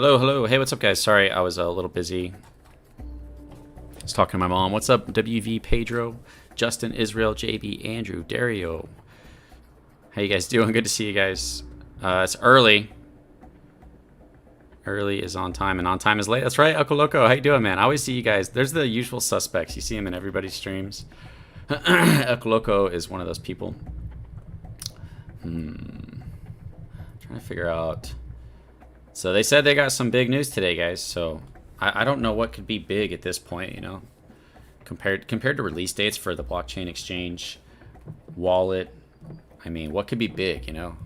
Hello, hello. Hey, what's up, guys? Sorry, I was a little busy. I was talking to my mom. What's up, WV, Pedro, Justin, Israel, JB, Andrew, Dario? How you guys doing? Good to see you guys. It's early. Early is on time, and on time is late. That's right, Uncle Loco. How you doing, man? I always see you guys. There's the usual suspects. You see them in everybody's streams. Uncle Loco is one of those people. Trying to figure out. So they said they got some big news today, guys. So I don't know what could be big at this point, you know, compared to release dates for the blockchain exchange wallet. I mean, what could be big, you know?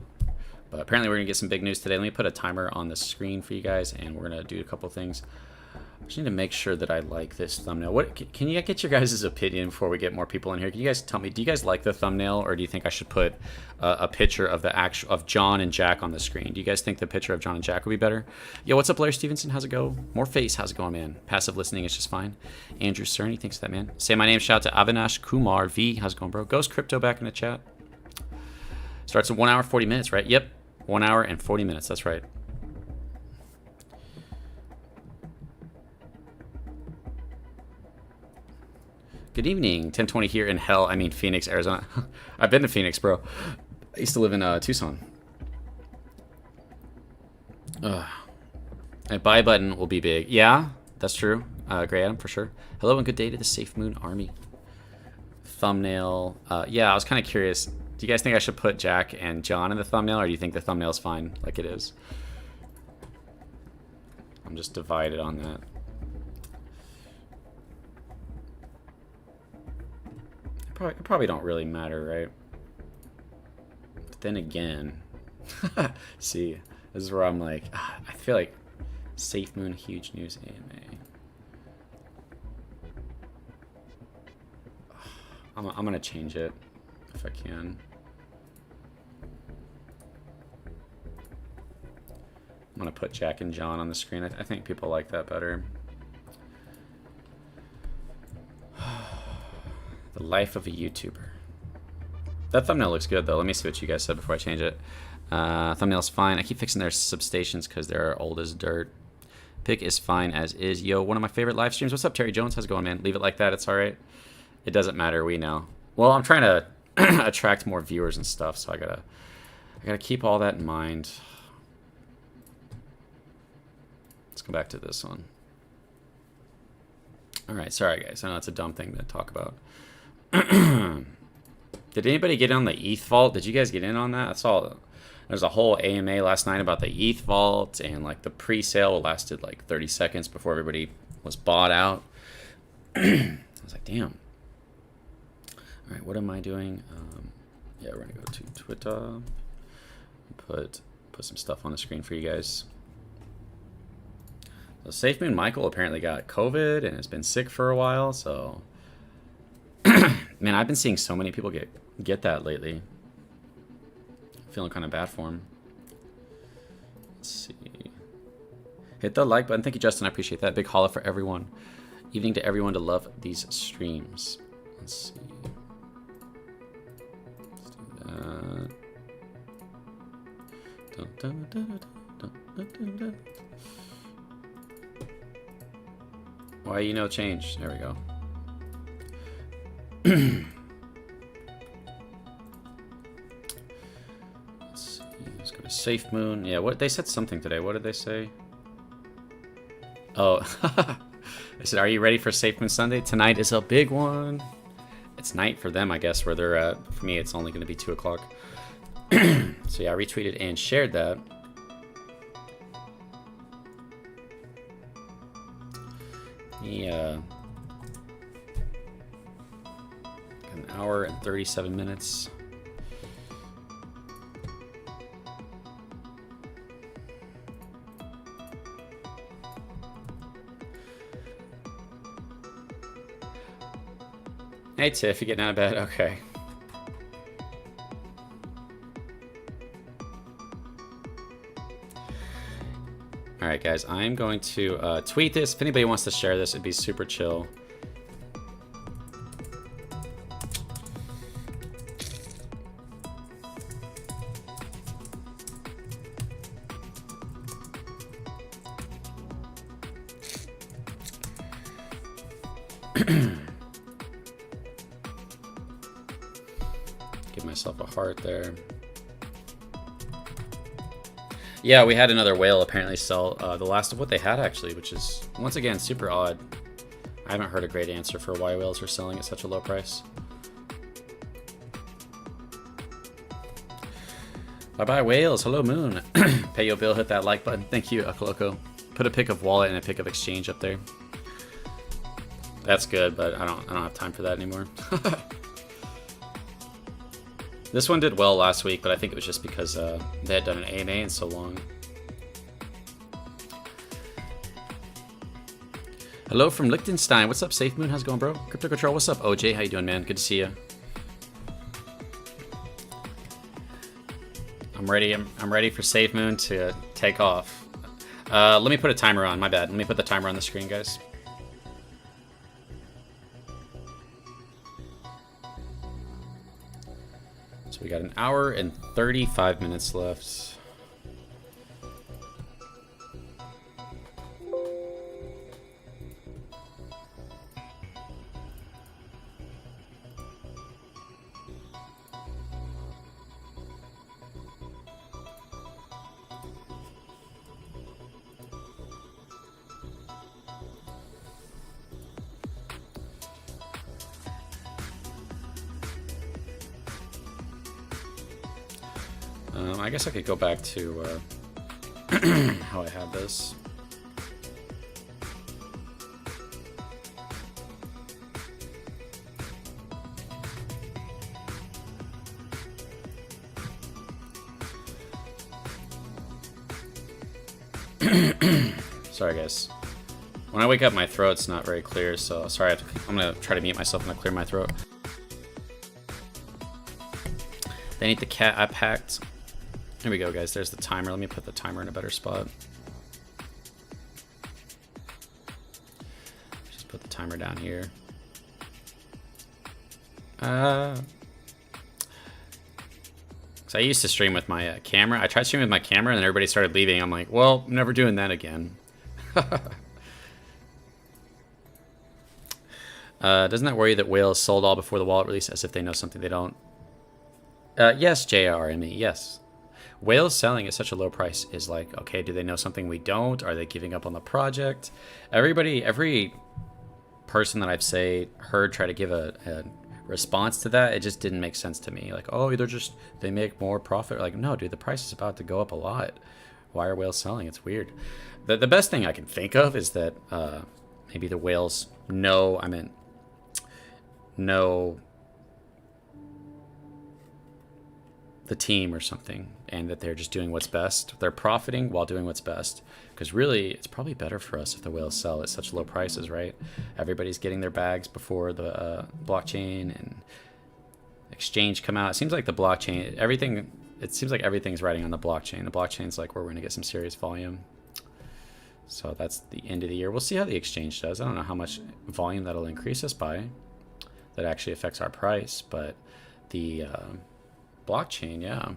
But apparently we're gonna get some big news today. Let me put a timer on the screen for you guys, and we're gonna do a couple things. I just need to make sure that I like this thumbnail. What can you get your guys' opinion before we get more people in here? Can you guys tell me, do you guys like the thumbnail, or do you think I should put a picture of of John and Jack on the screen? Do you guys think the picture of John and Jack would be better? Yo, what's up, Blair Stevenson? How's it go? More face, how's it going, man? Passive listening is just fine. Andrew Cerny, thanks for that, man. Say my name, shout to Avinash Kumar V. How's it going, bro? Ghost Crypto back in the chat. Starts at 1 hour 40 minutes, right? Yep, 1 hour and 40 minutes. That's right. Good evening. 10:20 here in hell. I mean Phoenix, Arizona. I've been to Phoenix, bro. I used to live in Tucson. A buy button will be big. Yeah, that's true. Gray Adam, for sure. Hello and good day to the Safemoon Army. Thumbnail. Yeah, I was kind of curious. Do you guys think I should put Jack and John in the thumbnail, or do you think the thumbnail's fine like it is? I'm just divided on that. It probably don't really matter, right? But then again, see, this is where I'm like, I feel like Safemoon huge news AMA. I'm gonna change it if I can. I'm gonna put Jack and John on the screen. I think people like that better. The life of a YouTuber. That thumbnail looks good, though. Let me see what you guys said before I change it. Thumbnail's fine. I keep fixing their substations because they're old as dirt. Pick is fine as is. Yo, one of my favorite live streams. What's up, Terry Jones? How's it going, man? Leave it like that. It's all right. It doesn't matter. We know. Well, I'm trying to attract more viewers and stuff, so I gotta keep all that in mind. Let's go back to this one. All right. Sorry, guys. I know it's a dumb thing to talk about. Did anybody get on the ETH vault? Did you guys get in on that? I saw there's a whole AMA last night about the ETH vault, and like the pre-sale lasted like 30 seconds before everybody was bought out. I was like, damn. All right, what am I doing? Yeah, we're gonna go to Twitter. Put some stuff on the screen for you guys. So Safemoon Michael apparently got COVID and has been sick for a while, so. Man, I've been seeing so many people get that lately. Feeling kind of bad for him. Let's see. Hit the like button. Thank you, Justin. I appreciate that. Big holla for everyone. Evening to everyone to love these streams. Let's see. Let's do that. Dun, dun, dun, dun, dun, dun, dun. Why you no change? There we go. Let's see. Let's go to Safemoon. Yeah, what they said something today. What did they say? Oh, they said, "Are you ready for Safemoon Sunday? Tonight is a big one." It's night for them, I guess, where they're at. For me, it's only going to be 2 o'clock. So yeah, I retweeted and shared that. Yeah. An hour and 37 minutes. Hey Tiff, you getting out of bed? Okay. Alright guys, I'm going to tweet this. If anybody wants to share this, it'd be super chill. Give myself a heart there. Yeah, we had another whale apparently sell the last of what they had actually, which is once again super odd. I haven't heard a great answer for why whales are selling at such a low price. Bye-bye whales. Hello Moon. Pay your bill, hit that like button. Thank you, Akoloko. Put a pic of wallet and a pic of exchange up there. That's good, but I don't have time for that anymore. This one did well last week, but I think it was just because they had done an AMA in so long. Hello from Liechtenstein. What's up, Safemoon? How's it going, bro? Crypto Control. What's up, OJ? How you doing, man? Good to see you. I'm ready. I'm ready for Safemoon to take off. Let me put a timer on. My bad. Let me put the timer on the screen, guys. So we got an hour and 35 minutes left. I guess I could go back to how I had this. Sorry, guys. When I wake up, my throat's not very clear, so sorry. I'm gonna try to mute myself and clear my throat. They need the cat I packed. Here we go, guys. There's the timer. Let me put the timer in a better spot. Just put the timer down here. So I used to stream with my camera. I tried streaming with my camera, and then everybody started leaving. I'm like, well, I'm never doing that again. Doesn't that worry that whales sold all before the wallet release, as if they know something they don't? Yes, JRME, yes. Whales selling at such a low price is like, okay, do they know something we don't? Are they giving up on the project? Every person that I've heard try to give a response to that, it just didn't make sense to me. Like, oh, they make more profit. Like, no, dude, the price is about to go up a lot. Why are whales selling? It's weird. The best thing I can think of is that maybe the whales know the team or something, and that they're just doing what's best. They're profiting while doing what's best, because really it's probably better for us if the whales sell at such low prices, right? Everybody's getting their bags before the blockchain and exchange come out. It seems like the blockchain, it seems like everything's riding on the blockchain. The blockchain's like where we're gonna get some serious volume. So that's the end of the year. We'll see how the exchange does. I don't know how much volume that'll increase us by. That actually affects our price, but the blockchain, yeah.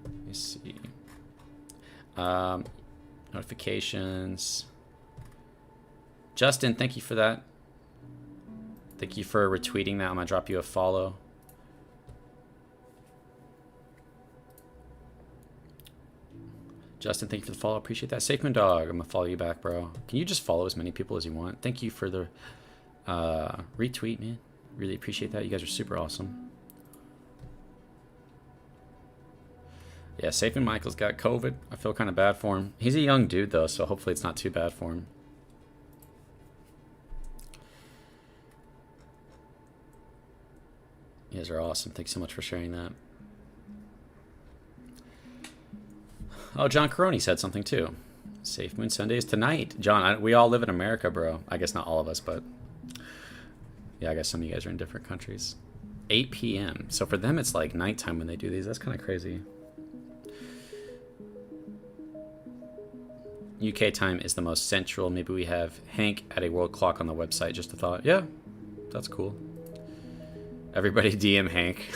Let me see. Notifications. Justin, thank you for that. Thank you for retweeting that. I'm gonna drop you a follow. Justin, thank you for the follow. Appreciate that. Safemoon Dog, I'm gonna follow you back, bro. Can you just follow as many people as you want? Thank you for the retweet, man. Really appreciate that. You guys are super awesome. Yeah, Safemoon Michael's got COVID. I feel kind of bad for him. He's a young dude, though, so hopefully it's not too bad for him. You guys are awesome. Thanks so much for sharing that. Oh, John Caroni said something, too. Safemoon Sunday is tonight. John, we all live in America, bro. I guess not all of us, but... yeah, I guess some of you guys are in different countries. 8 p.m. So for them, it's like nighttime when they do these. That's kind of crazy. UK time is the most central. Maybe we have Hank at a world clock on the website. Just a thought. Yeah, that's cool. Everybody DM Hank.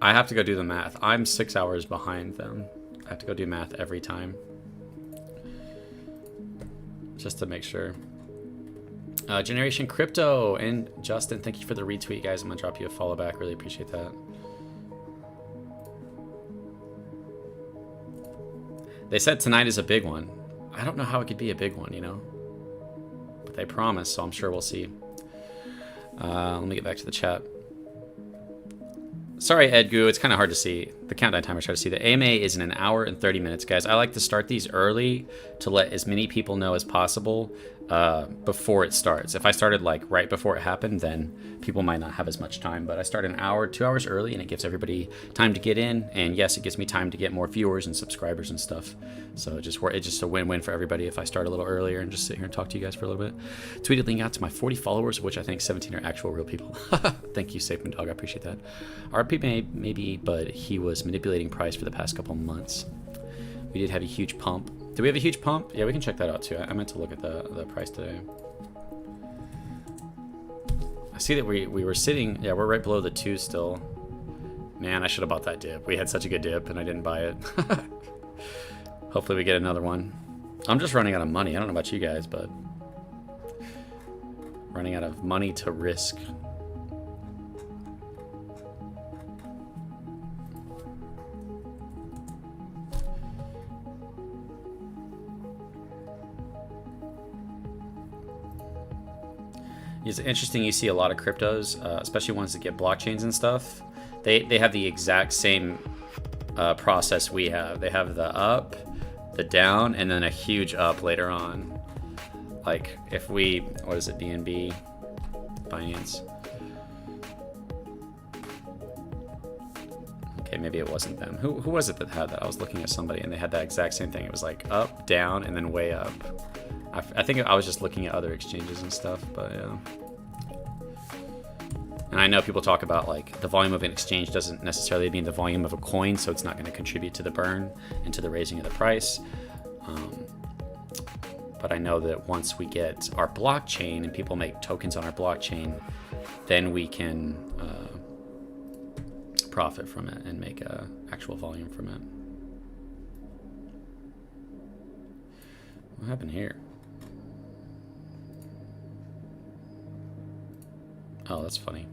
I have to go do the math. I'm 6 hours behind them. I have to go do math every time. Just to make sure. Generation Crypto and Justin, thank you for the retweet, guys. I'm gonna drop you a follow back. Really appreciate that. They said tonight is a big one. I don't know how it could be a big one, you know? But they promised, so I'm sure we'll see. Let me get back to the chat. Sorry, Edgu, it's kind of hard to see. The countdown timer's hard to see. The AMA is in 1 hour and 30 minutes, guys. I like to start these early to let as many people know as possible before it starts. If I started like right before it happened, then people might not have as much time. But I start 1 hour, 2 hours early, and it gives everybody time to get in. And yes, it gives me time to get more viewers and subscribers and stuff. So it's just a win-win for everybody if I start a little earlier and just sit here and talk to you guys for a little bit. Tweeted link out to my 40 followers, which I think 17 are actual real people. Thank you, Safemoon Dog. I appreciate that. RP maybe, but he was manipulating price for the past couple months. We did have a huge pump. Do we have a huge pump? Yeah, we can check that out too. I meant to look at the price today. I see that we were sitting, yeah, we're right below the 2 still. Man, I should have bought that dip. We had such a good dip and I didn't buy it. Hopefully we get another one. I'm just running out of money. I don't know about you guys, but running out of money to risk. It's interesting, you see a lot of cryptos, especially ones that get blockchains and stuff. They have the exact same process we have. They have the up, the down, and then a huge up later on. Like if we, what is it, BNB, Binance. Okay, maybe it wasn't them. Who was it that had that? I was looking at somebody and they had that exact same thing. It was like up, down, and then way up. I think I was just looking at other exchanges and stuff, but yeah. And I know people talk about like the volume of an exchange doesn't necessarily mean the volume of a coin, so it's not going to contribute to the burn and to the raising of the price. But I know that once we get our blockchain and people make tokens on our blockchain, then we can profit from it and make actual volume from it. What happened here? Oh, that's funny.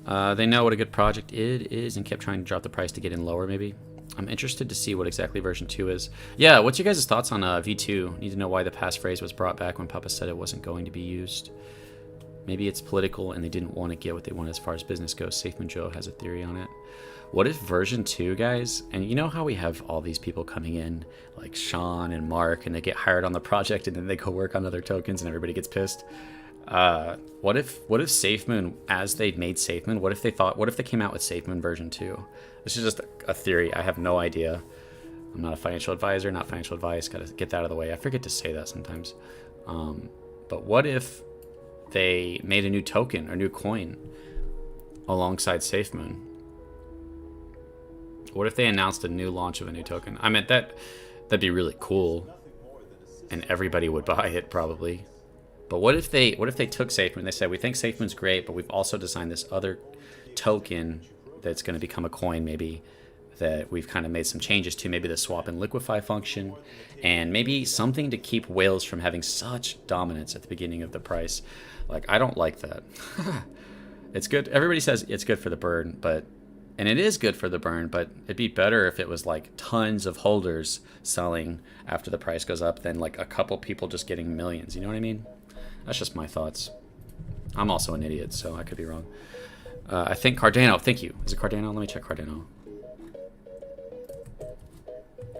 They know what a good project it is and kept trying to drop the price to get in lower, maybe. I'm interested to see what exactly version 2 is. Yeah, what's your guys' thoughts on V2? Need to know why the passphrase was brought back when Papa said it wasn't going to be used. Maybe it's political and they didn't want to get what they wanted as far as business goes. Safemoon Joe has a theory on it. What if version 2, guys, and you know how we have all these people coming in, like Sean and Mark, and they get hired on the project and then they go work on other tokens and everybody gets pissed? What if Safemoon, as they made Safemoon, what if they came out with Safemoon version 2? This is just a theory. I have no idea. I'm not a financial advisor, not financial advice. Gotta get that out of the way. I forget to say that sometimes. But what if they made a new token or new coin alongside Safemoon? What if they announced a new launch of a new token? I mean, that'd be really cool, and everybody would buy it probably. But what if they took Safemoon? They said, we think Safemoon's great, but we've also designed this other token that's going to become a coin, maybe, that we've kind of made some changes to, maybe the swap and liquefy function, and maybe something to keep whales from having such dominance at the beginning of the price. Like, I don't like that. It's good. Everybody says it's good for the burn, and it is good for the burn, but it'd be better if it was like tons of holders selling after the price goes up than like a couple people just getting millions. You know what I mean? That's just my thoughts. I'm also an idiot, so I could be wrong. I think Cardano. Thank you. Is it Cardano? Let me check Cardano.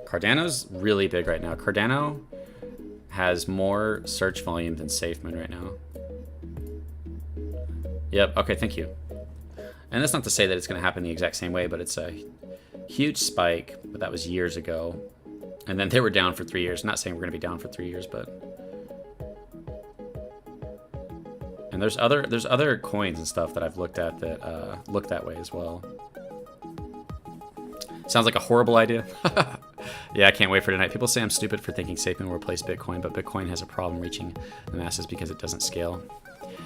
Cardano's really big right now. Cardano has more search volume than Safemoon right now. Yep. Okay. Thank you. And that's not to say that it's going to happen the exact same way, but it's a huge spike. But that was years ago, and then they were down for 3 years. Not saying we're going to be down for 3 years, but. And there's other coins and stuff that I've looked at that look that way as well. Sounds like a horrible idea. Yeah, I can't wait for tonight. People say I'm stupid for thinking Safemoon will replace Bitcoin, but Bitcoin has a problem reaching the masses because it doesn't scale.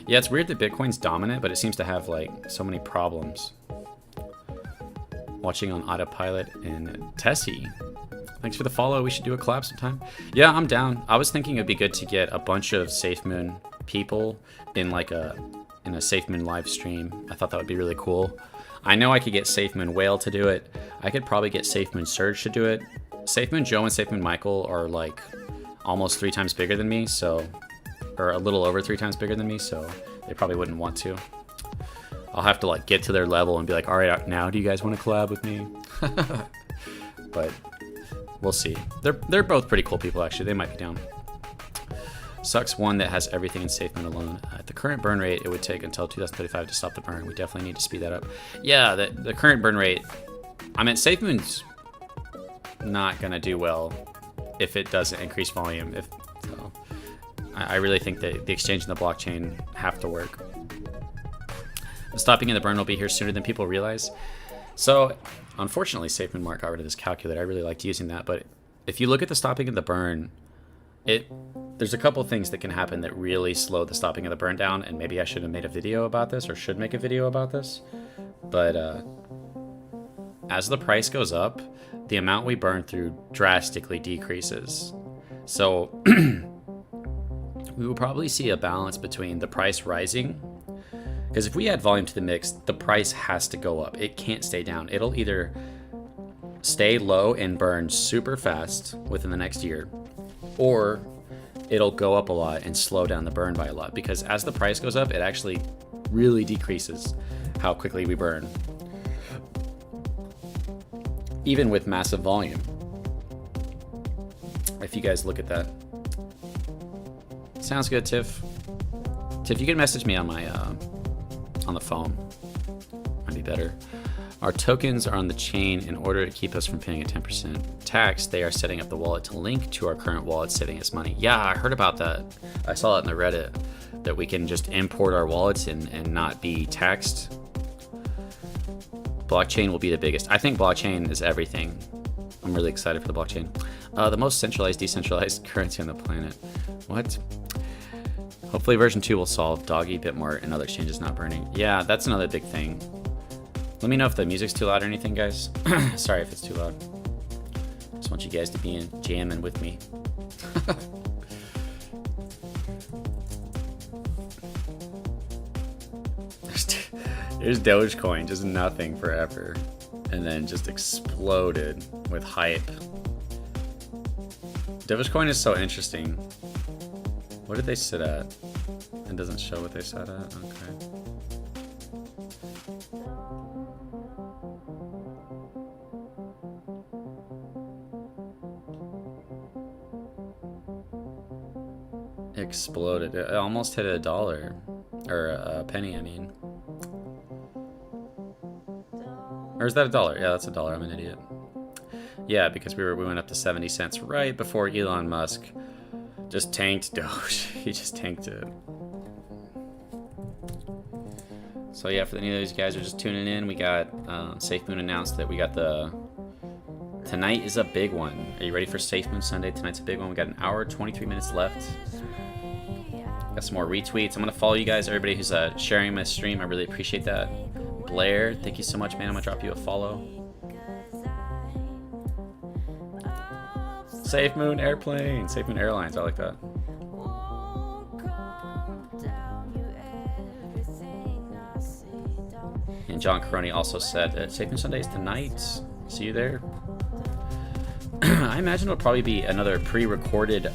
Yeah, it's weird that Bitcoin's dominant, but it seems to have like so many problems. Watching on autopilot in Tessie. Thanks for the follow. We should do a collab sometime. Yeah, I'm down. I was thinking it'd be good to get a bunch of Safemoon people in like a Safemoon live stream. I thought that would be really cool. I know I could get Safemoon Whale to do it. I could probably get Safemoon Surge to do it. Safemoon Joe and Safemoon Michael are like almost 3 times bigger than me, so, or a little over 3 times bigger than me, so they probably wouldn't want to. I'll have to like get to their level and be like, all right, now do you guys want to collab with me? But we'll see. They're both pretty cool people, actually. They might be down. Sucks one that has everything in Safemoon alone. At the current burn rate, it would take until 2035 to stop the burn. We definitely need to speed that up. Yeah, the current burn rate, I mean, Safemoon's not going to do well if it doesn't increase volume. So, I really think that the exchange and the blockchain have to work. The stopping of the burn will be here sooner than people realize. So, unfortunately, Safemoon Mark got rid of this calculator. I really liked using that, but if you look at the stopping of the burn, there's a couple things that can happen that really slow the stopping of the burn down, and maybe I should have made a video about this, or should make a video about this. But as the price goes up, the amount we burn through drastically decreases. So we will probably see a balance between the price rising, because if we add volume to the mix, the price has to go up. It can't stay down. It'll either stay low and burn super fast within the next year, or it'll go up a lot and slow down the burn by a lot, because as the price goes up, it actually really decreases how quickly we burn, even with massive volume. If you guys look at that. Sounds good, Tiff. Tiff, you can message me on my on the phone. Might be better. Our tokens are on the chain. In order to keep us from paying a 10% tax, they are setting up the wallet to link to our current wallet, saving us money. Yeah, I heard about that. I saw it in the Reddit, that we can just import our wallets and not be taxed. Blockchain will be the biggest. I think blockchain is everything. I'm really excited for the blockchain. The most centralized, decentralized currency on the planet. What? Hopefully version 2 will solve Doggy, Bitmart, and other exchanges not burning. Yeah, that's another big thing. Let me know if the music's too loud or anything, guys. Sorry if it's too loud. Just want you guys to be in jamming with me. There's Dogecoin, just nothing forever. And then just exploded with hype. Dogecoin is so interesting. What did they sit at? It doesn't show what they sat at? Okay. Exploded. It almost hit $1. Or a penny, I mean. Or is that $1? Yeah, that's $1. I'm an idiot. Yeah, because we went up to 70 cents right before Elon Musk just tanked Doge. He just tanked it. So yeah, for any of those guys who are just tuning in, we got Safemoon announced that we got tonight is a big one. Are you ready for Safemoon Sunday? Tonight's a big one. We got an hour, 23 minutes left. Got some more retweets. I'm gonna follow you guys, everybody who's sharing my stream. I really appreciate that. Blair, thank you so much, man. I'm gonna drop you a follow. Safemoon Airplane, Safemoon Airlines, I like that. And John Caroni also said that Safemoon Sunday is tonight. See you there. I imagine it'll probably be another pre-recorded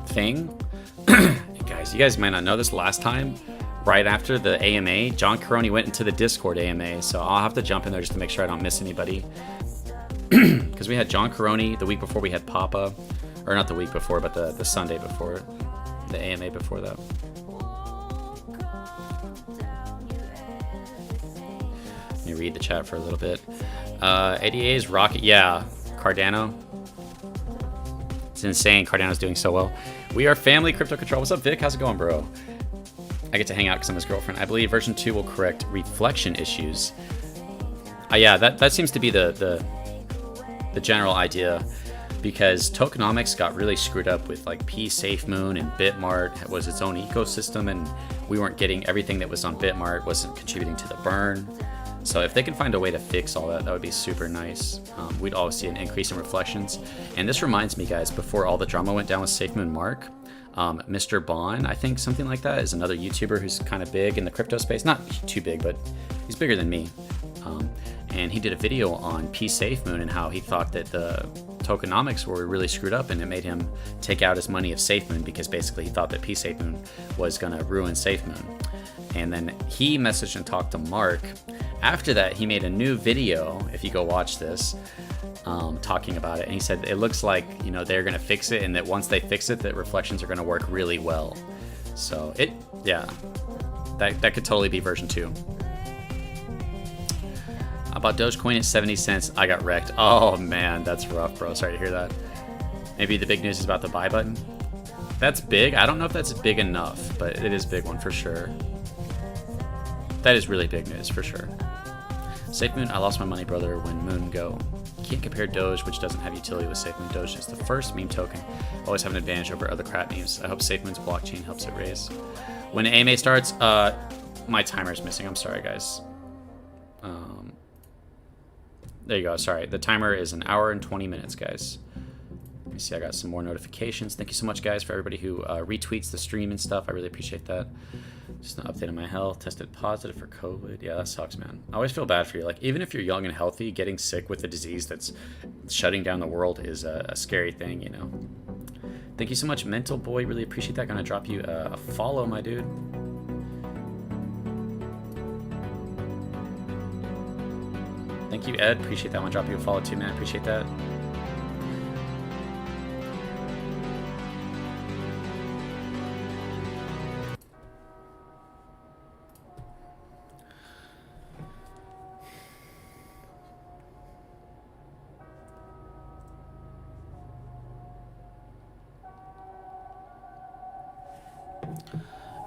thing. Guys, you guys might not know this. Last time, right after the AMA, John Caroni went into the Discord AMA, so I'll have to jump in there just to make sure I don't miss anybody. Because we had John Caroni the week before, we had Papa, or not the week before, but the Sunday before, the AMA before that. Let me read the chat for a little bit. ADA's Rocket, yeah, Cardano. It's insane, Cardano's doing so well. We are family, Crypto Control. What's up, Vic? How's it going, bro? I get to hang out because I'm his girlfriend. I believe version 2 will correct reflection issues. Yeah, that seems to be the general idea, because tokenomics got really screwed up with like Safemoon, and Bitmart was its own ecosystem, and we weren't getting everything that was on Bitmart wasn't contributing to the burn. So if they can find a way to fix all that, that would be super nice. We'd always see an increase in reflections. And this reminds me, guys, before all the drama went down with Safemoon Mark, Mr. Bond, I think something like that, is another YouTuber who's kind of big in the crypto space. Not too big, but he's bigger than me. And he did a video on Safemoon and how he thought that the tokenomics were really screwed up, and it made him take out his money of Safemoon because basically he thought that Safemoon was going to ruin Safemoon. And then he messaged and talked to Mark. After that, he made a new video, if you go watch this, talking about it. And he said it looks like, you know, they're going to fix it, and that once they fix it, that reflections are going to work really well. So yeah, that could totally be version 2. I bought Dogecoin at 70 cents. I got wrecked. Oh man, that's rough, bro. Sorry to hear that. Maybe the big news is about the buy button. That's big. I don't know if that's big enough, but it is a big one for sure. That is really big news for sure. Safemoon, I lost my money, brother, when Moon go. You can't compare Doge, which doesn't have utility, with Safemoon. Doge is the first meme token. Always have an advantage over other crap memes. I hope Safemoon's blockchain helps it raise. When AMA starts, my timer's missing. I'm sorry, guys. There you go. Sorry. The timer is 1 hour and 20 minutes, guys. Let me see. I got some more notifications. Thank you so much, guys, for everybody who retweets the stream and stuff. I really appreciate that. Just an update on my health. Tested positive for COVID. Yeah, that sucks, man. I always feel bad for you. Like, even if you're young and healthy, getting sick with a disease that's shutting down the world is a scary thing, you know. Thank you so much, Mental Boy. Really appreciate that. Gonna drop you a follow, my dude. Thank you, Ed. Appreciate that one. Drop you a follow too, man. Appreciate that.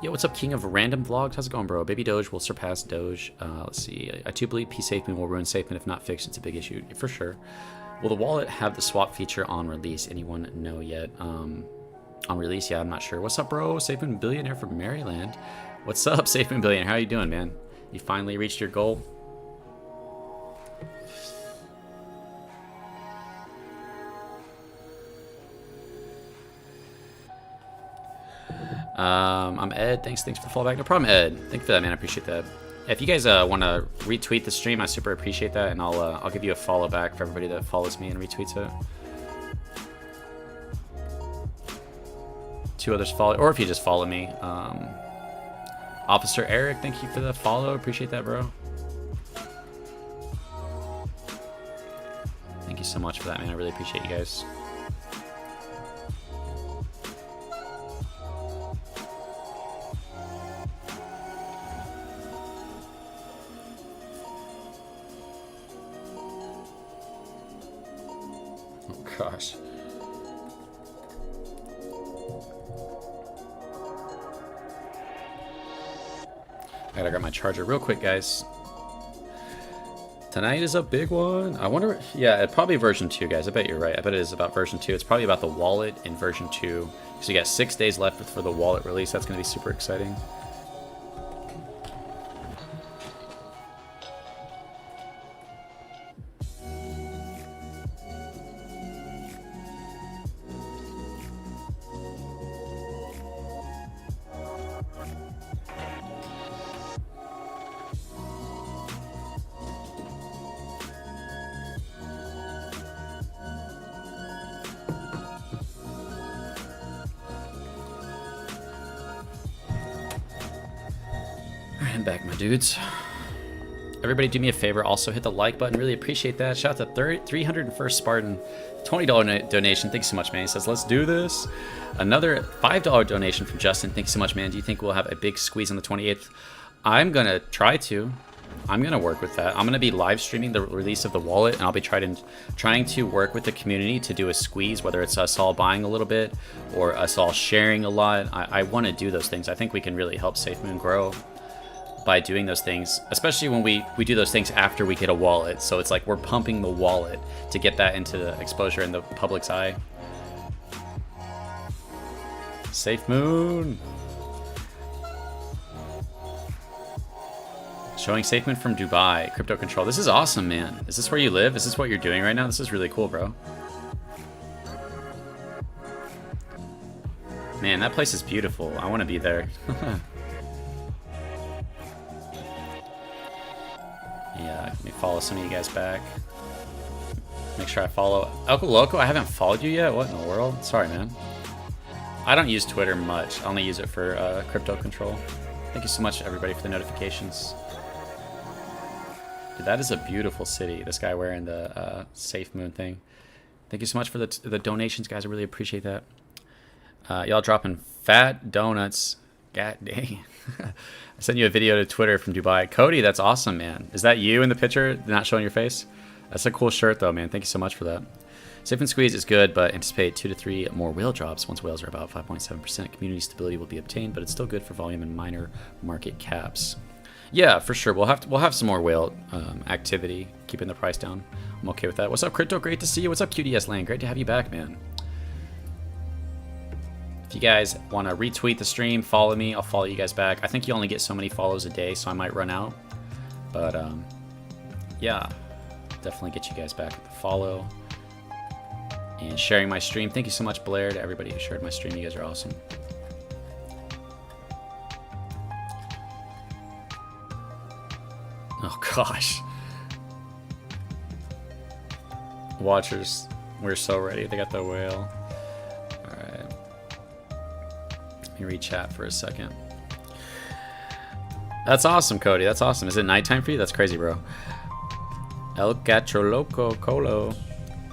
Yo, what's up, King of Random Vlogs? How's it going, bro? Baby Doge will surpass Doge. Let's see. I do believe Safemoon will ruin Safemoon if not fixed. It's a big issue, for sure. Will the wallet have the swap feature on release? Anyone know yet? On release, yeah, I'm not sure. What's up, bro? Safemoon Billionaire from Maryland. What's up, Safemoon Billionaire? How you doing, man? You finally reached your goal? I'm Ed. Thanks for the fallback. No problem, Ed. Thank you for that, man. I appreciate that. If you guys want to retweet the stream, I super appreciate that, and I'll give you a follow back for everybody that follows me and retweets it. 2 others follow, or if you just follow me. Officer Eric, thank you for the follow. Appreciate that, bro. Thank you so much for that, man. I really appreciate you guys. Gosh. I gotta grab my charger real quick, guys. Tonight is a big one. I wonder, yeah, probably version 2, guys. I bet you're right. I bet it is about version 2. It's probably about the wallet in version 2. So you got 6 days left for the wallet release. That's gonna be super exciting. Back, my dudes. Everybody do me a favor, also hit the like button. Really appreciate that. Shout out to 301st Spartan, $20 donation. Thanks so much, man. He says, let's do this. Another $5 donation from Justin. Thanks so much, man. Do you think we'll have a big squeeze on the 28th? I'm gonna try to. I'm gonna work with that. I'm gonna be live streaming the release of the wallet, and I'll be trying to work with the community to do a squeeze, whether it's us all buying a little bit or us all sharing a lot. I want to do those things. I think we can really help Safemoon grow by doing those things, especially when we do those things after we get a wallet. So it's like we're pumping the wallet to get that into the exposure in the public's eye. Safemoon. Showing Safemoon from Dubai. Crypto control. This is awesome, man. Is this where you live? Is this what you're doing right now? This is really cool, bro. Man, that place is beautiful. I want to be there. Yeah, let me follow some of you guys back. Make sure I follow Elko Loco. I haven't followed you yet. What in the world? Sorry, man. I don't use Twitter much. I only use it for crypto control. Thank you so much, everybody, for the notifications. Dude, that is a beautiful city. This guy wearing the Safemoon thing. Thank you so much for the donations, guys. I really appreciate that. Y'all dropping fat donuts. God dang. I sent you a video to Twitter from Dubai. Cody, that's awesome, man. Is that you in the picture? Not showing your face? That's a cool shirt, though, man. Thank you so much for that. Safe and Squeeze is good, but anticipate 2 to 3 more whale drops. Once whales are about 5.7%, community stability will be obtained, but it's still good for volume and minor market caps. Yeah, for sure. We'll have some more whale activity, keeping the price down. I'm okay with that. What's up, Crypto? Great to see you. What's up, QDS Land? Great to have you back, man. If you guys want to retweet the stream, follow me. I'll follow you guys back. I think you only get so many follows a day, so I might run out. But yeah, definitely get you guys back at the follow and sharing my stream. Thank you so much, Blair, to everybody who shared my stream. You guys are awesome. Oh gosh. Watchers, we're so ready. They got the whale. Alright. Let me read chat for a second. That's awesome, Cody. That's awesome. Is it nighttime for you? That's crazy, bro. El Gacho Loco Colo.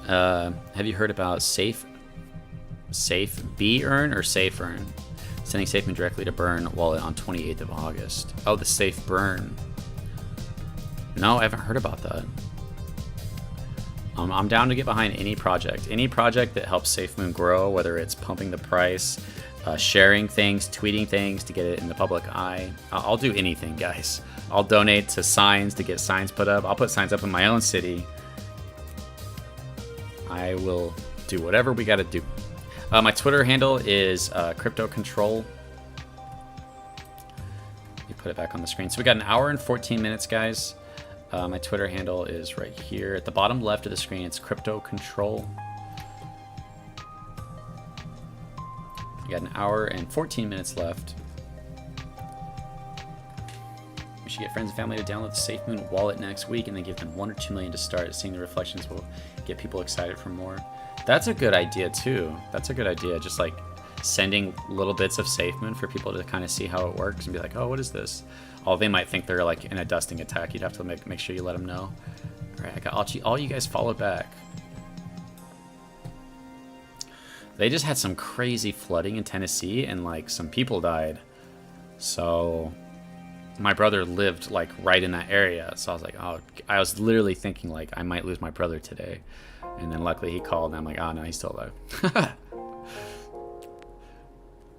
Have you heard about Safe B Earn or Safe Earn? Sending Safemoon directly to Burn wallet on 28th of August. Oh, the Safe Burn. No, I haven't heard about that. I'm down to get behind any project that helps Safemoon grow, whether it's pumping the price, sharing things, tweeting things to get it in the public eye. I'll do anything, guys. I'll donate to signs to get signs put up. I'll put signs up in my own city. I will do whatever we got to do. My Twitter handle is Crypto Control. Let me put it back on the screen. So we got an hour and 14 minutes, guys. My Twitter handle is right here at the bottom left of the screen. It's Crypto Control. We got an hour and 14 minutes left. We should get friends and family to download the Safemoon wallet next week and then give them $1 or $2 million to start. Seeing the reflections will get people excited for more. That's a good idea too. That's a good idea. Just like sending little bits of Safemoon for people to kind of see how it works and be like, oh, what is this? Oh, they might think they're like in a dusting attack. You'd have to make sure you let them know. All right, I got all you guys followed back. They just had some crazy flooding in Tennessee and like some people died. So my brother lived like right in that area. So I was like, oh, I was literally thinking like I might lose my brother today. And then luckily he called and I'm like, oh no, he's still alive.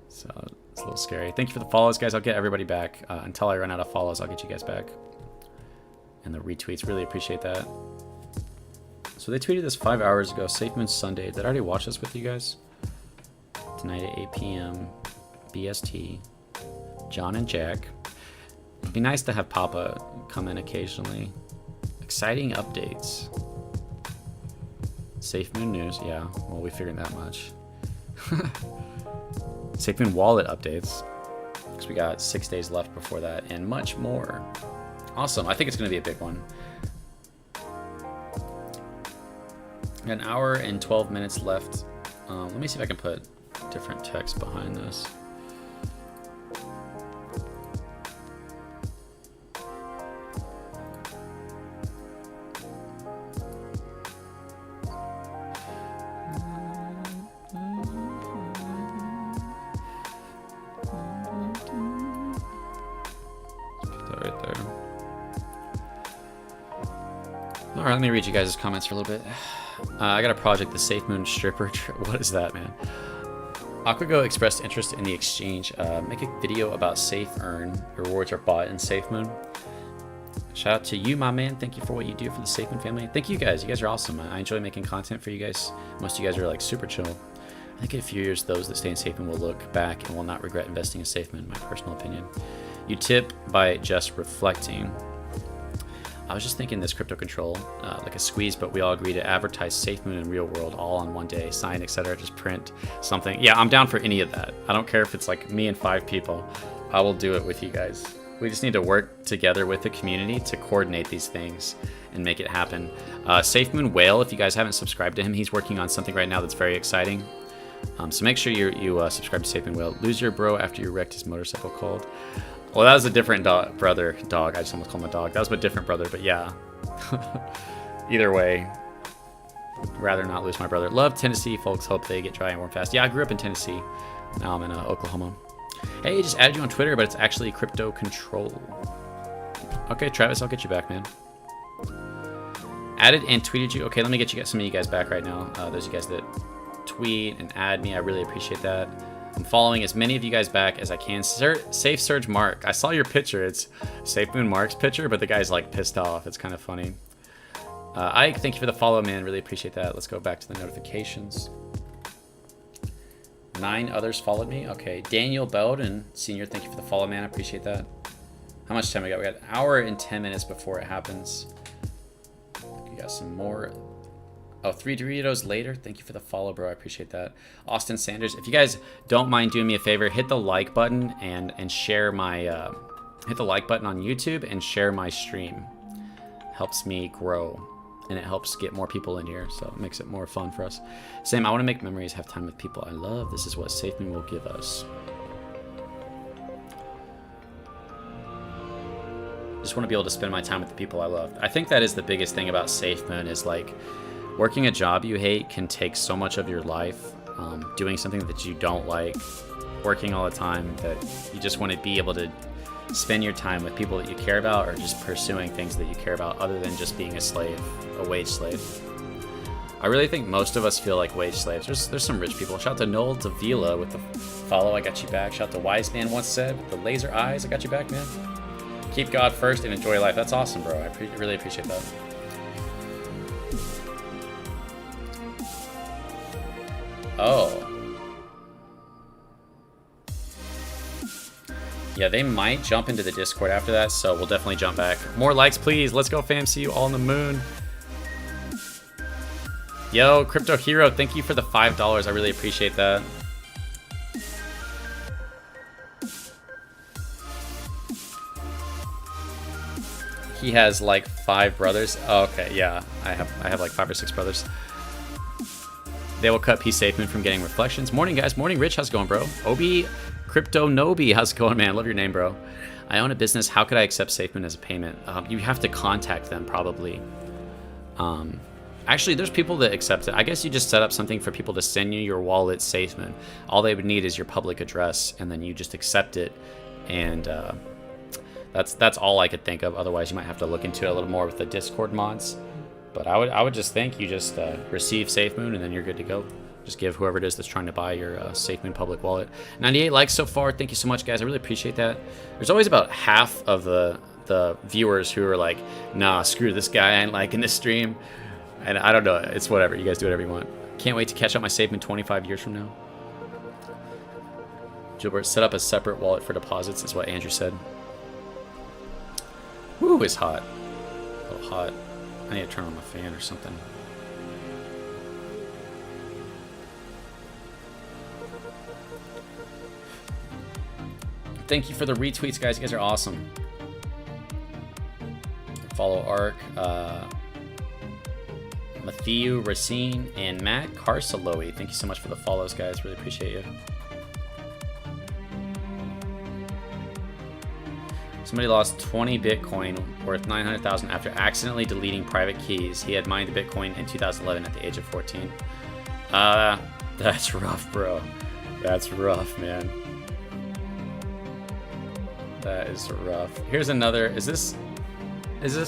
So it's a little scary. Thank you for the follows, guys. I'll get everybody back. Until I run out of follows, I'll get you guys back. And the retweets, really appreciate that. So they tweeted this 5 hours ago, Safemoon Sunday. Did I already watch this with you guys? Tonight at 8 p.m. BST. John and Jack. It'd be nice to have Papa come in occasionally. Exciting updates. Safemoon news, yeah. Well, we figured that much. Safemoon wallet updates, because we got 6 days left before that, and much more. Awesome. I think it's going to be a big one. Got an hour and 12 minutes left. Let me see if I can put different text behind this. All right, let me read you guys' comments for a little bit. I got a project, the Safemoon stripper. What is that, man? Aquago expressed interest in the exchange. Make a video about Safe Earn. Rewards are bought in Safemoon. Shout out to you, my man. Thank you for what you do for the Safemoon family. Thank you guys. You guys are awesome. I enjoy making content for you guys. Most of you guys are like super chill. I think in a few years, those that stay in Safemoon will look back and will not regret investing in Safemoon, in my personal opinion. You tip by just reflecting. I was just thinking this crypto control, like a squeeze, but we all agree to advertise Safemoon and Real World all on one day, sign, etc. Just print something. Yeah, I'm down for any of that. I don't care if it's like me and 5 people. I will do it with you guys. We just need to work together with the community to coordinate these things and make it happen. Safemoon Whale, if you guys haven't subscribed to him, he's working on something right now that's very exciting. So make sure you subscribe to Safemoon Whale. Lose your bro after you wrecked his motorcycle called. Well, that was a different brother. Dog. I just almost called him a dog. That was a different brother, but yeah. Either way, rather not lose my brother. Love Tennessee, folks. Hope they get dry and warm fast. Yeah, I grew up in Tennessee. Now I'm in Oklahoma. Hey, just added you on Twitter, but it's actually Crypto Control. Okay, Travis, I'll get you back, man. Added and tweeted you. Okay, let me get some of you guys back right now. Those of you guys that tweet and add me, I really appreciate that. I'm following as many of you guys back as I can. Safe Surge Mark. I saw your picture. It's Safemoon Mark's picture, but the guy's like pissed off. It's kind of funny. Ike, thank you for the follow, man. Really appreciate that. Let's go back to the notifications. 9 others followed me. Okay. Daniel Belden, Senior, thank you for the follow, man. I appreciate that. How much time we got? We got an hour and 10 minutes before it happens. We got some more. Oh, 3 Doritos later. Thank you for the follow, bro. I appreciate that. Austin Sanders. If you guys don't mind doing me a favor, hit the like button and share my hit the like button on YouTube and share my stream. Helps me grow and it helps get more people in here, so it makes it more fun for us. Sam, I want to make memories, have time with people I love. This is what Safemoon will give us. Just want to be able to spend my time with the people I love. I think that is the biggest thing about Safemoon is like working a job you hate can take so much of your life. Doing something that you don't like, working all the time, that you just want to be able to spend your time with people that you care about or just pursuing things that you care about other than just being a slave, a wage slave. I really think most of us feel like wage slaves. There's some rich people. Shout out to Noel Davila with the follow, I got you back. Shout out to Wise Man once said, with the laser eyes, I got you back, man. Keep God first and enjoy life. That's awesome, bro. I really appreciate that. Oh. Yeah, they might jump into the Discord after that, so we'll definitely jump back. More likes, please. Let's go, fam. See you all on the moon. Yo, Crypto Hero, thank you for the $5. I really appreciate that. He has like 5 brothers. Oh, okay, yeah. I have like 5 or 6 brothers. They will cut P Safemoon from getting reflections. Morning, guys. Morning, Rich. How's it going, bro? Obi Crypto Nobi. How's it going, man? Love your name, bro. I own a business. How could I accept Safemoon as a payment? You have to contact them, probably. Actually, there's people that accept it. I guess you just set up something for people to send you your wallet Safemoon. All they would need is your public address, and then you just accept it. And that's all I could think of. Otherwise, you might have to look into it a little more with the Discord mods. But I would just think you just receive Safemoon and then you're good to go. Just give whoever it is that's trying to buy your Safemoon public wallet. 98 likes so far. Thank you so much, guys. I really appreciate that. There's always about half of the viewers who are like, nah, screw this guy. I ain't liking this stream. And I don't know. It's whatever. You guys do whatever you want. Can't wait to catch up my Safemoon 25 years from now. Gilbert, set up a separate wallet for deposits is what Andrew said. Woo, it's hot. A little hot. I need to turn on my fan or something. Thank you for the retweets, guys. You guys are awesome. Follow Ark, Matthew, Racine, and Matt Carceloe. Thank you so much for the follows, guys. Really appreciate you. Somebody lost 20 Bitcoin worth 900,000 after accidentally deleting private keys. He had mined the Bitcoin in 2011 at the age of 14. That's rough, bro. That's rough, man. That is rough. Here's another. Is this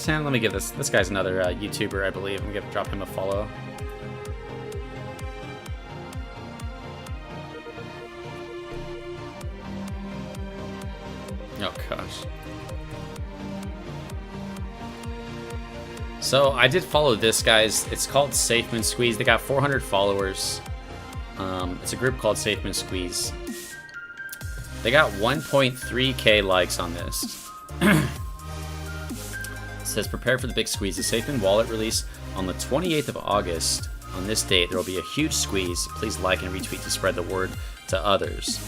him? Let me give this. This guy's another YouTuber, I believe. I'm gonna drop him a follow. Oh gosh. So I did follow this guy's. It's called Safemoon Squeeze. They got 400 followers. It's a group called Safemoon Squeeze. They got 1.3k likes on this. So says, prepare for the big squeeze. The Safemoon wallet release on the 28th of August. On this date, there will be a huge squeeze. Please like and retweet to spread the word to others.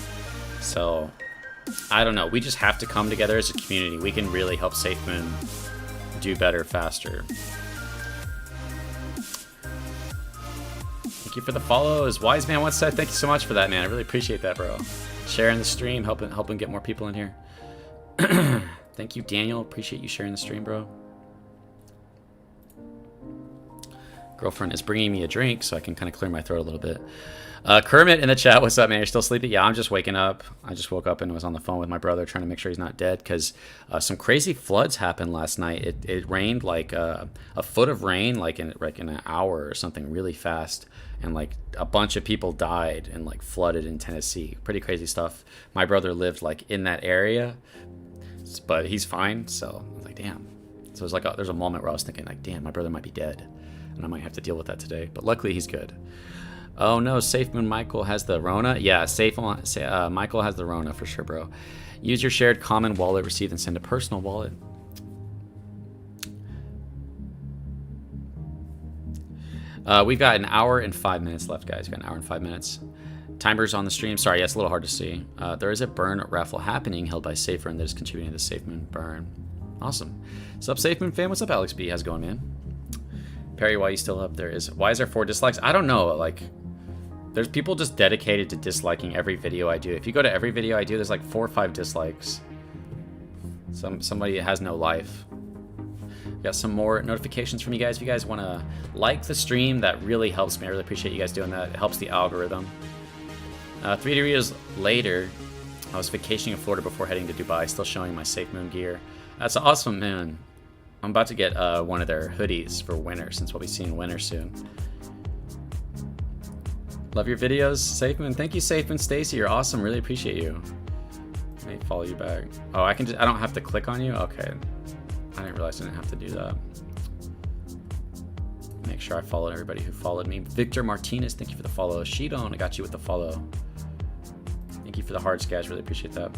So, I don't know. We just have to come together as a community. We can really help Safemoon do better faster. Thank you for the follows. Wise Man Once Said, thank you so much for that, man. I really appreciate that, bro. Sharing the stream, helping get more people in here. Thank you, Daniel. Appreciate you sharing the stream, bro. Girlfriend is bringing me a drink so I can kind of clear my throat a little bit. Kermit in the chat, what's up, man? You're still sleepy? Yeah, I'm just waking up. I just woke up and was on the phone with my brother trying to make sure he's not dead because some crazy floods happened last night. It rained like a foot of rain like in an hour or something really fast, and like a bunch of people died and like flooded in Tennessee. Pretty crazy stuff. My brother lived like in that area, but he's fine. So I was like, damn. So it was like there's a moment where I was thinking like, damn, my brother might be dead. And I might have to deal with that today, but luckily he's good. Oh no, Safemoon Michael has the Rona. Yeah, Michael has the Rona for sure, bro. Use your shared common wallet, receive and send a personal wallet. We've got an hour and 5 minutes left, guys. We've got an hour and 5 minutes. Timers on the stream. Sorry, yeah, it's a little hard to see. There is a burn raffle happening held by Safer and that is contributing to the Safemoon burn. Awesome. What's up, Safemoon fam? What's up, Alex B? How's it going, man? Perry, why are you still up? Why is there 4 dislikes? I don't know. Like, there's people just dedicated to disliking every video I do. If you go to every video I do, there's like 4 or 5 dislikes. Somebody has no life. Got some more notifications from you guys. If you guys want to like the stream, that really helps me. I really appreciate you guys doing that. It helps the algorithm. 3 years later, I was vacationing in Florida before heading to Dubai, still showing my Safemoon gear. That's awesome, man. I'm about to get one of their hoodies for winter, since we'll be seeing winter soon. Love your videos, Safemoon. Thank you, Safemoon. Stacy, you're awesome. Really appreciate you. Let me follow you back. Oh, I don't have to click on you? Okay. I didn't realize I didn't have to do that. Make sure I followed everybody who followed me. Victor Martinez, thank you for the follow. Shidon, I got you with the follow. Thank you for the hard sketch. Really appreciate that.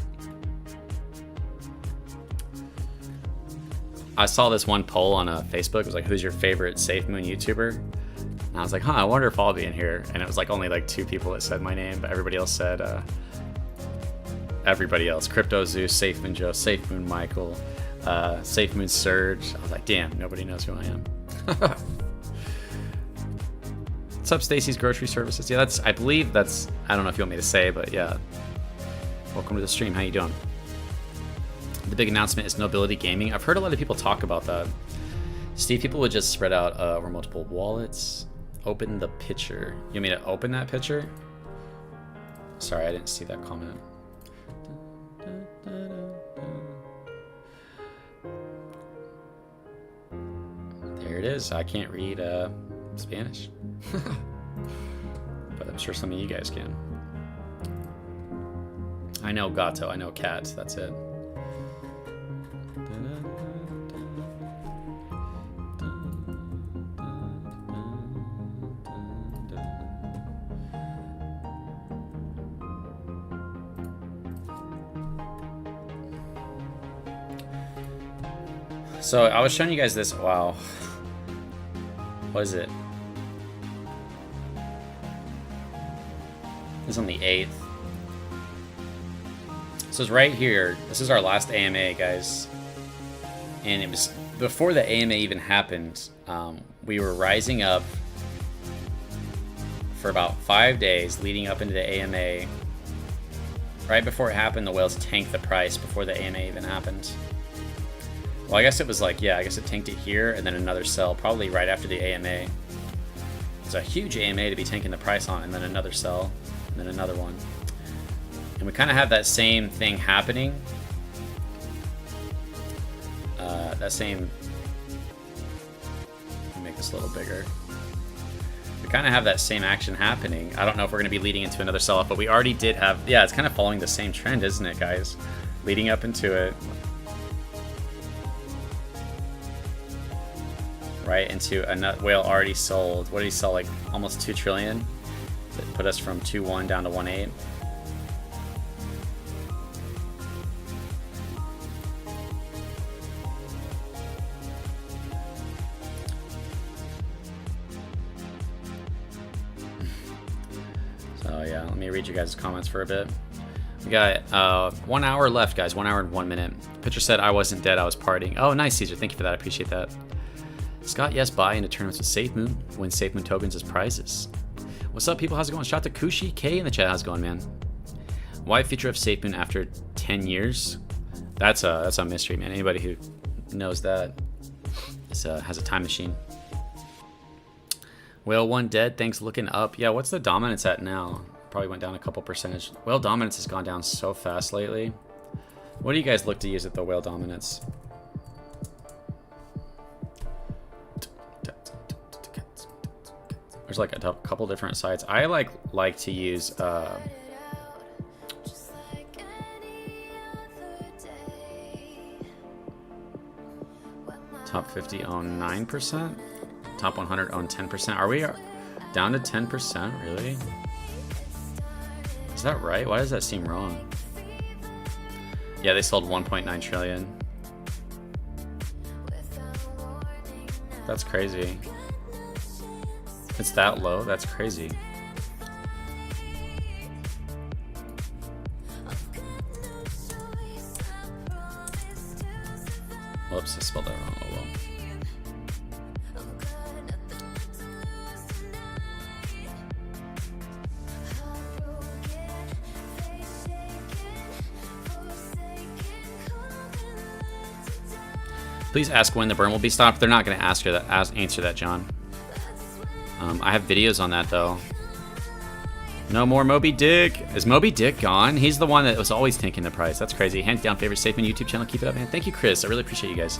I saw this one poll on Facebook. It was like, who's your favorite Safemoon YouTuber? And I was like, I wonder if I'll be in here. And it was like only like 2 people that said my name, but everybody else said, everybody else. Crypto Zeus, Safemoon Joe, Safemoon Michael, Safemoon Surge. I was like, damn, nobody knows who I am. What's up, Stacy's Grocery Services? Yeah, I believe that's, I don't know if you want me to say, but yeah. Welcome to the stream. How you doing? The big announcement is Nobility Gaming. I've heard a lot of people talk about that. Steve, people would just spread out over multiple wallets. Open the picture. You want me to open that picture? Sorry, I didn't see that comment. There it is. I can't read Spanish. But I'm sure some of you guys can. I know gato, I know cat, that's it. So I was showing you guys this. Wow. What is it? This is on the 8th. This is right here. This is our last AMA, guys. And it was before the AMA even happened. We were rising up for about 5 days leading up into the AMA. Right before it happened, the whales tanked the price before the AMA even happened. Well, I guess it was like, yeah, I guess it tanked it here and then another sell probably right after the AMA. It's a huge AMA to be tanking the price on, and then another sell, and then another one. And we kind of have that same thing happening. That same, let me make this a little bigger. We kind of have that same action happening. I don't know if we're going to be leading into another sell-off, but we already did have, yeah, it's kind of following the same trend, isn't it, guys? Leading up into it. Right into a whale already sold. What did he sell? Like almost 2 trillion. That put us from 2.1 down to 1.8. me read you guys' comments for a bit. We got 1 hour left, guys. 1 hour and 1 minute. Pitcher said, I wasn't dead, I was partying. Oh, nice, Caesar. Thank you for that. I appreciate that. Scott, yes, buy into tournaments with Safemoon. Win Safemoon tokens as prizes. What's up, people? How's it going? Shout out to Kushi K in the chat. How's it going, man? Why feature of Safemoon after 10 years? That's a mystery, man. Anybody who knows that has a time machine. Whale 1 dead. Thanks, looking up. Yeah, what's the dominance at now? Probably went down a couple percentage. Whale dominance has gone down so fast lately. What do you guys look to use at the whale dominance? There's like a couple different sites. I like to use top 50 own 9%. Top 100 own 10%. Are we down to 10%? Really? Is that right? Why does that seem wrong? Yeah, they sold 1.9 trillion. That's crazy. It's that low? That's crazy. Whoops, I spelled that wrong. Oh well. Please ask when the burn will be stopped. They're not going to answer that, John. I have videos on that, though. No more Moby Dick. Is Moby Dick gone? He's the one that was always tanking the price. That's crazy. Hands down favorite Safemoon YouTube channel. Keep it up, man. Thank you, Chris. I really appreciate you guys.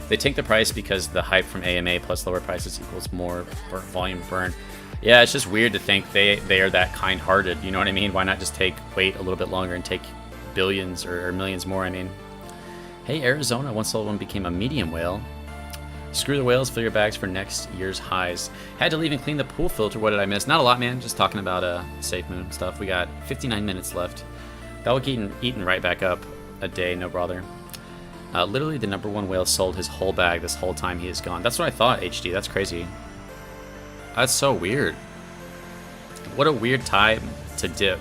They tank the price because the hype from AMA plus lower prices equals more volume burn. Yeah, it's just weird to think they are that kind-hearted. You know what I mean? Why not just wait a little bit longer and take billions or millions more? I mean, hey, Arizona once sold one became a medium whale. Screw the whales, fill your bags for next year's highs. Had to leave and clean the pool filter. What did I miss? Not a lot, man. Just talking about Safemoon stuff. We got 59 minutes left. That'll get eaten right back up a day, no bother. Literally, the #1 whale sold his whole bag this whole time he is gone. That's what I thought, HD. That's crazy. That's so weird. What a weird time to dip.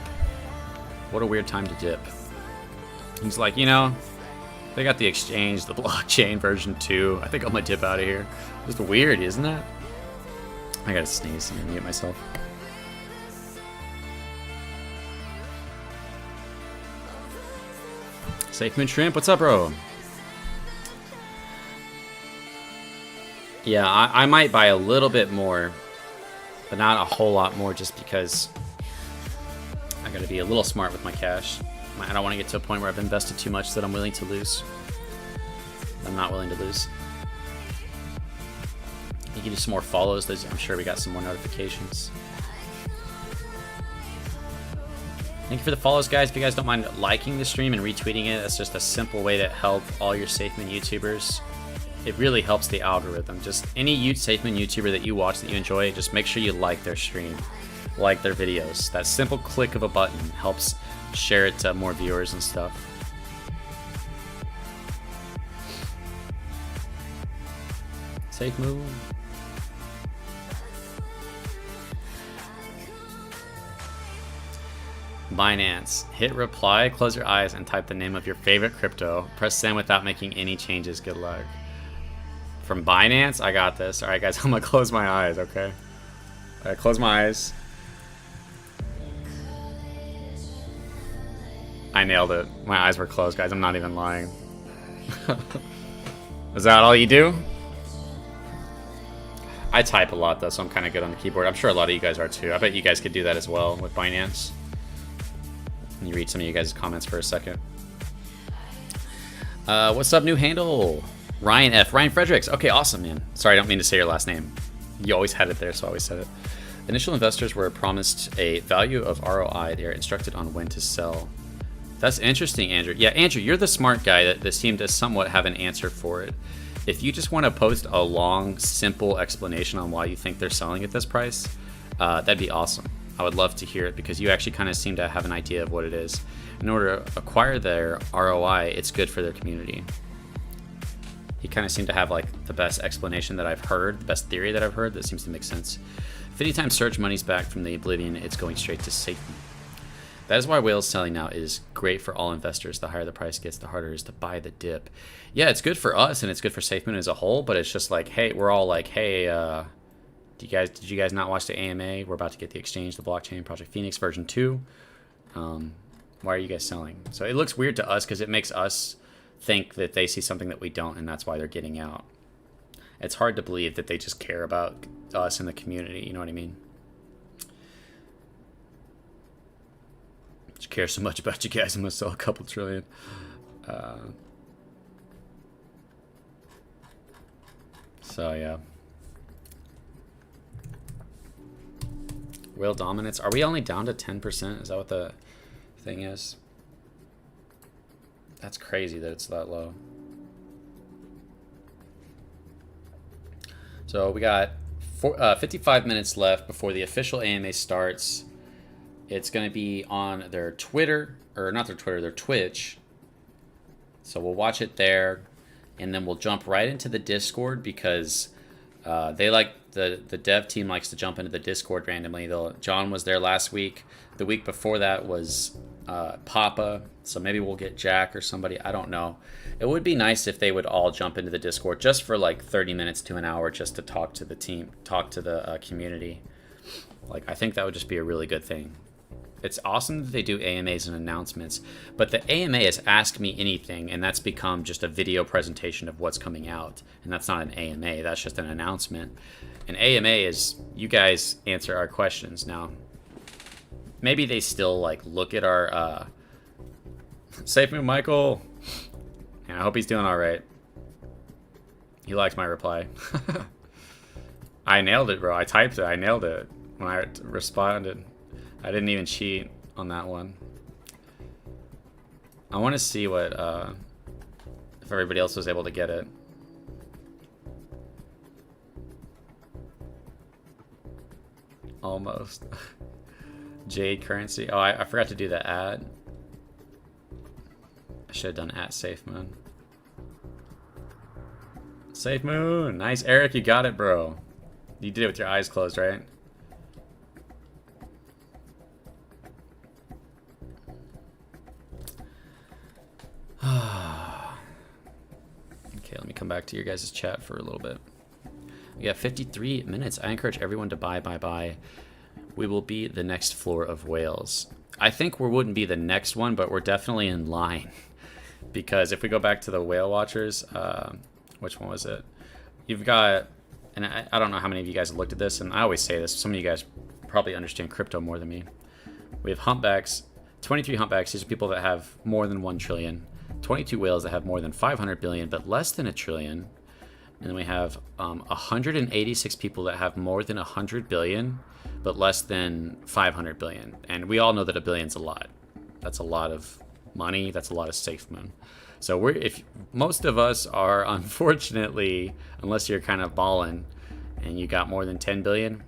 What a weird time to dip. He's like, you know, they got the exchange, the blockchain version 2. I think I'm gonna dip out of here. Just weird, isn't that? I gotta sneeze and mute myself. Safemoon Shrimp, what's up, bro? Yeah, I might buy a little bit more, but not a whole lot more, just because I gotta be a little smart with my cash. I don't want to get to a point where I've invested too much that I'm willing to lose. I'm not willing to lose. You can do some more follows. I'm sure we got some more notifications. Thank you for the follows, guys. If you guys don't mind liking the stream and retweeting it, that's just a simple way to help all your Safemoon YouTubers. It really helps the algorithm. Just any Safemoon YouTuber that you watch that you enjoy, just make sure you like their stream, like their videos. That simple click of a button helps share it to more viewers and stuff. Safemoon. Binance. Hit reply, close your eyes, and type the name of your favorite crypto. Press send without making any changes. Good luck. From Binance? I got this. Alright, guys, I'm gonna close my eyes, okay? Alright, close my eyes. I nailed it. My eyes were closed, guys. I'm not even lying. Is that all you do? I type a lot, though, so I'm kind of good on the keyboard. I'm sure a lot of you guys are, too. I bet you guys could do that as well with Binance. Let me read some of you guys' comments for a second. What's up, new handle? Ryan F. Ryan Fredericks. Okay, awesome, man. Sorry, I don't mean to say your last name. You always had it there, so I always said it. Initial investors were promised a value of ROI. They are instructed on when to sell. That's interesting, Andrew. Yeah, Andrew, you're the smart guy that seemed to somewhat have an answer for it. If you just want to post a long, simple explanation on why you think they're selling at this price, that'd be awesome. I would love to hear it because you actually kind of seem to have an idea of what it is. In order to acquire their ROI, it's good for their community. He kind of seemed to have like the best explanation that I've heard, the best theory that I've heard that seems to make sense. If anytime search money's back from the Oblivion, it's going straight to Safemoon. That is why whales selling now is great for all investors. The higher the price gets, the harder it is to buy the dip. Yeah, it's good for us and it's good for Safemoon as a whole, but it's just like, hey, we're all like, hey, did you guys not watch the AMA? We're about to get the exchange, the blockchain, Project Phoenix version 2. Why are you guys selling? So it looks weird to us because it makes us think that they see something that we don't, and that's why they're getting out. It's hard to believe that they just care about us and the community, you know what I mean? Just care so much about you guys, I'm gonna sell a couple trillion. So yeah. Whale dominance. Are we only down to 10%? Is that what the thing is? That's crazy that it's that low. So we got 55 minutes left before the official AMA starts. It's going to be on their Twitter, or not their Twitter, their Twitch. So we'll watch it there, and then we'll jump right into the Discord because they like the dev team likes to jump into the Discord randomly. John was there last week. The week before that was Papa. So maybe we'll get Jack or somebody. I don't know. It would be nice if they would all jump into the Discord just for like 30 minutes to an hour just to talk to the team, talk to the community. Like, I think that would just be a really good thing. It's awesome that they do AMAs and announcements, but the AMA is Ask Me Anything, and that's become just a video presentation of what's coming out. And that's not an AMA, that's just an announcement. An AMA is you guys answer our questions. Now, maybe they still like look at our Safemoon Michael. And I hope he's doing all right. He likes my reply. I nailed it, bro. I typed it. I nailed it when I responded. I didn't even cheat on that one. I want to see what if everybody else was able to get it. Almost. Jade currency. Oh, I forgot to do the ad. I should have done at Safemoon. Safemoon! Nice, Eric, you got it, bro. You did it with your eyes closed, right? Okay, let me come back to your guys' chat for a little bit. We got 53 minutes. I encourage everyone to buy. We will be the next floor of whales. I think we wouldn't be the next one, but we're definitely in line. Because if we go back to the whale watchers, which one was it? You've got, and I don't know how many of you guys have looked at this, and I always say this, some of you guys probably understand crypto more than me. We have humpbacks, 23 humpbacks. These are people that have more than 1 trillion. 22 whales that have more than 500 billion, but less than a trillion. And then we have 186 people that have more than 100 billion, but less than 500 billion. And we all know that a billion's a lot. That's a lot of money. That's a lot of Safemoon. So if most of us are, unfortunately, unless you're kind of balling and you got more than 10 billion,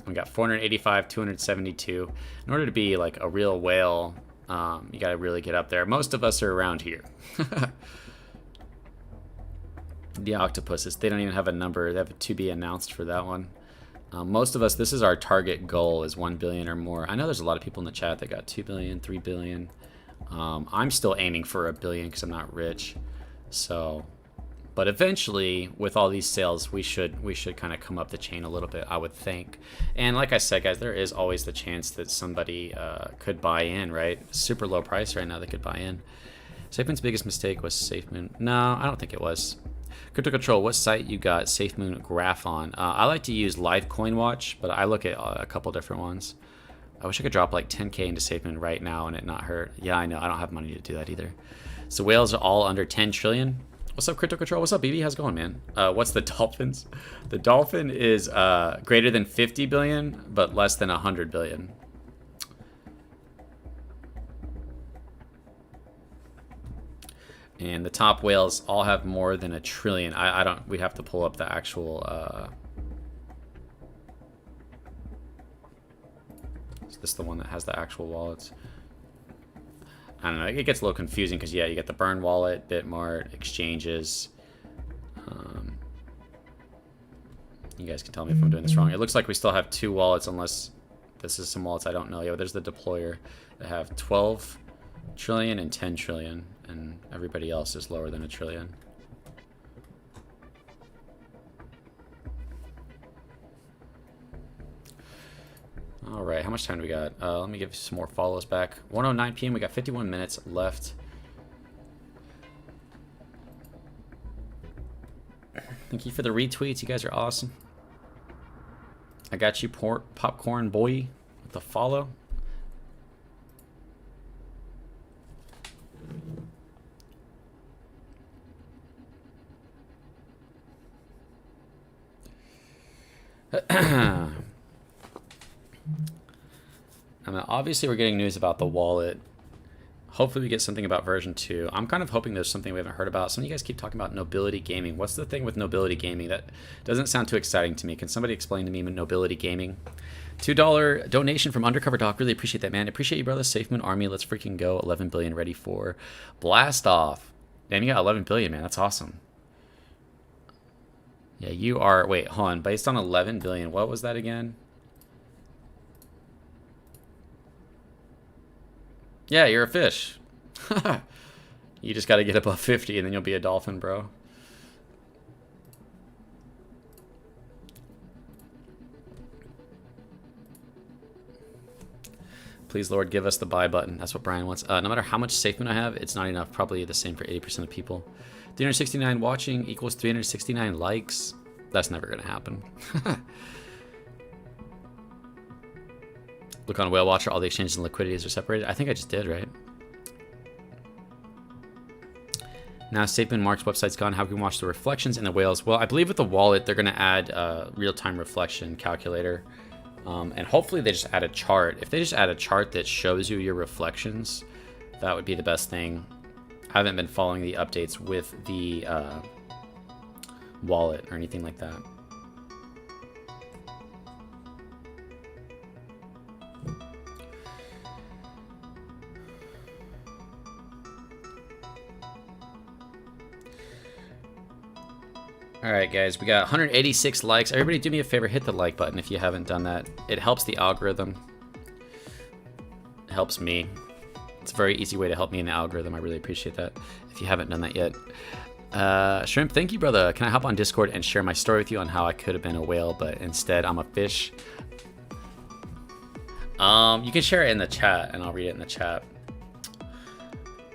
we got 485, 272. In order to be like a real whale, you got to really get up there. Most of us are around here. The octopuses, they don't even have a number. They have a to be announced for that one. Most of us, this is our target goal, is 1 billion or more. I know there's a lot of people in the chat that got 2 billion, 3 billion. I'm still aiming for 1 billion because I'm not rich. So, but eventually, with all these sales, we should kind of come up the chain a little bit, I would think. And like I said, guys, there is always the chance that somebody could buy in, right? Super low price right now, they could buy in. Safemoon's biggest mistake was Safemoon. No, I don't think it was. Crypto Control, what site you got Safemoon graph on? I like to use Live Coin Watch, but I look at a couple different ones. I wish I could drop like 10K into Safemoon right now and it not hurt. Yeah, I know. I don't have money to do that either. So whales are all under 10 trillion. What's up, Crypto Control? What's up, BB? How's it going, man? What's the dolphins? The dolphin is greater than 50 billion, but less than 100 billion. And the top whales all have more than 1 trillion. I don't, we have to pull up the actual, is this the one that has the actual wallets? I don't know, it gets a little confusing because, yeah, you get the Burn wallet, Bitmart, exchanges. You guys can tell me if I'm doing this wrong. It looks like we still have 2 wallets unless This is some wallets I don't know. Yeah, there's the deployer that have 12 trillion and 10 trillion, and everybody else is lower than a trillion. All right, how much time do we got? Let me give you some more follows back. 1:09 p.m. We got 51 minutes left. Thank you for the retweets. You guys are awesome. I got you, popcorn boy, with the follow. I mean, obviously we're getting news about the wallet. Hopefully we get something about version 2. I'm kind of hoping there's something we haven't heard about. Some of you guys keep talking about Nobility Gaming. What's the thing with Nobility Gaming? That doesn't sound too exciting to me. Can somebody explain to me Nobility Gaming? $2 donation from Undercover Doc. Really appreciate that, man. Appreciate you, brother. Safemoon Army. Let's freaking go. 11 billion ready for blast off. Damn, you got 11 billion, man. That's awesome. Yeah, you are. Wait, hold on. Based on 11 billion, what was that again? Yeah, you're a fish. You just got to get above 50 and then you'll be a dolphin, bro. Please, Lord, give us the buy button. That's what Brian wants. No matter how much Safemoon I have, it's not enough. Probably the same for 80% of people. 369 watching equals 369 likes. That's never going to happen. Look on Whale Watcher, all the exchanges and liquidities are separated. I think I just did, right? Now Safemoon Mark's website's gone. How can we watch the reflections in the whales? Well, I believe with the wallet, they're going to add a real-time reflection calculator. And hopefully they just add a chart. If they just add a chart that shows you your reflections, that would be the best thing. I haven't been following the updates with the wallet or anything like that. All right, guys, we got 186 likes. Everybody do me a favor, hit the like button if you haven't done that. It helps the algorithm. It helps me. It's a very easy way to help me in the algorithm. I really appreciate that if you haven't done that yet. Shrimp, thank you, brother. Can I hop on Discord and share my story with you on how I could have been a whale, but instead I'm a fish? You can share it in the chat, and I'll read it in the chat.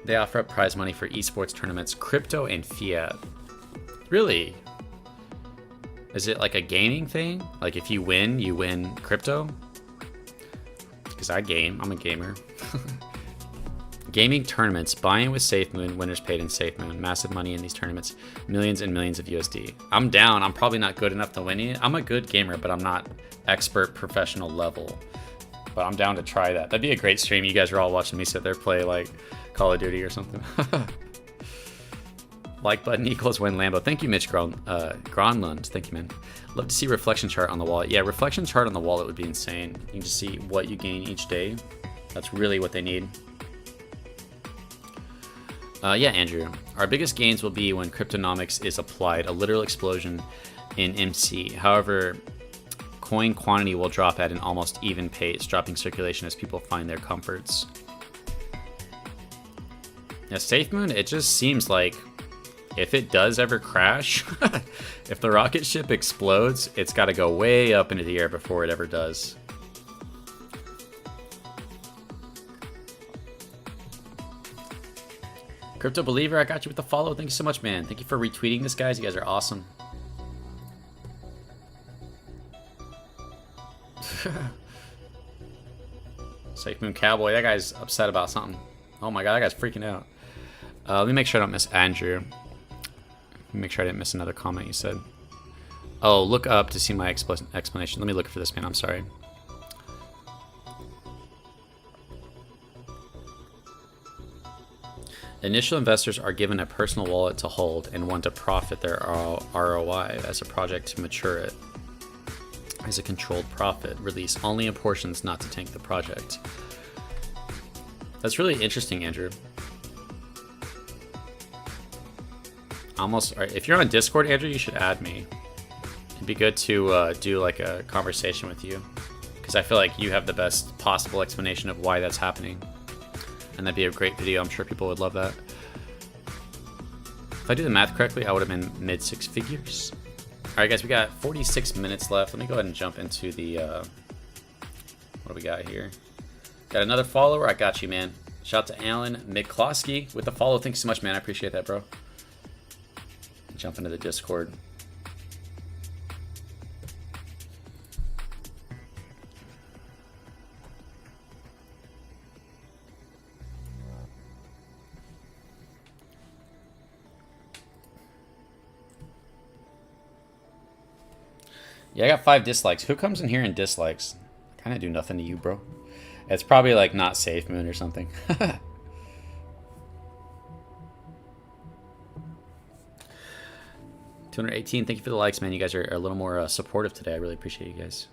They offer up prize money for esports tournaments, crypto and fiat. Really? Is it like a gaming thing? Like if you win crypto? Because I game. I'm a gamer. Gaming tournaments. Buying with Safemoon. Winners paid in Safemoon. Massive money in these tournaments. Millions and millions of USD. I'm down. I'm probably not good enough to win it. I'm a good gamer, but I'm not expert professional level. But I'm down to try that. That'd be a great stream. You guys are all watching me sit there play like Call of Duty or something. Like button equals win Lambo. Thank you, Mitch Gronlund. Thank you, man. Love to see reflection chart on the wallet. Yeah, reflection chart on the wallet would be insane. You can just see what you gain each day. That's really what they need. Yeah, Andrew. Our biggest gains will be when cryptonomics is applied, a literal explosion in MC. However, coin quantity will drop at an almost even pace, dropping circulation as people find their comforts. Yeah, Safemoon, it just seems like if it does ever crash, if the rocket ship explodes, it's got to go way up into the air before it ever does. Crypto Believer, I got you with the follow. Thank you so much, man. Thank you for retweeting this, guys. You guys are awesome. Safemoon Cowboy, that guy's upset about something. Oh my god, that guy's freaking out. Let me make sure I don't miss Andrew. Make sure I didn't miss another comment you said. Oh, look up to see my explanation. Let me look for this, man. I'm sorry. Initial investors are given a personal wallet to hold and want to profit their ROI as a project to mature it. As a controlled profit, release only in portions not to tank the project. That's really interesting, Andrew. If you're on Discord, Andrew, you should add me. It'd be good to do like a conversation with you, because I feel like you have the best possible explanation of why that's happening. And that'd be a great video. I'm sure people would love that. If I do the math correctly, I would have been mid 6 figures. All right, guys, we got 46 minutes left. Let me go ahead and jump into the, what do we got here? Got another follower. I got you, man. Shout out to Alan McCloskey with the follow. Thanks so much, man. I appreciate that, bro. Jump into the Discord. Yeah, I got 5 dislikes. Who comes in here and dislikes? I kind of do nothing to you, bro. It's probably like not Safemoon or something. 218. Thank you for the likes, man. You guys are a little more supportive today. I really appreciate you guys.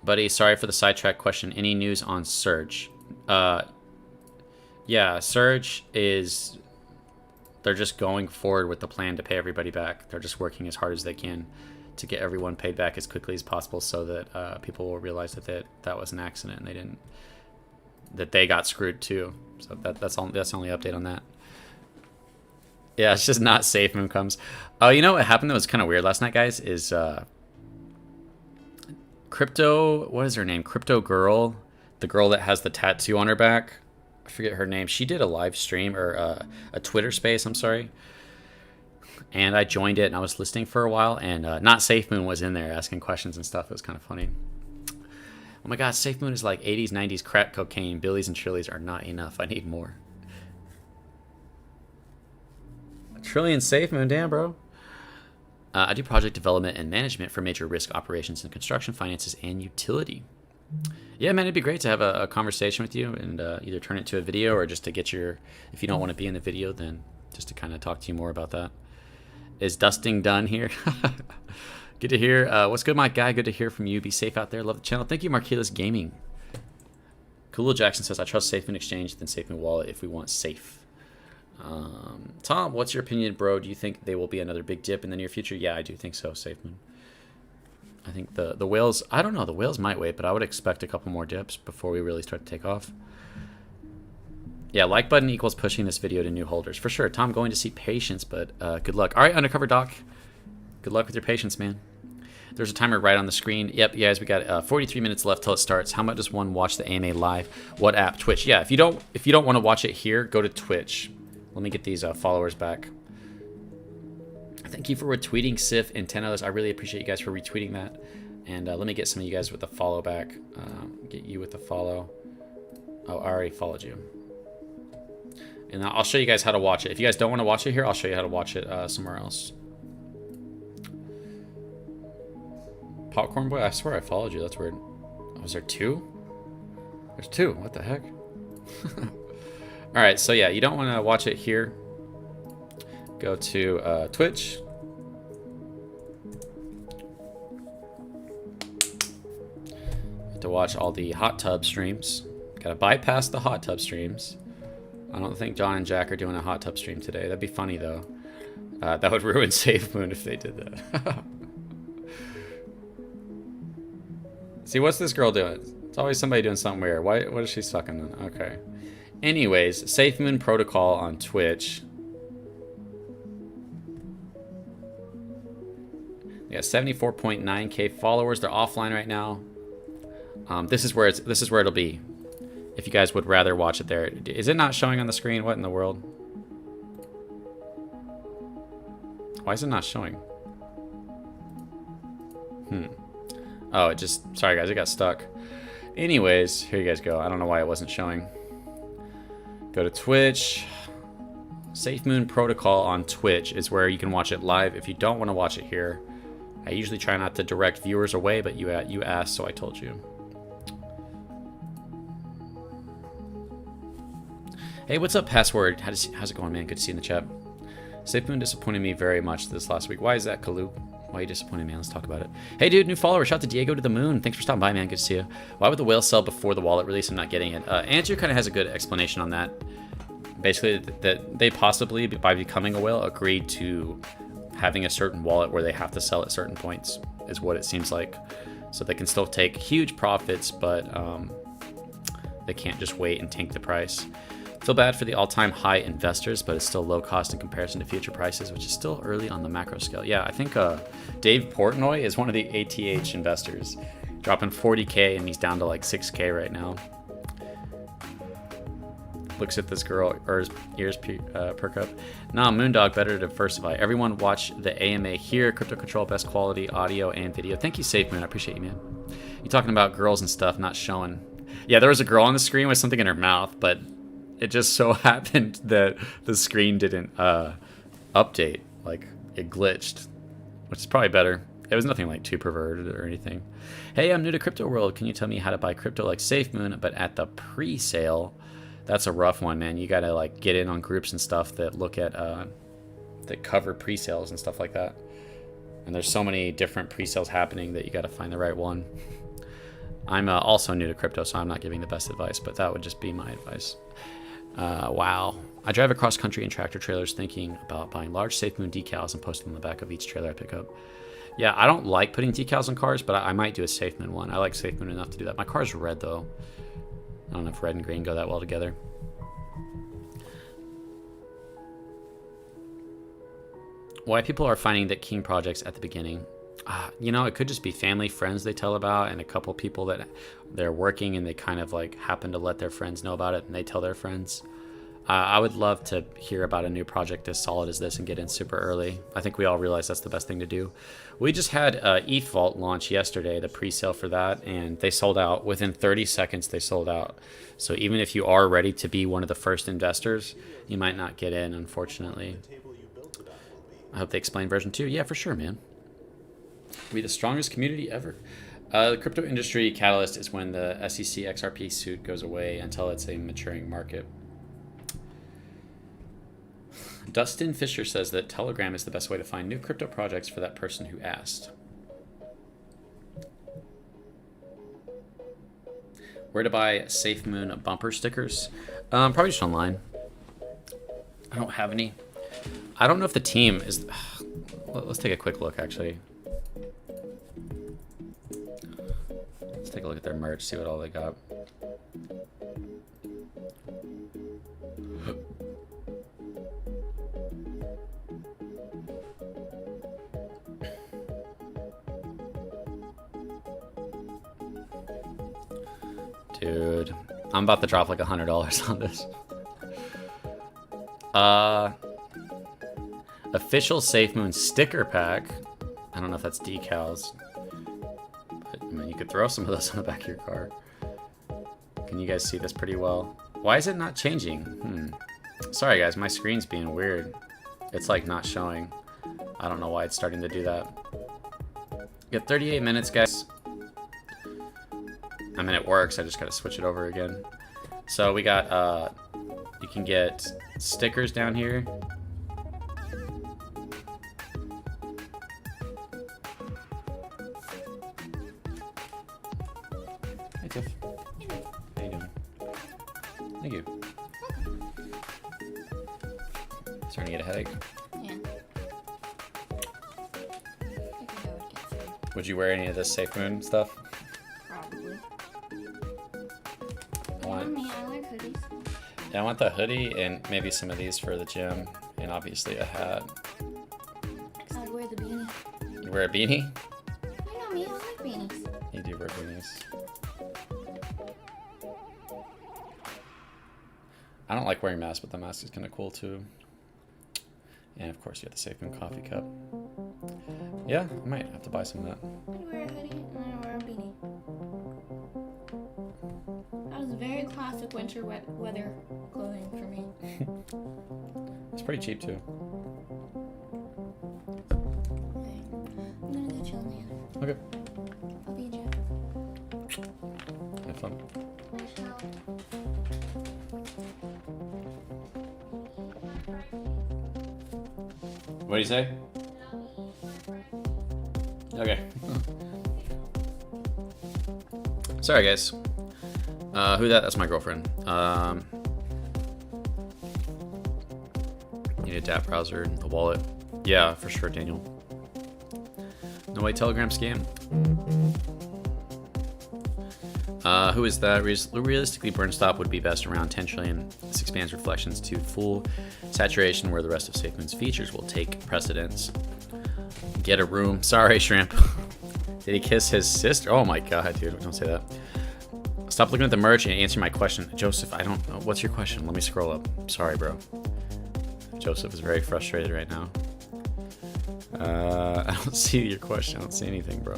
Buddy, sorry for the sidetrack question. Any news on Surge? Yeah, Surge is... They're just going forward with the plan to pay everybody back. They're just working as hard as they can to get everyone paid back as quickly as possible, so that people will realize that was an accident and they got screwed too. So that's the only update on that. Yeah, it's just not Safemoon comes. Oh, you know what happened that was kind of weird last night, guys? Is Crypto, what is her name? Crypto Girl, the girl that has the tattoo on her back. I forget her name. She did a live stream or a Twitter space. I'm sorry. And I joined it and I was listening for a while, and not Safemoon was in there asking questions and stuff. It was kind of funny. Oh my God, Safemoon is like 80s, 90s crack cocaine. Billies and Trillies are not enough. I need more. Trillion Safemoon, damn, bro. I do project development and management for major risk operations in construction, finances, and utility. Yeah, man, it'd be great to have a conversation with you and either turn it to a video or just to get your, if you don't want to be in the video, then just to kind of talk to you more about that. Is dusting done here? Good to hear. What's good, my guy? Good to hear from you. Be safe out there. Love the channel. Thank you, Marquilus Gaming. Cool Jackson says, I trust Safemoon Exchange than Safemoon Wallet if we want safe. Tom, what's your opinion, bro? Do you think they will be another big dip in the near future? Yeah, I do think so, Safemoon. I think the whales, I don't know, the whales might wait, but I would expect a couple more dips before we really start to take off. Yeah, like button equals pushing this video to new holders. For sure. Tom, going to see patience, but good luck. All right, Undercover Doc. Good luck with your patience, man. There's a timer right on the screen. Yep, guys, we got 43 minutes left till it starts. How much does one watch the AMA live? What app? Twitch. Yeah, if you don't want to watch it here, go to Twitch. Let me get these followers back. Thank you for retweeting Sif and 10 others. I really appreciate you guys for retweeting that. And let me get some of you guys with the follow back. Get you with the follow. Oh, I already followed you. And I'll show you guys how to watch it. If you guys don't want to watch it here, I'll show you how to watch it somewhere else. Popcorn Boy, I swear I followed you. That's weird. Oh, was there 2? There's 2. What the heck? All right, so yeah, you don't want to watch it here. Go to Twitch. To watch all the hot tub streams. Gotta bypass the hot tub streams. I don't think John and Jack are doing a hot tub stream today. That'd be funny though. That would ruin Safemoon if they did that. See, what's this girl doing? It's always somebody doing something weird. What is she sucking on? Okay. Anyways, Safemoon Protocol on Twitch. They got 74.9k followers. They're offline right now. This is where it'll be. If you guys would rather watch it there. Is it not showing on the screen? What in the world? Why is it not showing? Oh, it just... Sorry, guys. It got stuck. Anyways, here you guys go. I don't know why it wasn't showing. Go to Twitch. Safemoon Protocol on Twitch is where you can watch it live. If you don't want to watch it here, I usually try not to direct viewers away, but you asked, so I told you. Hey, what's up, Password? How's it going, man? Good to see you in the chat. Safemoon disappointed me very much this last week. Why is that, Kalu? Why are you disappointed, man? Let's talk about it. Hey, dude, new follower. Shout out to Diego to the Moon. Thanks for stopping by, man. Good to see you. Why would the whale sell before the wallet release? I'm not getting it. Andrew kind of has a good explanation on that. Basically, that they possibly, by becoming a whale, agreed to having a certain wallet where they have to sell at certain points, is what it seems like. So they can still take huge profits, but they can't just wait and tank the price. Feel bad for the all-time high investors, but it's still low cost in comparison to future prices, which is still early on the macro scale. Yeah, I think Dave Portnoy is one of the ATH investors, dropping 40K, and he's down to like 6K right now. Looks at this girl, or his ears perk up. Nah, Moondog, better to diversify. Everyone watch the AMA here. Crypto Control, best quality audio and video. Thank you, Safemoon. I appreciate you, man. You talking about girls and stuff, not showing. Yeah, there was a girl on the screen with something in her mouth, but it just so happened that the screen didn't update. Like, it glitched, which is probably better. It was nothing like too perverted or anything. Hey, I'm new to crypto world. Can you tell me how to buy crypto like Safemoon, but at the pre-sale? That's a rough one, man. You gotta like get in on groups and stuff that look at that cover pre-sales and stuff like that. And there's so many different pre-sales happening that you gotta find the right one. I'm also new to crypto, so I'm not giving the best advice, but that would just be my advice. Wow. I drive across country in tractor trailers thinking about buying large Safemoon decals and posting them on the back of each trailer I pick up. Yeah, I don't like putting decals on cars, but I might do a Safemoon one. I like Safemoon enough to do that. My car's red, though. I don't know if red and green go that well together. Why people are finding that king projects at the beginning. You know, it could just be family, friends they tell about, and a couple people that they're working and they kind of like happen to let their friends know about it and they tell their friends. I would love to hear about a new project as solid as this and get in super early. I think we all realize that's the best thing to do. We just had ETH Vault launch yesterday, the pre-sale for that, and they sold out. Within 30 seconds, they sold out. So even if you are ready to be one of the first investors, you might not get in, unfortunately. I hope they explain version 2. Yeah, for sure, man. We're the strongest community ever. The crypto industry catalyst is when the SEC XRP suit goes away until it's a maturing market. Dustin Fisher says that Telegram is the best way to find new crypto projects for that person who asked. Where to buy Safemoon bumper stickers? Probably just online. I don't have any. I don't know if the team is... Let's take a quick look, actually. Let's take a look at their merch, see what all they got. Dude, I'm about to drop like $100 on this. Official Safemoon sticker pack. I don't know if that's decals, but I mean, you could throw some of those on the back of your car. Can you guys see this pretty well? Why is it not changing? Sorry guys, my screen's being weird. It's like not showing. I don't know why it's starting to do that. You got 38 minutes, guys. I mean, it works. I just got to switch it over again. So we got, you can get stickers down here. Hey, Tiff. How you doing? Thank you. Starting to get a headache. Yeah. Would you wear any of this Safemoon stuff? Probably. I like hoodies. Yeah, I want the hoodie and maybe some of these for the gym, and obviously a hat. I'd wear the beanie. You wear a beanie? You know me, I like beanies. You do wear beanies. I don't like wearing masks, but the mask is kind of cool too. And of course, you have the Safemoon coffee cup. Yeah, I might have to buy some of that. I'd wear a hoodie and I'd wear a beanie. That was very classic winter weather clothing for me. It's pretty cheap too. Okay. I'm gonna go chill in the other. Okay. I'll be in chat. Have fun. What do you say? Okay. Sorry, guys. Who that? That's my girlfriend. Need a DApp browser, a wallet. Yeah, for sure, Daniel. No way, Telegram scam. Who is that? Realistically, burn stop would be best around 10 trillion. This expands reflections to full saturation where the rest of SafeMoon's features will take precedence. Get a room. Sorry, Shrimp. Did he kiss his sister? Oh my god, dude. Don't say that. Stop looking at the merch and answer my question. Joseph, I don't know. What's your question? Let me scroll up. Sorry, bro. Joseph is very frustrated right now. I don't see your question. I don't see anything, bro.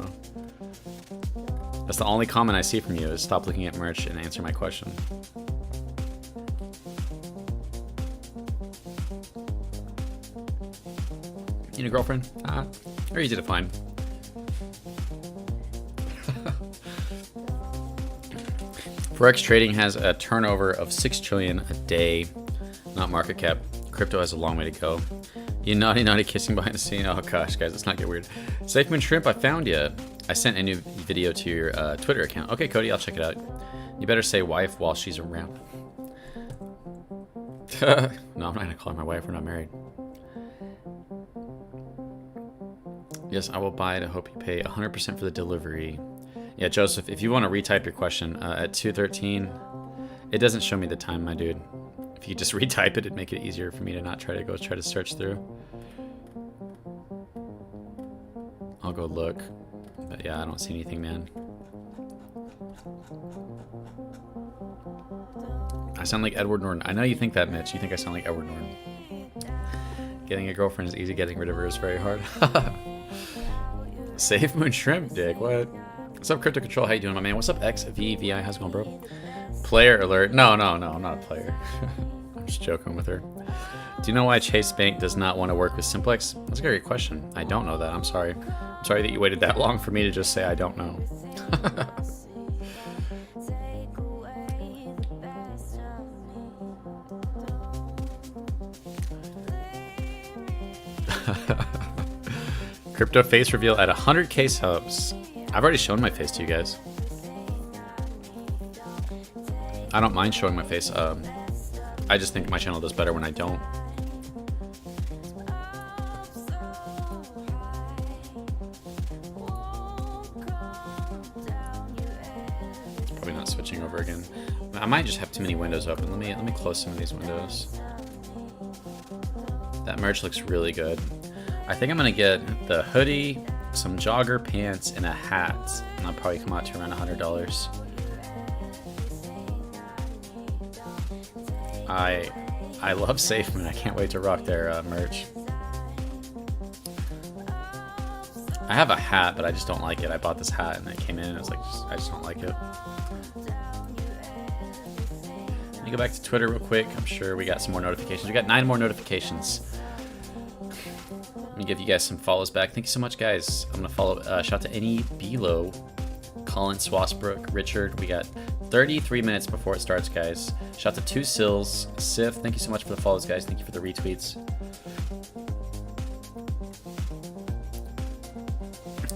That's the only comment I see from you is stop looking at merch and answer my question. You need a girlfriend? They're easy to find. Forex trading has a turnover of 6 trillion a day, not market cap. Crypto has a long way to go. You naughty kissing behind the scene. Oh gosh, guys, let's not get weird. Safemoon Shrimp, I found you. I sent a new video to your Twitter account. Okay, Cody, I'll check it out. You better say wife while she's around. No, I'm not gonna call her my wife. We're not married. Yes, I will buy it. I hope you pay 100% for the delivery. Yeah, Joseph, if you want to retype your question at 2:13, it doesn't show me the time, my dude. If you just retype it, it'd make it easier for me to not try to search through. I'll go look. But yeah, I don't see anything, man. I sound like Edward Norton. I know you think that, Mitch. You think I sound like Edward Norton. Getting a girlfriend is easy. Getting rid of her is very hard. Safemoon Shrimp, dick. What? What's up, Crypto Control? How you doing, my man? What's up, XVVI? How's it going, bro? Player alert. No, I'm not a player. I'm just joking with her. Do you know why Chase Bank does not want to work with Simplex? That's a great question. I don't know that. I'm sorry. I'm sorry that you waited that long for me to just say I don't know. Crypto face reveal at 100k subs. I've already shown my face to you guys. I don't mind showing my face. I just think my channel does better when I don't. Probably not switching over again. I might just have too many windows open. Let me close some of these windows. That merch looks really good. I think I'm gonna get the hoodie, some jogger pants, and a hat. And I'll probably come out to around $100. I love Safemoon. I can't wait to rock their merch. I have a hat, but I just don't like it. I bought this hat and it came in and it's like, I just don't like it. Let me go back to Twitter real quick. I'm sure we got some more notifications. We got 9 more notifications. Let me give you guys some follows back. Thank you so much, guys. I'm gonna follow. Shout to any Below, Colin Swasbrook, Richard. We got 33 minutes before it starts, guys. Shout to 2 Sills, Sif. Thank you so much for the follows, guys. Thank you for the retweets.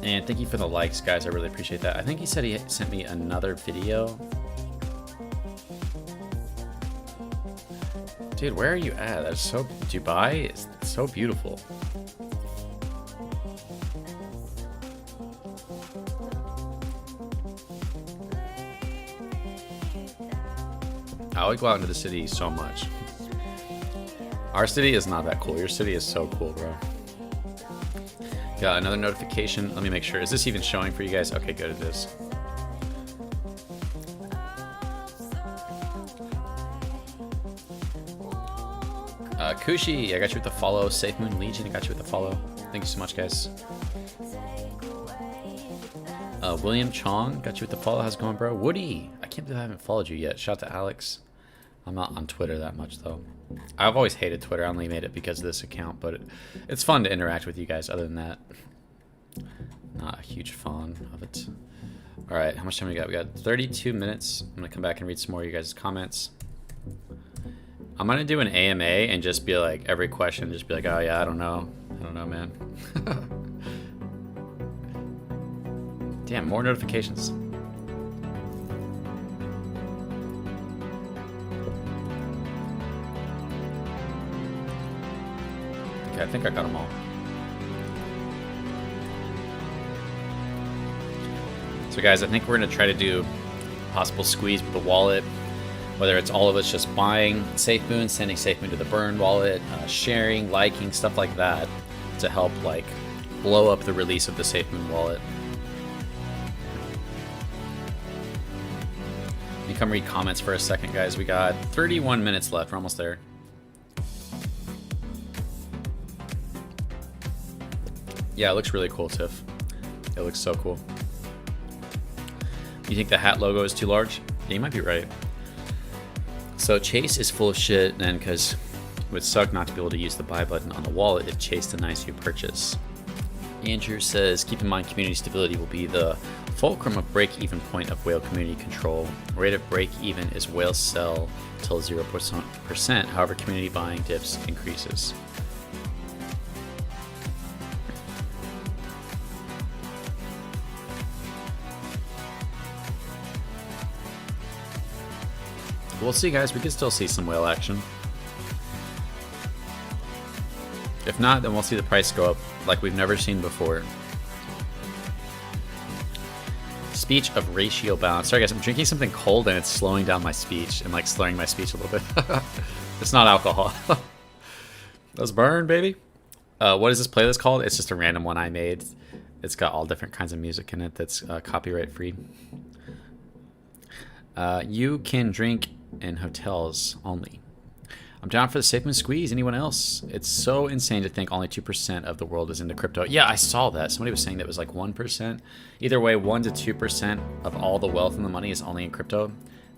And thank you for the likes, guys. I really appreciate that. I think he said he sent me another video. Dude, where are you at? That's so... Dubai is so beautiful. I would go out into the city so much. Our city is not that cool. Your city is so cool, bro. Got another notification. Let me make sure. Is this even showing for you guys? Okay, good, it is. Kushi, I got you with the follow. Safemoon Legion, I got you with the follow. Thank you so much, guys. William Chong, got you with the follow. How's it going, bro? Woody, I can't believe I haven't followed you yet. Shout to Alex. I'm not on Twitter that much, though. I've always hated Twitter. I only made it because of this account, but it's fun to interact with you guys. Other than that, not a huge fan of it. All right, how much time we got? We got 32 minutes. I'm going to come back and read some more of you guys' comments. I'm going to do an AMA and just be like, every question, just be like, oh, yeah, I don't know. I don't know, man. Damn, more notifications. Okay, I think I got them all. So guys, I think we're gonna try to do possible squeeze with the wallet. Whether it's all of us just buying Safemoon, sending Safemoon to the burn wallet, sharing, liking, stuff like that to help like blow up the release of the Safemoon wallet. Let me come read comments for a second, guys. We got 31 minutes left. We're almost there. Yeah, it looks really cool, Tiff. It looks so cool. You think the hat logo is too large? Yeah, you might be right. So Chase is full of shit then, because it would suck not to be able to use the buy button on the wallet if Chase denies you purchase. Andrew says, keep in mind community stability will be the fulcrum of break-even point of whale community control. Rate of break-even is whales sell till 0%. However, community buying dips increases. We'll see, guys. We can still see some whale action. If not, then we'll see the price go up like we've never seen before. Speech of ratio balance. Sorry, guys. I'm drinking something cold and it's slowing down my speech and like slurring my speech a little bit. It's not alcohol. Let's burn, baby. What is this playlist called? It's just a random one I made. It's got all different kinds of music in it that's copyright free. You can drink in hotels only. I'm down for the Safemoon squeeze. Anyone else? It's so insane to think only 2% of the world is into crypto. Yeah, I saw that. Somebody was saying that was like 1%. Either way, 1 to 2% of all the wealth and the money is only in crypto.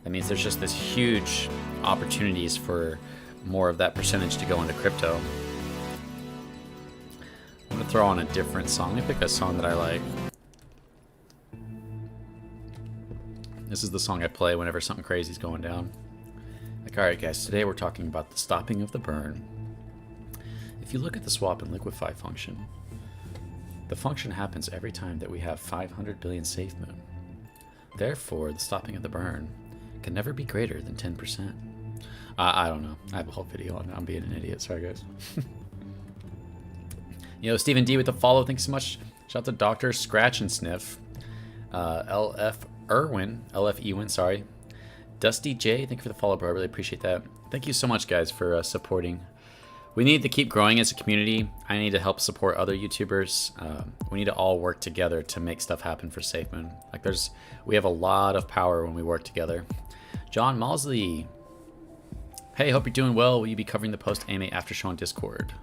That means there's just this huge opportunities for more of that percentage to go into crypto. I'm gonna throw on a different song. Let me pick a song that I like. This is the song I play whenever something crazy is going down. Like, alright guys, today we're talking about the stopping of the burn. If you look at the swap and liquefy function, the function happens every time that we have 500 billion Safemoon. Therefore, the stopping of the burn can never be greater than 10%. I don't know. I have a whole video on it. I'm being an idiot. Sorry, guys. Stephen D with the follow. Thanks so much. Shout out to Dr. Scratch and Sniff. LF Ewin, sorry. Dusty J, thank you for the follow, bro. I really appreciate that. Thank you so much, guys, for supporting. We need to keep growing as a community. I need to help support other YouTubers. We need to all work together to make stuff happen for Safemoon. Like, we have a lot of power when we work together. John Malsley. Hey, hope you're doing well. Will you be covering the post-AMA after show on Discord?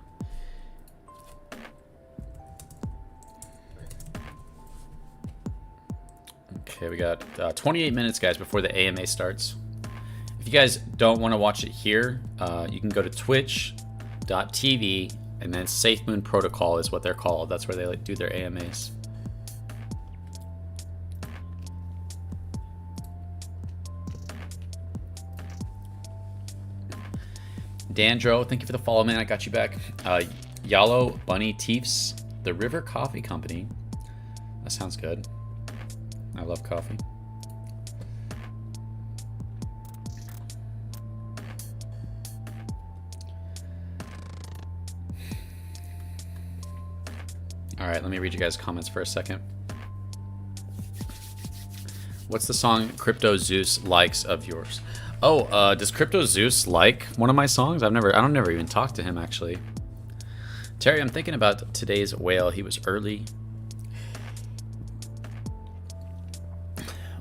Okay, we got 28 minutes, guys, before the AMA starts. If you guys don't want to watch it here, you can go to twitch.tv, and then Safemoon Protocol is what they're called. That's where they do their AMAs. Dandro, thank you for the follow, man. I got you back. Yellow Bunny Teefs, the River Coffee Company. That sounds good. I love coffee. All right, let me read you guys' comments for a second. What's the song Crypto Zeus likes of yours? Oh, does Crypto Zeus like one of my songs? I don't never even talked to him actually. Terry, I'm thinking about today's whale. He was early.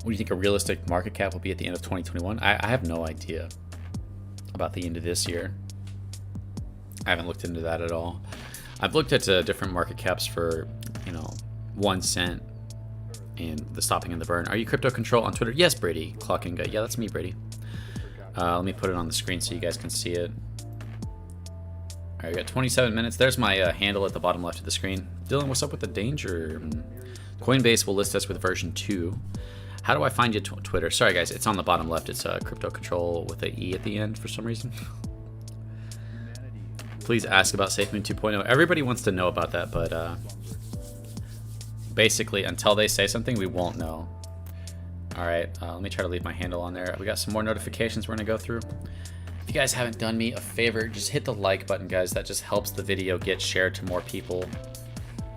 What do you think a realistic market cap will be at the end of 2021? I have no idea about the end of this year. I haven't looked into that at all. I've looked at different market caps for, 1 cent and the stopping and the burn. Are you Crypto Control on Twitter? Yes, Brady. Clocking good. Yeah, that's me, Brady. Let me put it on the screen so you guys can see it. All right, we got 27 minutes. There's my handle at the bottom left of the screen. Dylan, what's up with the danger? Coinbase will list us with version 2. How do I find you Twitter? Sorry, guys, it's on the bottom left. It's Crypto Control with an E at the end for some reason. Please ask about Safemoon 2.0. Everybody wants to know about that, but basically, until they say something, we won't know. All right, let me try to leave my handle on there. We got some more notifications we're gonna go through. If you guys haven't done me a favor, just hit the like button, guys. That just helps the video get shared to more people.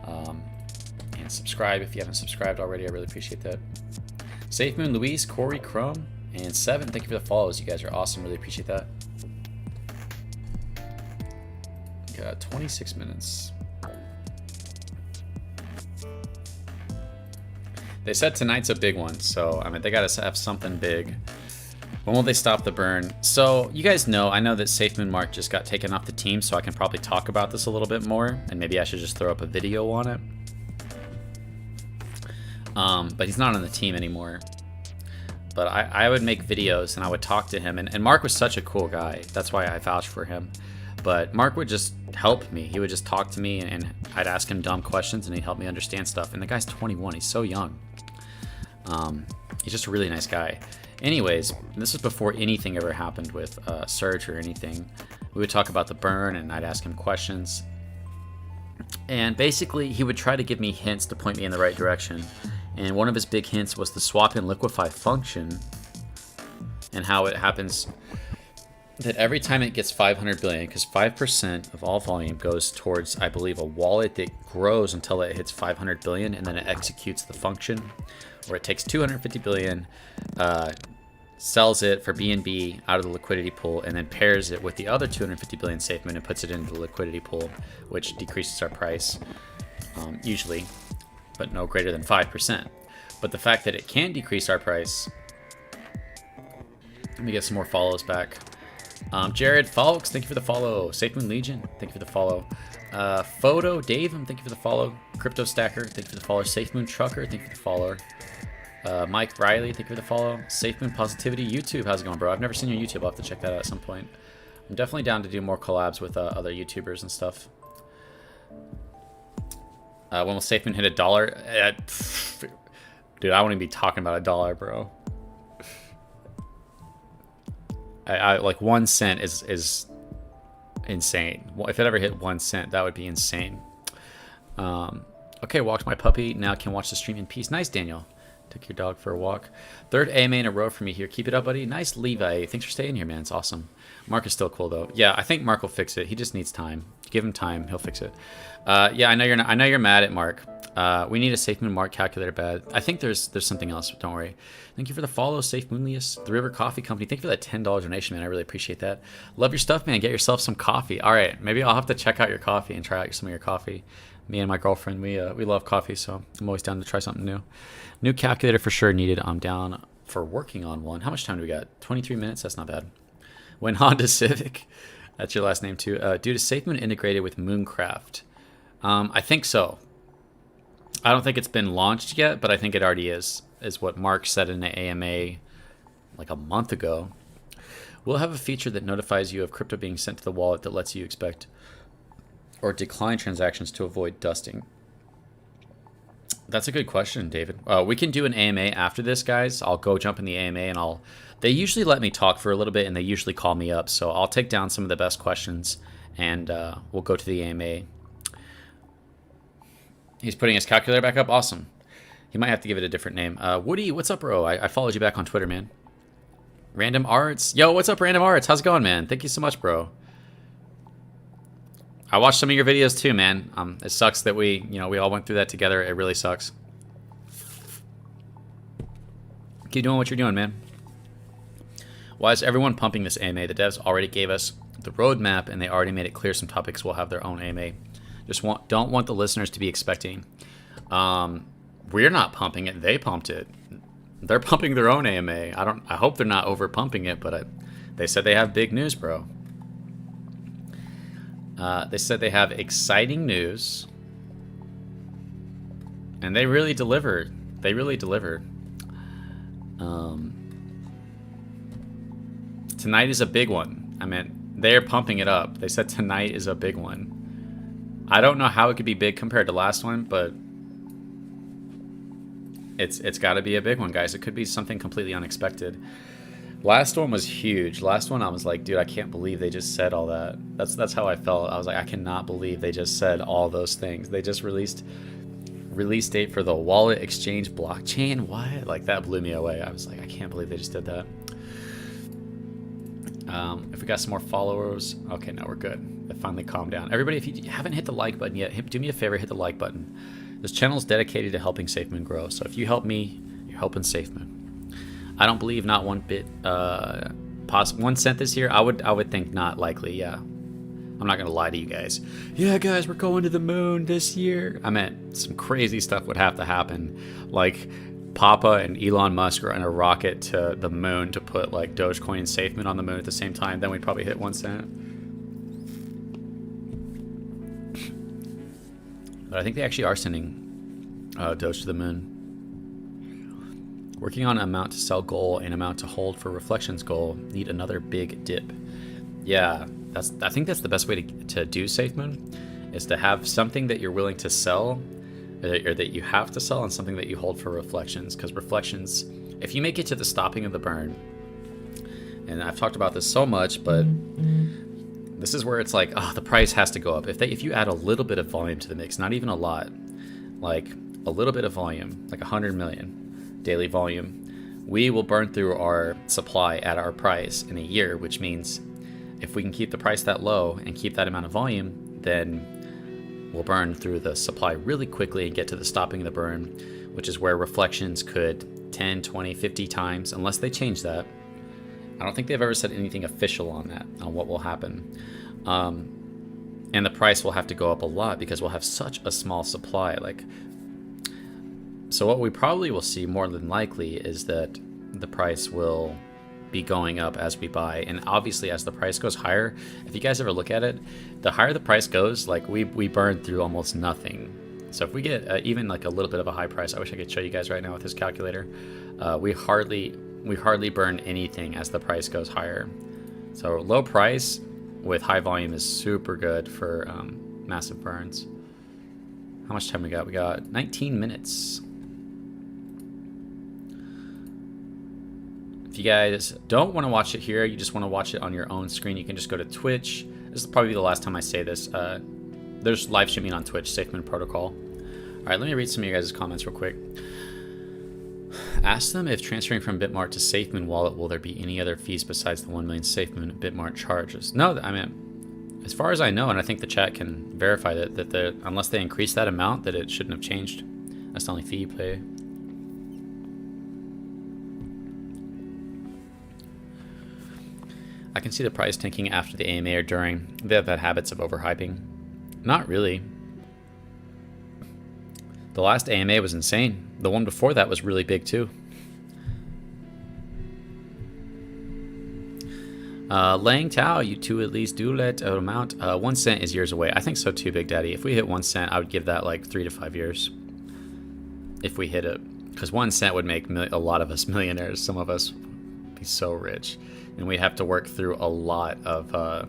And subscribe if you haven't subscribed already. I really appreciate that. Safemoon, Luis, Corey, Crumb, and Seven. Thank you for the follows. You guys are awesome. Really appreciate that. Got 26 minutes. They said tonight's a big one, so I mean they gotta have something big. When will they stop the burn? So you guys know, I know that Safemoon Mark just got taken off the team, so I can probably talk about this a little bit more, and maybe I should just throw up a video on it. But he's not on the team anymore. But I would make videos and I would talk to him, and Mark was such a cool guy. That's why I vouch for him. But Mark would just help me. He would just talk to me, and I'd ask him dumb questions, and he'd help me understand stuff. And the guy's 21. He's so young. He's just a really nice guy. Anyways, this was before anything ever happened with Surge or anything. We would talk about the burn, and I'd ask him questions. And basically, he would try to give me hints to point me in the right direction. And one of his big hints was the swap and liquefy function, and how it happens that every time it gets 500 billion, because 5% of all volume goes towards, I believe, a wallet that grows until it hits 500 billion, and then it executes the function, where it takes 250 billion, sells it for BNB out of the liquidity pool, and then pairs it with the other 250 billion Safemoon and puts it into the liquidity pool, which decreases our price, usually, but no greater than 5%. But the fact that it can decrease our price, let me get some more follows back. Jared Falks, thank you for the follow. Safemoon Legion, thank you for the follow. Photo Dave, thank you for the follow. Crypto Stacker, thank you for the follow. Safemoon Trucker, thank you for the follow. Mike Riley, thank you for the follow. Safemoon Positivity, YouTube, how's it going, bro? I've never seen your YouTube. I'll have to check that out at some point. I'm definitely down to do more collabs with other YouTubers and stuff. When will Safemoon hit $1? Dude, I wouldn't be talking about $1, bro. I like 1 cent is insane. If it ever hit 1 cent, that would be insane. Okay, walked my puppy. Now can watch the stream in peace. Nice, Daniel. Took your dog for a walk. Third AMA in a row for me here. Keep it up, buddy. Nice, Levi. Thanks for staying here, man. It's awesome. Mark is still cool though. Yeah, I think Mark will fix it. He just needs time. Give him time, he'll fix it. Yeah, I know you're not, I know you're mad at Mark. We need a Safemoon Mark calculator bad. I think there's something else. But don't worry. Thank you for the follow, Safemoonlius. The River Coffee Company. Thank you for that $10 donation, man. I really appreciate that. Love your stuff, man. Get yourself some coffee. All right, maybe I'll have to check out your coffee and try out some of your coffee. Me and my girlfriend, we love coffee, so I'm always down to try something new. New calculator for sure needed. I'm down for working on one. How much time do we got? 23 minutes? That's not bad. When Honda Civic. That's your last name too. Due to Safemoon integrated with Mooncraft. I think so. I don't think it's been launched yet, but I think it already is what Mark said in the AMA like a month ago. We'll have a feature that notifies you of crypto being sent to the wallet that lets you expect or decline transactions to avoid dusting. That's a good question, David. We can do an AMA after this, guys. I'll go jump in the AMA, and they usually let me talk for a little bit, and they usually call me up. So I'll take down some of the best questions, and we'll go to the AMA. He's putting his calculator back up. Awesome. He might have to give it a different name. Woody, what's up, bro? I followed you back on Twitter, man. Random Arts. Yo, what's up, Random Arts? How's it going, man? Thank you so much, bro. I watched some of your videos too, man. It sucks that we all went through that together. It really sucks. Keep doing what you're doing, man. Why is everyone pumping this AMA? The devs already gave us the roadmap, and they already made it clear some topics will have their own AMA. Don't want the listeners to be expecting. We're not pumping it. They pumped it. They're pumping their own AMA. I hope they're not over pumping it, but they said they have big news, bro. They said they have exciting news, and they really delivered. They really delivered. Tonight is a big one. I mean, they're pumping it up. They said tonight is a big one. I don't know how it could be big compared to last one, but it's got to be a big one, guys. It could be something completely unexpected. Last one was huge. Last one, I was like, dude, I can't believe they just said all that. That's how I felt. I was like, I cannot believe they just said all those things. They just released release date for the wallet exchange blockchain. What? Like, that blew me away. I was like, I can't believe they just did that. If we got some more followers, okay, no, we're good. It finally calmed down. Everybody, if you haven't hit the like button yet, do me a favor, hit the like button. This channel is dedicated to helping Safemoon grow. So if you help me, you're helping Safemoon. I don't believe not one bit. 1 cent this year. I would think not likely. Yeah. I'm not gonna lie to you guys. Yeah, guys, we're going to the moon this year. I meant some crazy stuff would have to happen, like Papa and Elon Musk are in a rocket to the moon to put like Dogecoin and Safemoon on the moon at the same time. Then we'd probably hit 1 cent. But I think they actually are sending Doge to the moon. Working on amount to sell goal and amount to hold for reflections goal. Need another big dip. Yeah. I think that's the best way to do Safemoon, is to have something that you're willing to sell, or that you have to sell, and something that you hold for reflections. Because reflections, if you make it to the stopping of the burn, and I've talked about this so much, but this is where it's like, oh, the price has to go up. If you add a little bit of volume to the mix, not even a lot, like a little bit of volume, like 100 million daily volume, we will burn through our supply at our price in a year, which means if we can keep the price that low and keep that amount of volume, then we'll burn through the supply really quickly and get to the stopping of the burn, which is where reflections could 10, 20, 50 times, unless they change that. I don't think they've ever said anything official on that, on what will happen. And the price will have to go up a lot because we'll have such a small supply. So what we probably will see more than likely is that the price will be going up as we buy, and obviously as the price goes higher, if you guys ever look at it, the higher the price goes, like we burn through almost nothing. So if we get even like a little bit of a high price, I wish I could show you guys right now with this calculator, we hardly burn anything as the price goes higher. So low price with high volume is super good for massive burns. How much time we got? We got 19 minutes. If you guys don't want to watch it here, you just want to watch it on your own screen, you can just go to Twitch. This will probably be the last time I say this. There's live streaming on Twitch, Safemoon Protocol. All right, let me read some of you guys' comments real quick. Ask them if transferring from Bitmart to Safemoon wallet, will there be any other fees besides the 1 million Safemoon Bitmart charges? No, I mean, as far as I know, and I think the chat can verify that unless they increase that amount, that it shouldn't have changed. That's the only fee you pay. I can see the price tanking after the AMA or during. They have bad habits of overhyping. Not really. The last AMA was insane. The one before that was really big too. Lang Tao, you two at least do let amount. 1 cent is years away. I think so too, Big Daddy. If we hit 1 cent, I would give that like 3 to 5 years. If we hit it. Because 1 cent would make a lot of us millionaires. Some of us would be so rich. And we'd have to work through a lot of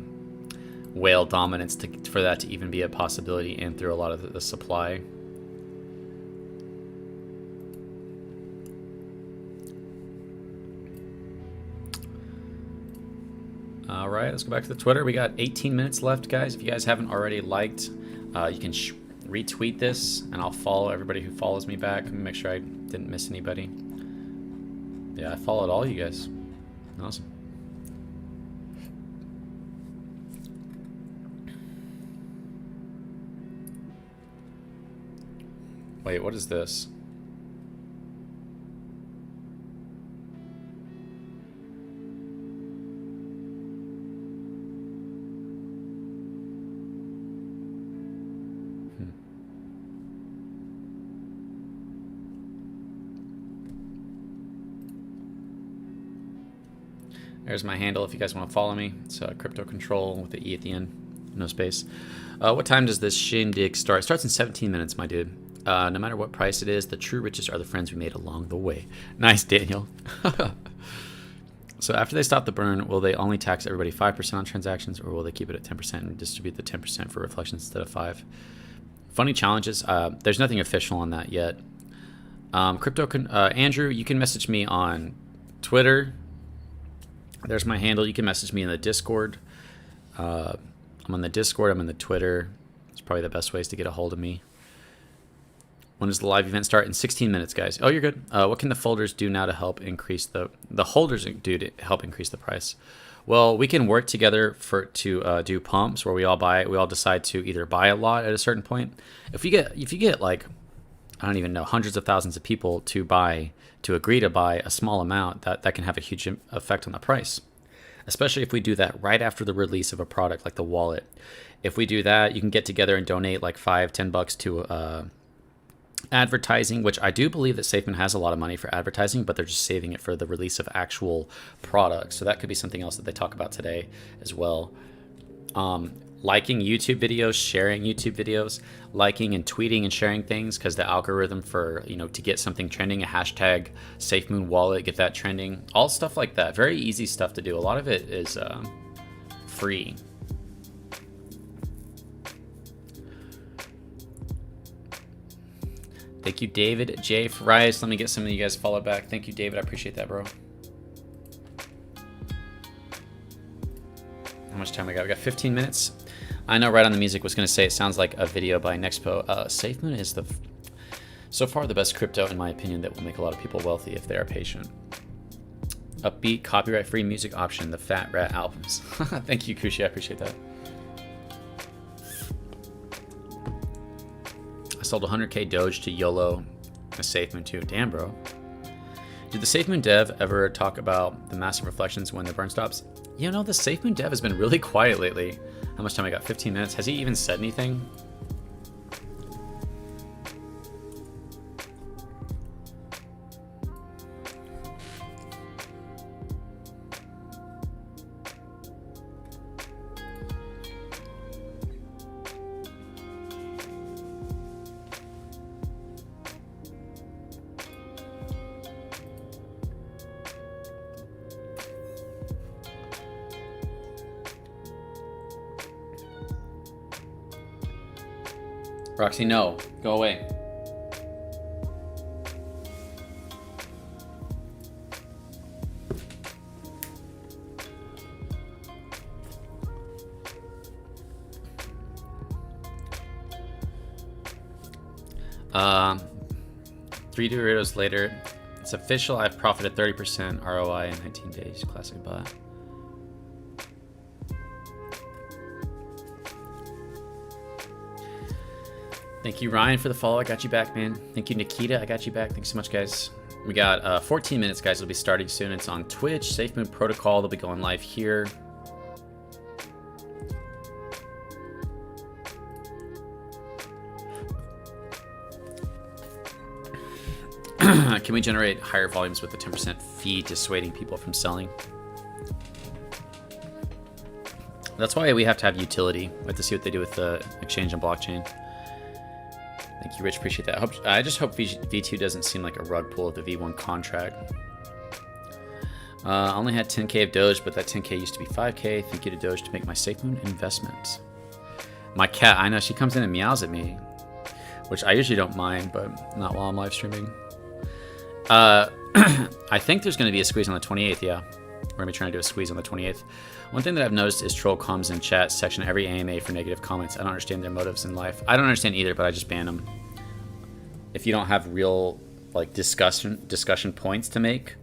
whale dominance for that to even be a possibility, and through a lot of the supply. All right, let's go back to the Twitter. We got 18 minutes left, guys. If you guys haven't already liked, you can retweet this, and I'll follow everybody who follows me back. Let me make sure I didn't miss anybody. Yeah, I followed all you guys. Awesome. Wait, what is this? There's my handle if you guys want to follow me. It's Crypto Control with the E at the end, no space. What time does this shindig start? It starts in 17 minutes, my dude. No matter what price it is, the true richest are the friends we made along the way. Nice, Daniel. So after they stop the burn, will they only tax everybody 5% on transactions, or will they keep it at 10% and distribute the 10% for reflections instead of 5%? Funny challenges. There's nothing official on that yet. Andrew, you can message me on Twitter. There's my handle. You can message me in the Discord. I'm on the Discord. I'm in the Twitter. It's probably the best ways to get a hold of me. When does the live event start? In 16 minutes, guys. Oh, you're good. What can the folders do now to help increase the holders do to help increase the price? Well, we can work together to do pumps where we all decide to either buy a lot at a certain point. If you get like I don't even know, hundreds of thousands of people to agree to buy a small amount, that can have a huge effect on the price. Especially if we do that right after the release of a product like the wallet. If we do that, you can get together and donate like $5-10 to advertising, which I do believe that Safemoon has a lot of money for advertising, but they're just saving it for the release of actual products. So that could be something else that they talk about today as well. Liking YouTube videos, sharing YouTube videos, liking and tweeting and sharing things, because the algorithm for, to get something trending, a hashtag Safemoon wallet, get that trending, all stuff like that. Very easy stuff to do. A lot of it is free. Thank you, David J. for Rise. Let me get some of you guys followed back. Thank you, David. I appreciate that, bro. How much time we got? We got 15 minutes. I know right on the music was going to say it sounds like a video by Nexpo. Safemoon is so far the best crypto, in my opinion, that will make a lot of people wealthy if they are patient. Upbeat, copyright-free music option, the Fat Rat albums. Thank you, Kushi. I appreciate that. I sold 100k Doge to YOLO, a Safemoon too. Damn, bro. Did the Safemoon dev ever talk about the massive reflections when the burn stops? The Safemoon dev has been really quiet lately. How much time I got? 15 minutes. Has he even said anything? Roxy, no. Go away. Three Doritos later. It's official. I've profited 30% ROI in 19 days. Classic bot. Thank you, Ryan, for the follow. I got you back, man. Thank you, Nikita. I got you back. Thanks so much, guys. We got 14 minutes, guys. It'll be starting soon. It's on Twitch, Safemoon Protocol. They'll be going live here. Can we generate higher volumes with the 10% fee dissuading people from selling? That's why we have to have utility. We have to see what they do with the exchange and blockchain. Thank you, Rich. Appreciate that. I just hope V2 doesn't seem like a rug pull of the V1 contract. I only had 10k of Doge, but that 10k used to be 5k. Thank you to Doge to make my Safemoon investment. My cat, I know, she comes in and meows at me, which I usually don't mind, but not while I'm live streaming. I think there's going to be a squeeze on the 28th, yeah. We're going to be trying to do a squeeze on the 28th. One thing that I've noticed is troll comes in chat section every AMA for negative comments. I don't understand their motives in life. I don't understand either, but I just ban them. If you don't have real discussion points to make,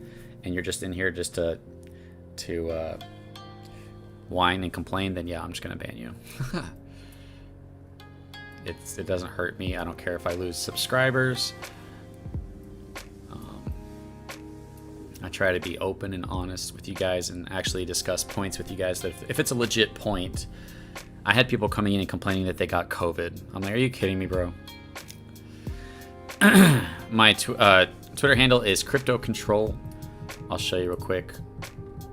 and you're just in here just to whine and complain, then yeah, I'm just going to ban you. It doesn't hurt me. I don't care if I lose subscribers. I try to be open and honest with you guys and actually discuss points with you guys. That if it's a legit point, I had people coming in and complaining that they got COVID. I'm like, are you kidding me, bro? My Twitter handle is Crypto Control. I'll show you real quick.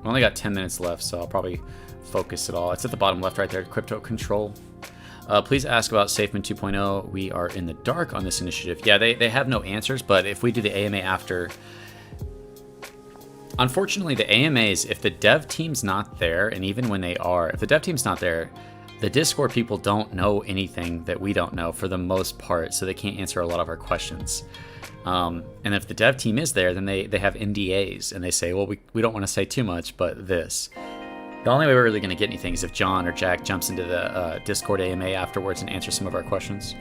We only got 10 minutes left, so I'll probably focus it all. It's at the bottom left right there, Crypto Control. Please ask about Safemoon 2.0. We are in the dark on this initiative. Yeah, they have no answers, but if we do the AMA after... Unfortunately, the AMAs, if the dev team's not there, and even when they are, if the dev team's not there, the Discord people don't know anything that we don't know for the most part, so they can't answer a lot of our questions. And if the dev team is there, then they have NDAs, and they say, well, we don't want to say too much, but this. The only way we're really going to get anything is if John or Jack jumps into the Discord AMA afterwards and answers some of our questions.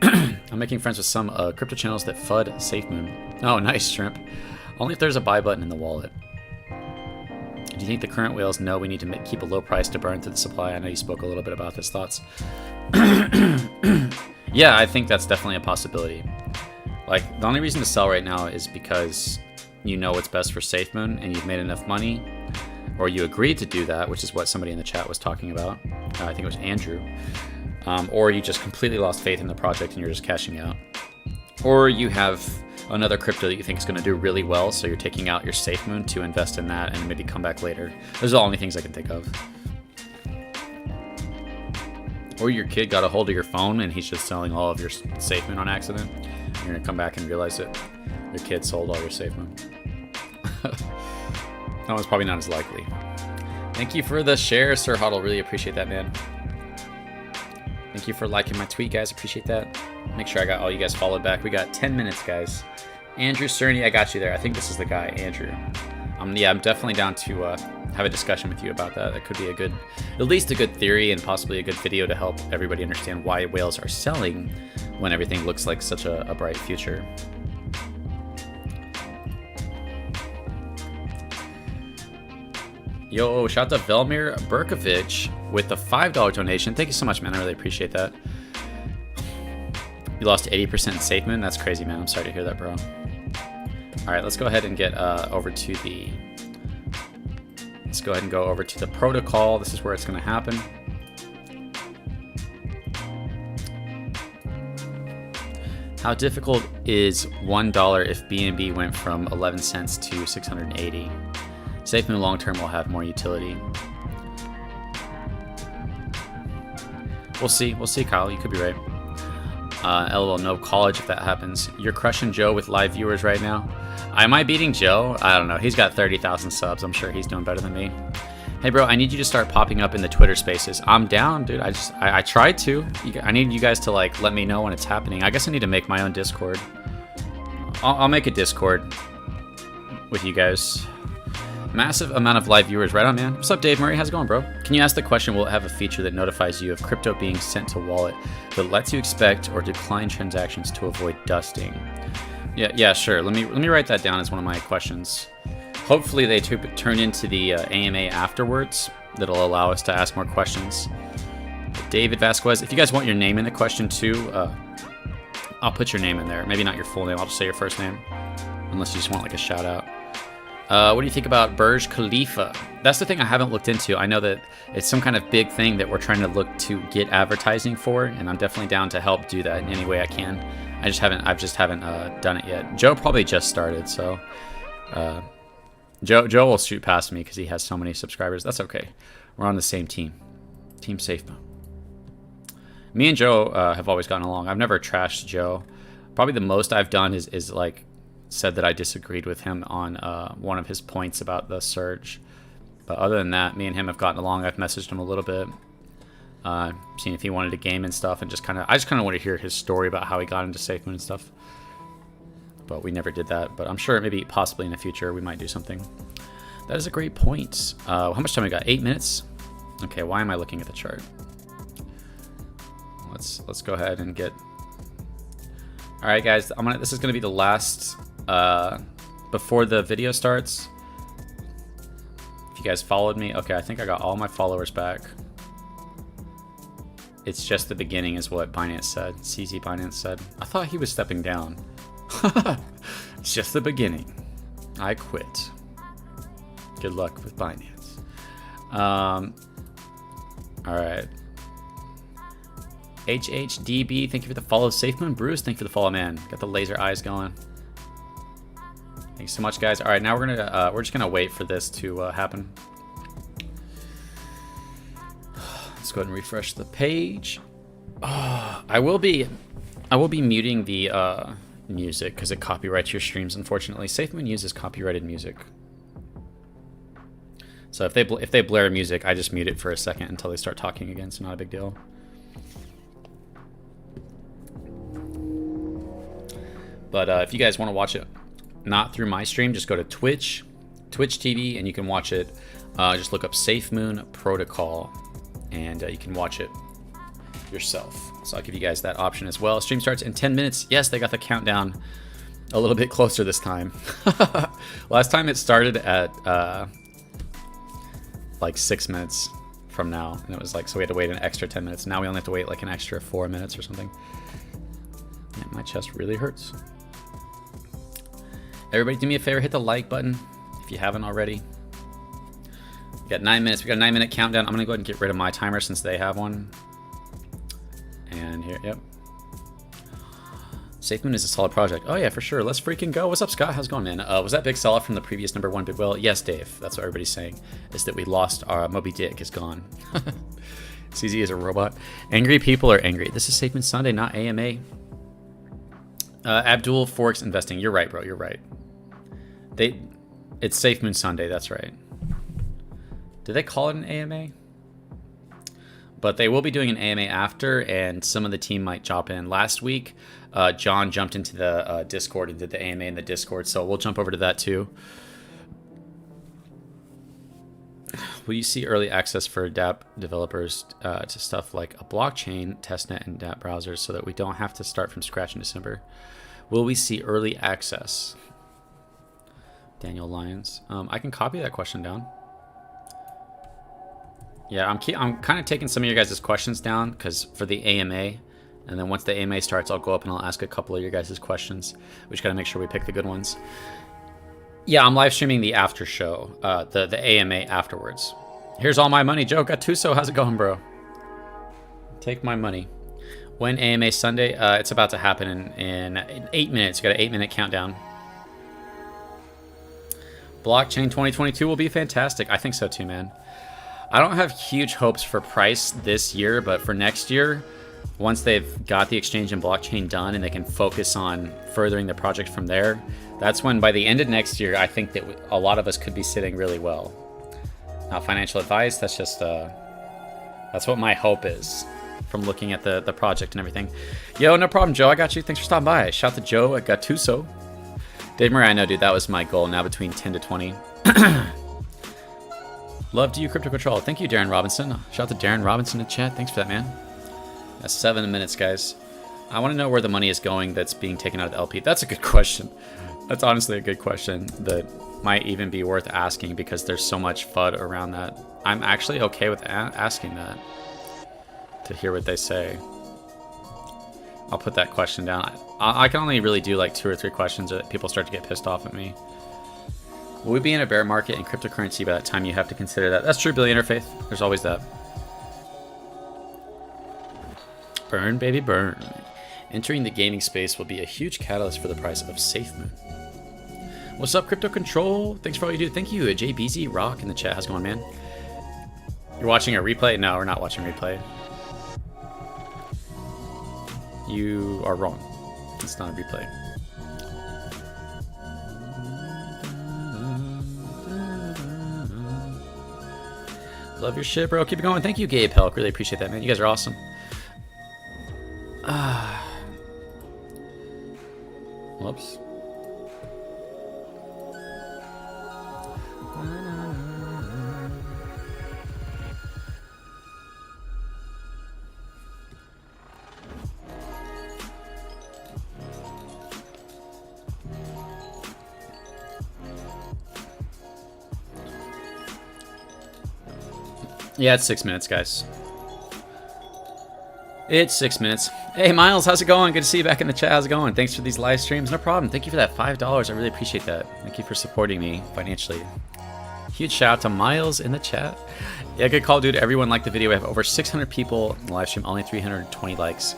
I'm making friends with some crypto channels that FUD Safemoon. Oh, nice, Shrimp. Only if there's a buy button in the wallet. Do you think the current whales know we need to keep a low price to burn through the supply? I know you spoke a little bit about this. Thoughts? Yeah, I think that's definitely a possibility. Like, the only reason to sell right now is because you know what's best for Safemoon and you've made enough money, or you agreed to do that, which is what somebody in the chat was talking about. I think it was Andrew. Or you just completely lost faith in the project and you're just cashing out. Or you have another crypto that you think is going to do really well, so you're taking out your Safemoon to invest in that and maybe come back later. Those are the only things I can think of. Or your kid got a hold of your phone and he's just selling all of your Safemoon on accident. You're going to come back and realize that your kid sold all your Safemoon. That one's probably not as likely. Thank you for the share, Sir Huddle. Really appreciate that, man. Thank you for liking my tweet, guys. Appreciate that. Make sure I got all you guys followed back. We got 10 minutes, guys. Andrew Cerny, I got you there. I think this is the guy, Andrew. Yeah, I'm definitely down to have a discussion with you about that. That could be a good, at least a good theory and possibly a good video to help everybody understand why whales are selling when everything looks like such a bright future. Yo, shout out to Velmir Berkovich with the $5 donation. Thank you so much, man. I really appreciate that. You lost 80% Safemoon? That's crazy, man. I'm sorry to hear that, bro. All right, let's go ahead and get over to the... Let's go ahead and go over to the protocol. This is where it's going to happen. How difficult is $1 if BNB went from 11 cents to 680? Safemoon long term will have more utility. We'll see. We'll see, Kyle. You could be right. LOL, no college if that happens. You're crushing Joe with live viewers right now. Am I beating Joe? I don't know. He's got 30,000 subs. I'm sure he's doing better than me. Hey, bro, I need you to start popping up in the Twitter spaces. I'm down, dude. I tried to. I need you guys to, like, let me know when it's happening. I guess I need to make my own Discord. I'll make a Discord with you guys. Massive amount of live viewers. Right on, man. What's up, Dave Murray? How's it going, bro? Can you ask the question, will it have a feature that notifies you of crypto being sent to wallet that lets you expect or decline transactions to avoid dusting? Yeah, sure. Let me write that down as one of my questions. Hopefully they turn into the AMA afterwards. That'll allow us to ask more questions. David Vasquez, if you guys want your name in the question too, I'll put your name in there. Maybe not your full name. I'll just say your first name. Unless you just want like a shout out. What do you think about Burj Khalifa? That's the thing I haven't looked into. I know that it's some kind of big thing that we're trying to look to get advertising for, and I'm definitely down to help do that in any way I can. I just haven't done it yet. Joe probably just started, so Joe will shoot past me because he has so many subscribers. That's okay. We're on the same team. Team Safemoon. Me and Joe have always gotten along. I've never trashed Joe. Probably the most I've done is like said that I disagreed with him on one of his points about the surge. But other than that, me and him have gotten along. I've messaged him a little bit, seen if he wanted to game and stuff, and I just kind of want to hear his story about how he got into Safemoon and stuff. But we never did that. But I'm sure maybe possibly in the future we might do something. That is a great point. How much time we got? 8 minutes. Okay, why am I looking at the chart? Let's go ahead and get. All right, guys. This is gonna be the last before the video starts. If you guys followed me, okay, I think I got all my followers back. It's just the beginning, is what Binance said. CZ Binance said. I thought he was stepping down. It's just the beginning. I quit. Good luck with Binance. All right. HHDB, thank you for the follow. Safemoon Bruce, thank you for the follow, man. Got the laser eyes going. Thanks so much, guys. All right, now we're just gonna wait for this to happen. Let's go ahead and refresh the page. I will be muting the music because it copyrights your streams. Unfortunately, Safemoon uses copyrighted music. So if they blare music, I just mute it for a second until they start talking again. So not a big deal. But if you guys want to watch it not through my stream, just go to Twitch TV, and you can watch it. Just look up Safemoon Protocol, and you can watch it yourself. So I'll give you guys that option as well. Stream starts in 10 minutes. Yes, they got the countdown a little bit closer this time. Last time it started at like 6 minutes from now, and it was like, so we had to wait an extra 10 minutes. Now we only have to wait like an extra 4 minutes or something. Yeah, my chest really hurts. Everybody do me a favor, hit the like button if you haven't already. We got 9 minutes. We got a 9-minute countdown. I'm gonna go ahead and get rid of my timer since they have one. And here, yep. Safemoon is a solid project. Oh yeah, for sure. Let's freaking go. What's up, Scott? How's it going, man? Was that big sell-off from the previous #1 big whale? Yes, Dave. That's what everybody's saying. Is that we lost our Moby Dick is gone. CZ is a robot. Angry people are angry. This is Safemoon Sunday, not AMA. Abdul Forks Investing. You're right, bro. You're right. It's Safemoon Sunday. That's right. Did they call it an AMA? But they will be doing an AMA after, and some of the team might jump in. Last week, John jumped into the Discord and did the AMA in the Discord, so we'll jump over to that too. Will you see early access for dApp developers to stuff like a blockchain, testnet, and dApp browsers so that we don't have to start from scratch in December? Will we see early access? Daniel Lyons. I can copy that question down. Yeah, I'm kind of taking some of your guys' questions down because for the AMA, and then once the AMA starts, I'll go up and I'll ask a couple of your guys' questions. We just got to make sure we pick the good ones. Yeah, I'm live streaming the after show, the AMA afterwards. Here's all my money, Joe Gattuso. How's it going, bro? Take my money. When AMA Sunday? It's about to happen in 8 minutes. You got an 8-minute countdown. Blockchain 2022 will be fantastic. I think so too, man. I don't have huge hopes for price this year, but for next year, once they've got the exchange and blockchain done and they can focus on furthering the project from there, that's when by the end of next year, I think that a lot of us could be sitting really well. Not financial advice, that's just, that's what my hope is from looking at the project and everything. Yo, no problem, Joe, I got you. Thanks for stopping by. Shout to Joe at Gattuso. Dave Murray, I know, dude, that was my goal, now between 10 to 20. Love to you, Crypto Control. Thank you, Darren Robinson. Shout out to Darren Robinson in chat. Thanks for that, man. That's 7 minutes, guys. I want to know where the money is going that's being taken out of the LP. That's a good question. That's honestly a good question that might even be worth asking because there's so much FUD around that. I'm actually okay with asking that to hear what they say. I'll put that question down. I can only really do like 2 or 3 questions or people start to get pissed off at me. Will we be in a bear market in cryptocurrency by that time? You have to consider that. That's true, Billionaire Faith. There's always that. Burn, baby, burn. Entering the gaming space will be a huge catalyst for the price of Safemoon. What's up, Crypto Control? Thanks for all you do. Thank you, JBZ Rock in the chat. How's it going, man? You're watching a replay? No, we're not watching a replay. You are wrong. It's not a replay. Love your shit, bro. Keep it going. Thank you, Gabe Helk. Really appreciate that, man. You guys are awesome. Whoops. Yeah, it's 6 minutes, guys. It's 6 minutes. Hey, Miles, how's it going? Good to see you back in the chat. How's it going? Thanks for these live streams. No problem. Thank you for that $5. I really appreciate that. Thank you for supporting me financially. Huge shout out to Miles in the chat. Yeah, good call, dude. Everyone liked the video. We have over 600 people in the live stream, only 320 likes.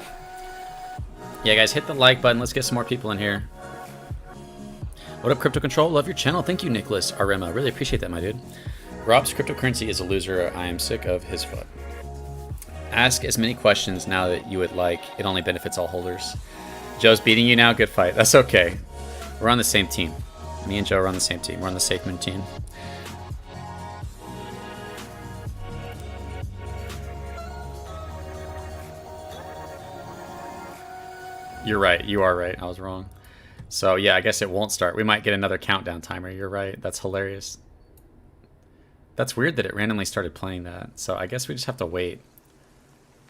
Yeah, guys, hit the like button. Let's get some more people in here. What up, Crypto Control? Love your channel. Thank you, Nicholas Arema. Really appreciate that, my dude. Rob's cryptocurrency is a loser. I am sick of his FUD. Ask as many questions now that you would like. It only benefits all holders. Joe's beating you now. Good fight. That's okay. We're on the same team. Me and Joe are on the same team. We're on the Safemoon team. You're right. You are right. I was wrong. So yeah, I guess it won't start. We might get another countdown timer. You're right. That's hilarious. That's weird that it randomly started playing that. So I guess we just have to wait.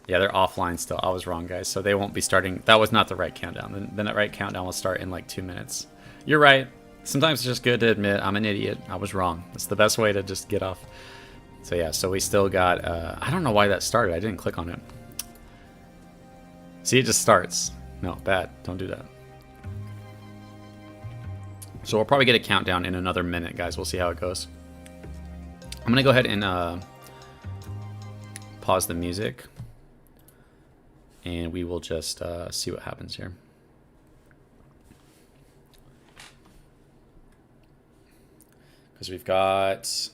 Yeah, they're offline still. I was wrong, guys. So they won't be starting. That was not the right countdown. Then that right countdown will start in like 2 minutes. You're right. Sometimes it's just good to admit I'm an idiot. I was wrong. That's the best way to just get off. So yeah, so we still got... I don't know why that started. I didn't click on it. See, it just starts. No, bad. Don't do that. So we'll probably get a countdown in another minute, guys. We'll see how it goes. I'm going to go ahead and pause the music. And we will just see what happens here. Because we've got...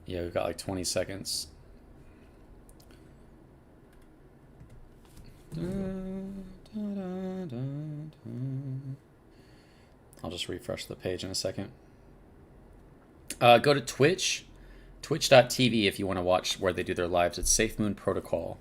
Yeah, we've got like 20 seconds. I'll just refresh the page in a second. Go to Twitch, twitch.tv if you want to watch where they do their lives. It's Safemoon Protocol.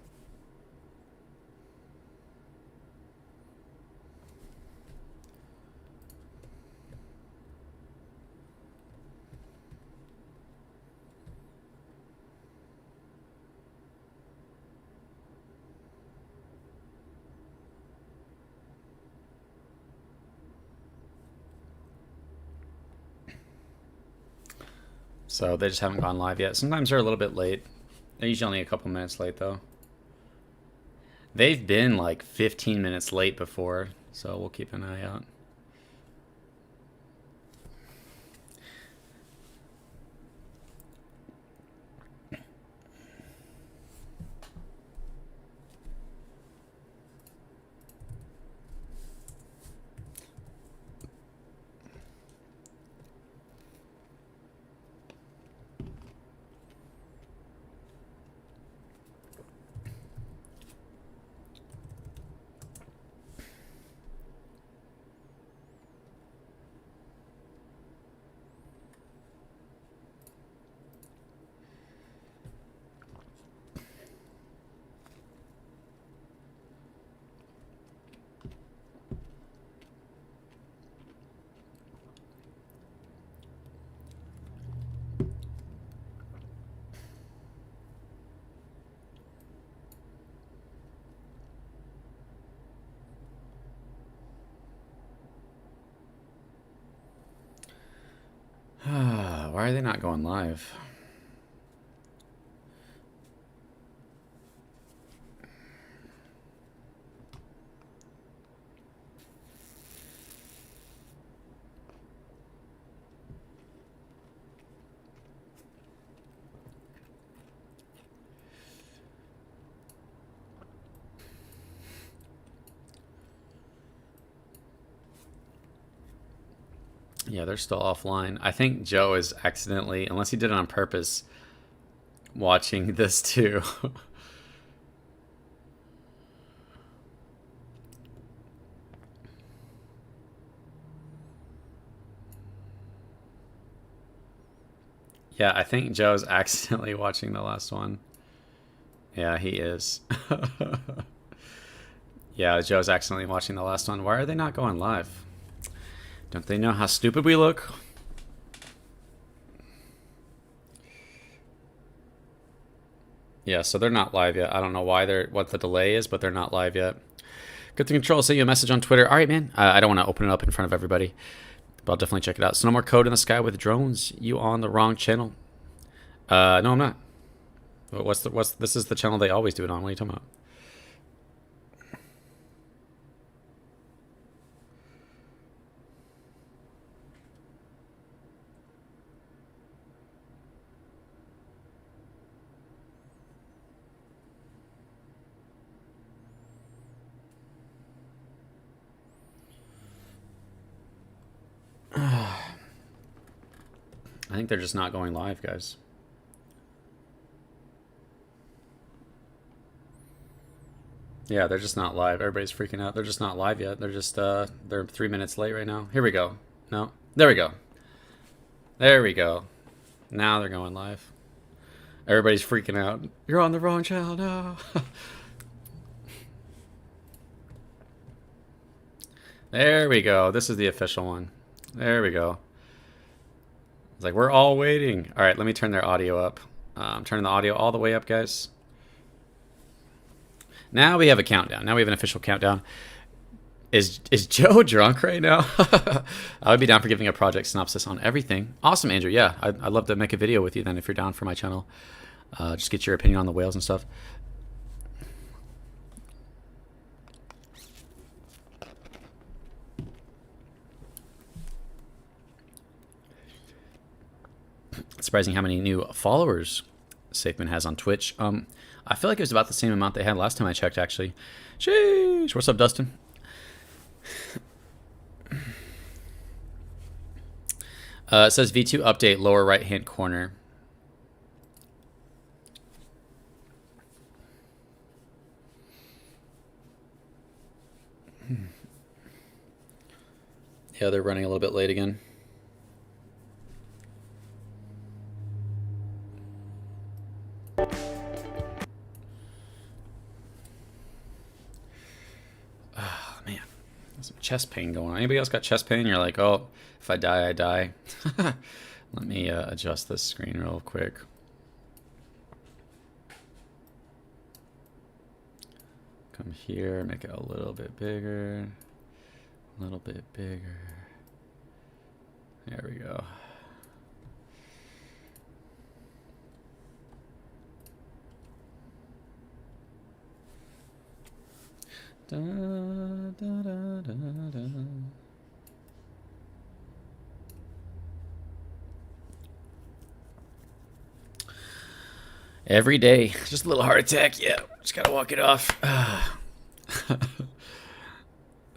So they just haven't gone live yet. Sometimes they're a little bit late. They're usually only a couple minutes late, though. They've been like 15 minutes late before, so we'll keep an eye out. Why are they not going live? Yeah, they're still offline. I think Joe is accidentally, unless he did it on purpose, watching this too. Yeah, I think Joe's accidentally watching the last one. Yeah, he is. Yeah, Joe's accidentally watching the last one. Why are they not going live? Don't they know how stupid we look? Yeah, so they're not live yet. I don't know why what the delay is, but they're not live yet. Good to Control, send you a message on Twitter. All right, man. I don't want to open it up in front of everybody, but I'll definitely check it out. So no more code in the sky with drones. You on the wrong channel? No, I'm not. This is the channel they always do it on. What are you talking about? I think they're just not going live, guys. Yeah, they're just not live. Everybody's freaking out. They're just not live yet. They're just, they're 3 minutes late right now. Here we go. No. There we go. There we go. Now they're going live. Everybody's freaking out. You're on the wrong channel. No. There we go. This is the official one. There we go. It's like, we're all waiting. All right, let me turn their audio up. I'm turning the audio all the way up, guys. Now we have a countdown. Now we have an official countdown. Is Joe drunk right now? I would be down for giving a project synopsis on everything. Awesome, Andrew. Yeah, I'd love to make a video with you then if you're down for my channel. Just get your opinion on the whales and stuff. Surprising how many new followers Safemoon has on Twitch. I feel like it was about the same amount they had last time I checked, actually. Sheesh. What's up, Dustin? It says V2 update, lower right-hand corner. Yeah, they're running a little bit late again. Oh, man. There's some chest pain going on. Anybody else got chest pain? You're like, oh, if I die, I die. Let me adjust this screen real quick. Come here, make it a little bit bigger. A little bit bigger. There we go. Da, da, da, da, da. Every day, just a little heart attack. Yeah, just gotta walk it off.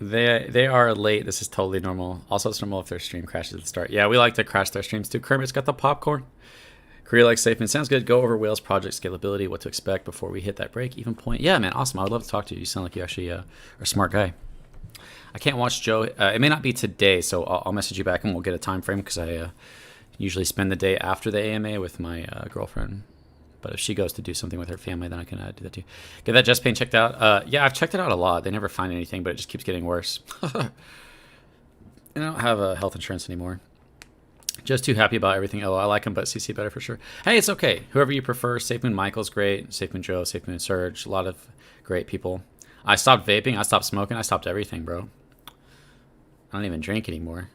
They are late. This is totally normal. Also, it's normal if their stream crashes at the start. Yeah, we like to crash their streams too. Kermit's got the popcorn. Korea likes Safemoon. Sounds good. Go over Whale's project scalability, what to expect before we hit that break-even point. Yeah, man, awesome. I would love to talk to you. You sound like you actually are a smart guy. I can't watch Joe. It may not be today, so I'll message you back and we'll get a time frame because I usually spend the day after the AMA with my girlfriend. But if she goes to do something with her family, then I can do that too. Get that chest pain checked out. Yeah, I've checked it out a lot. They never find anything, but it just keeps getting worse. I don't have health insurance anymore. Just too happy about everything. Oh, I like him, but CC better for sure. Hey, it's okay. Whoever you prefer. Safemoon Michael's great. Safemoon Joe, Safemoon Surge. A lot of great people. I stopped vaping. I stopped smoking. I stopped everything, bro. I don't even drink anymore.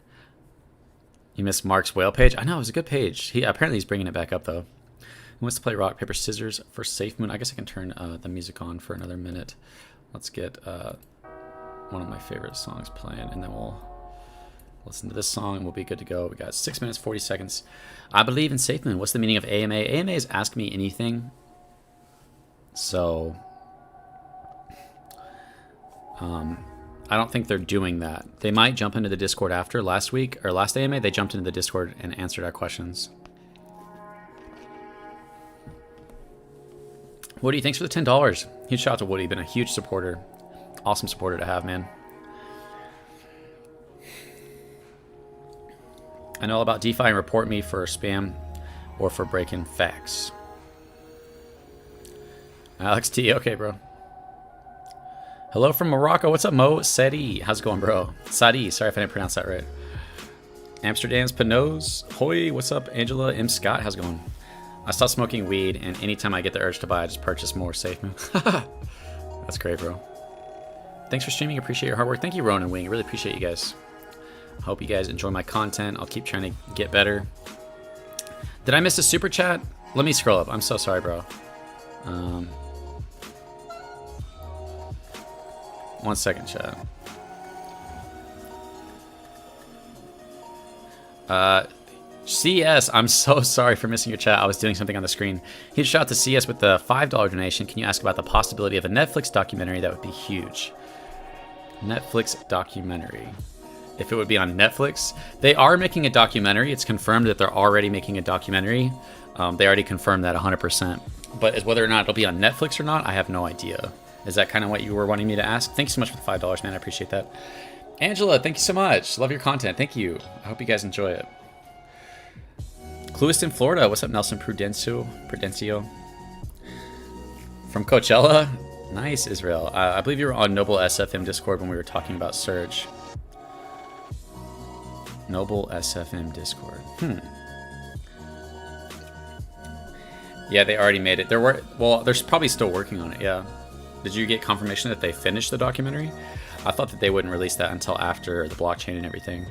You missed Mark's whale page? I know, it was a good page. Apparently he's bringing it back up, though. Who wants to play rock, paper, scissors for Safemoon? I guess I can turn the music on for another minute. Let's get one of my favorite songs playing, and then we'll listen to this song, and we'll be good to go. We got 6 minutes, 40 seconds. I believe in Safemoon. What's the meaning of AMA? AMA is Ask Me Anything. So, I don't think they're doing that. They might jump into the Discord after. Last AMA, they jumped into the Discord and answered our questions. Woody, thanks for the $10. Huge shout out to Woody. Been a huge supporter. Awesome supporter to have, man. I know all about DeFi and report me for spam or for breaking facts. Alex T, okay, bro. Hello from Morocco. What's up, Mo? Sadi. How's it going, bro? Sadi. Sorry if I didn't pronounce that right. Amsterdam's Pinose. Hoi. What's up, Angela M. Scott? How's it going? I stopped smoking weed, and anytime I get the urge to buy, I just purchase more Safemoon. That's great, bro. Thanks for streaming. Appreciate your hard work. Thank you, Ronan Wing. I really appreciate you guys. Hope you guys enjoy my content. I'll keep trying to get better. Did I miss a super chat? Let me scroll up. I'm so sorry, bro. 1 second, chat. CS, I'm so sorry for missing your chat. I was doing something on the screen. Huge shout out to CS with the $5 donation. Can you ask about the possibility of a Netflix documentary? That would be huge. Netflix documentary. If it would be on Netflix. They are making a documentary. It's confirmed that they're already making a documentary. They already confirmed that 100%. But as whether or not it'll be on Netflix or not, I have no idea. Is that kind of what you were wanting me to ask? Thank you so much for the $5, man. I appreciate that. Angela, thank you so much. Love your content. Thank you. I hope you guys enjoy it. Clewiston, Florida. What's up, Nelson Prudencio? From Coachella. Nice, Israel. I believe you were on Noble SFM Discord when we were talking about Surge. Noble SFM Discord. Yeah, they already made it. They're probably still working on it, yeah. Did you get confirmation that they finished the documentary? I thought that they wouldn't release that until after the blockchain and everything.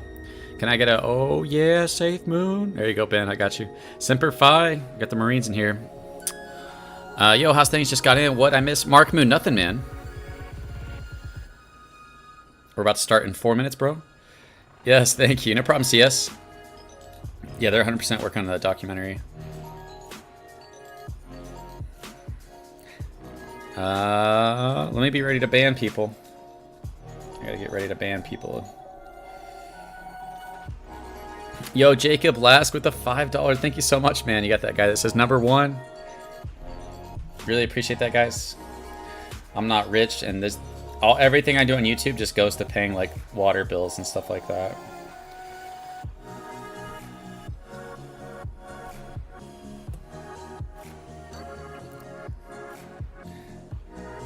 Can I get a, oh yeah, Safemoon? There you go, Ben, I got you. Semper Fi, got the Marines in here. Yo, how's things? Just got in. What, I missed? Mark Moon, nothing, man. We're about to start in 4 minutes, bro. Yes, thank you. No problem, CS. Yeah, they're 100% working on the documentary. Let me be ready to ban people. I gotta get ready to ban people. Yo, Jacob Lask with the $5. Thank you so much, man. You got that guy that says #1. Really appreciate that, guys. I'm not rich, and everything I do on YouTube just goes to paying like water bills and stuff like that.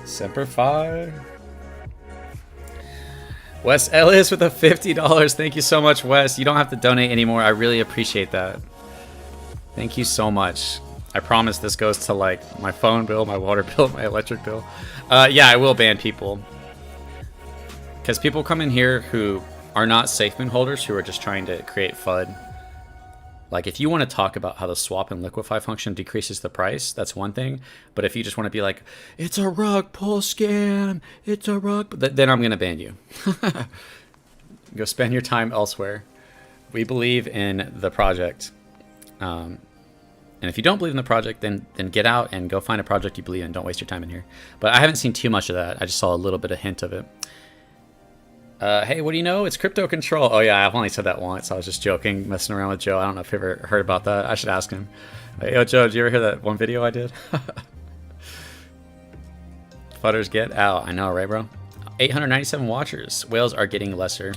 Semper Fi. Wes Ellis with the $50. Thank you so much, Wes. You don't have to donate anymore. I really appreciate that. Thank you so much. I promise this goes to like my phone bill, my water bill, my electric bill. Yeah, I will ban people. Because people come in here who are not Safemoon holders, who are just trying to create FUD. Like, if you want to talk about how the swap and liquefy function decreases the price, that's one thing. But if you just want to be like, it's a rug pull scam, it's a rug, then I'm going to ban you. Go spend your time elsewhere. We believe in the project. And if you don't believe in the project, then get out and go find a project you believe in. Don't waste your time in here. But I haven't seen too much of that. I just saw a little bit of hint of it. Hey, what do you know? It's crypto control. Oh, yeah, I've only said that once. I was just joking, messing around with Joe. I don't know if you ever heard about that. I should ask him. Yo, Joe, did you ever hear that one video I did? Fudders get out. I know, right, bro? 897 watchers. Whales are getting lesser.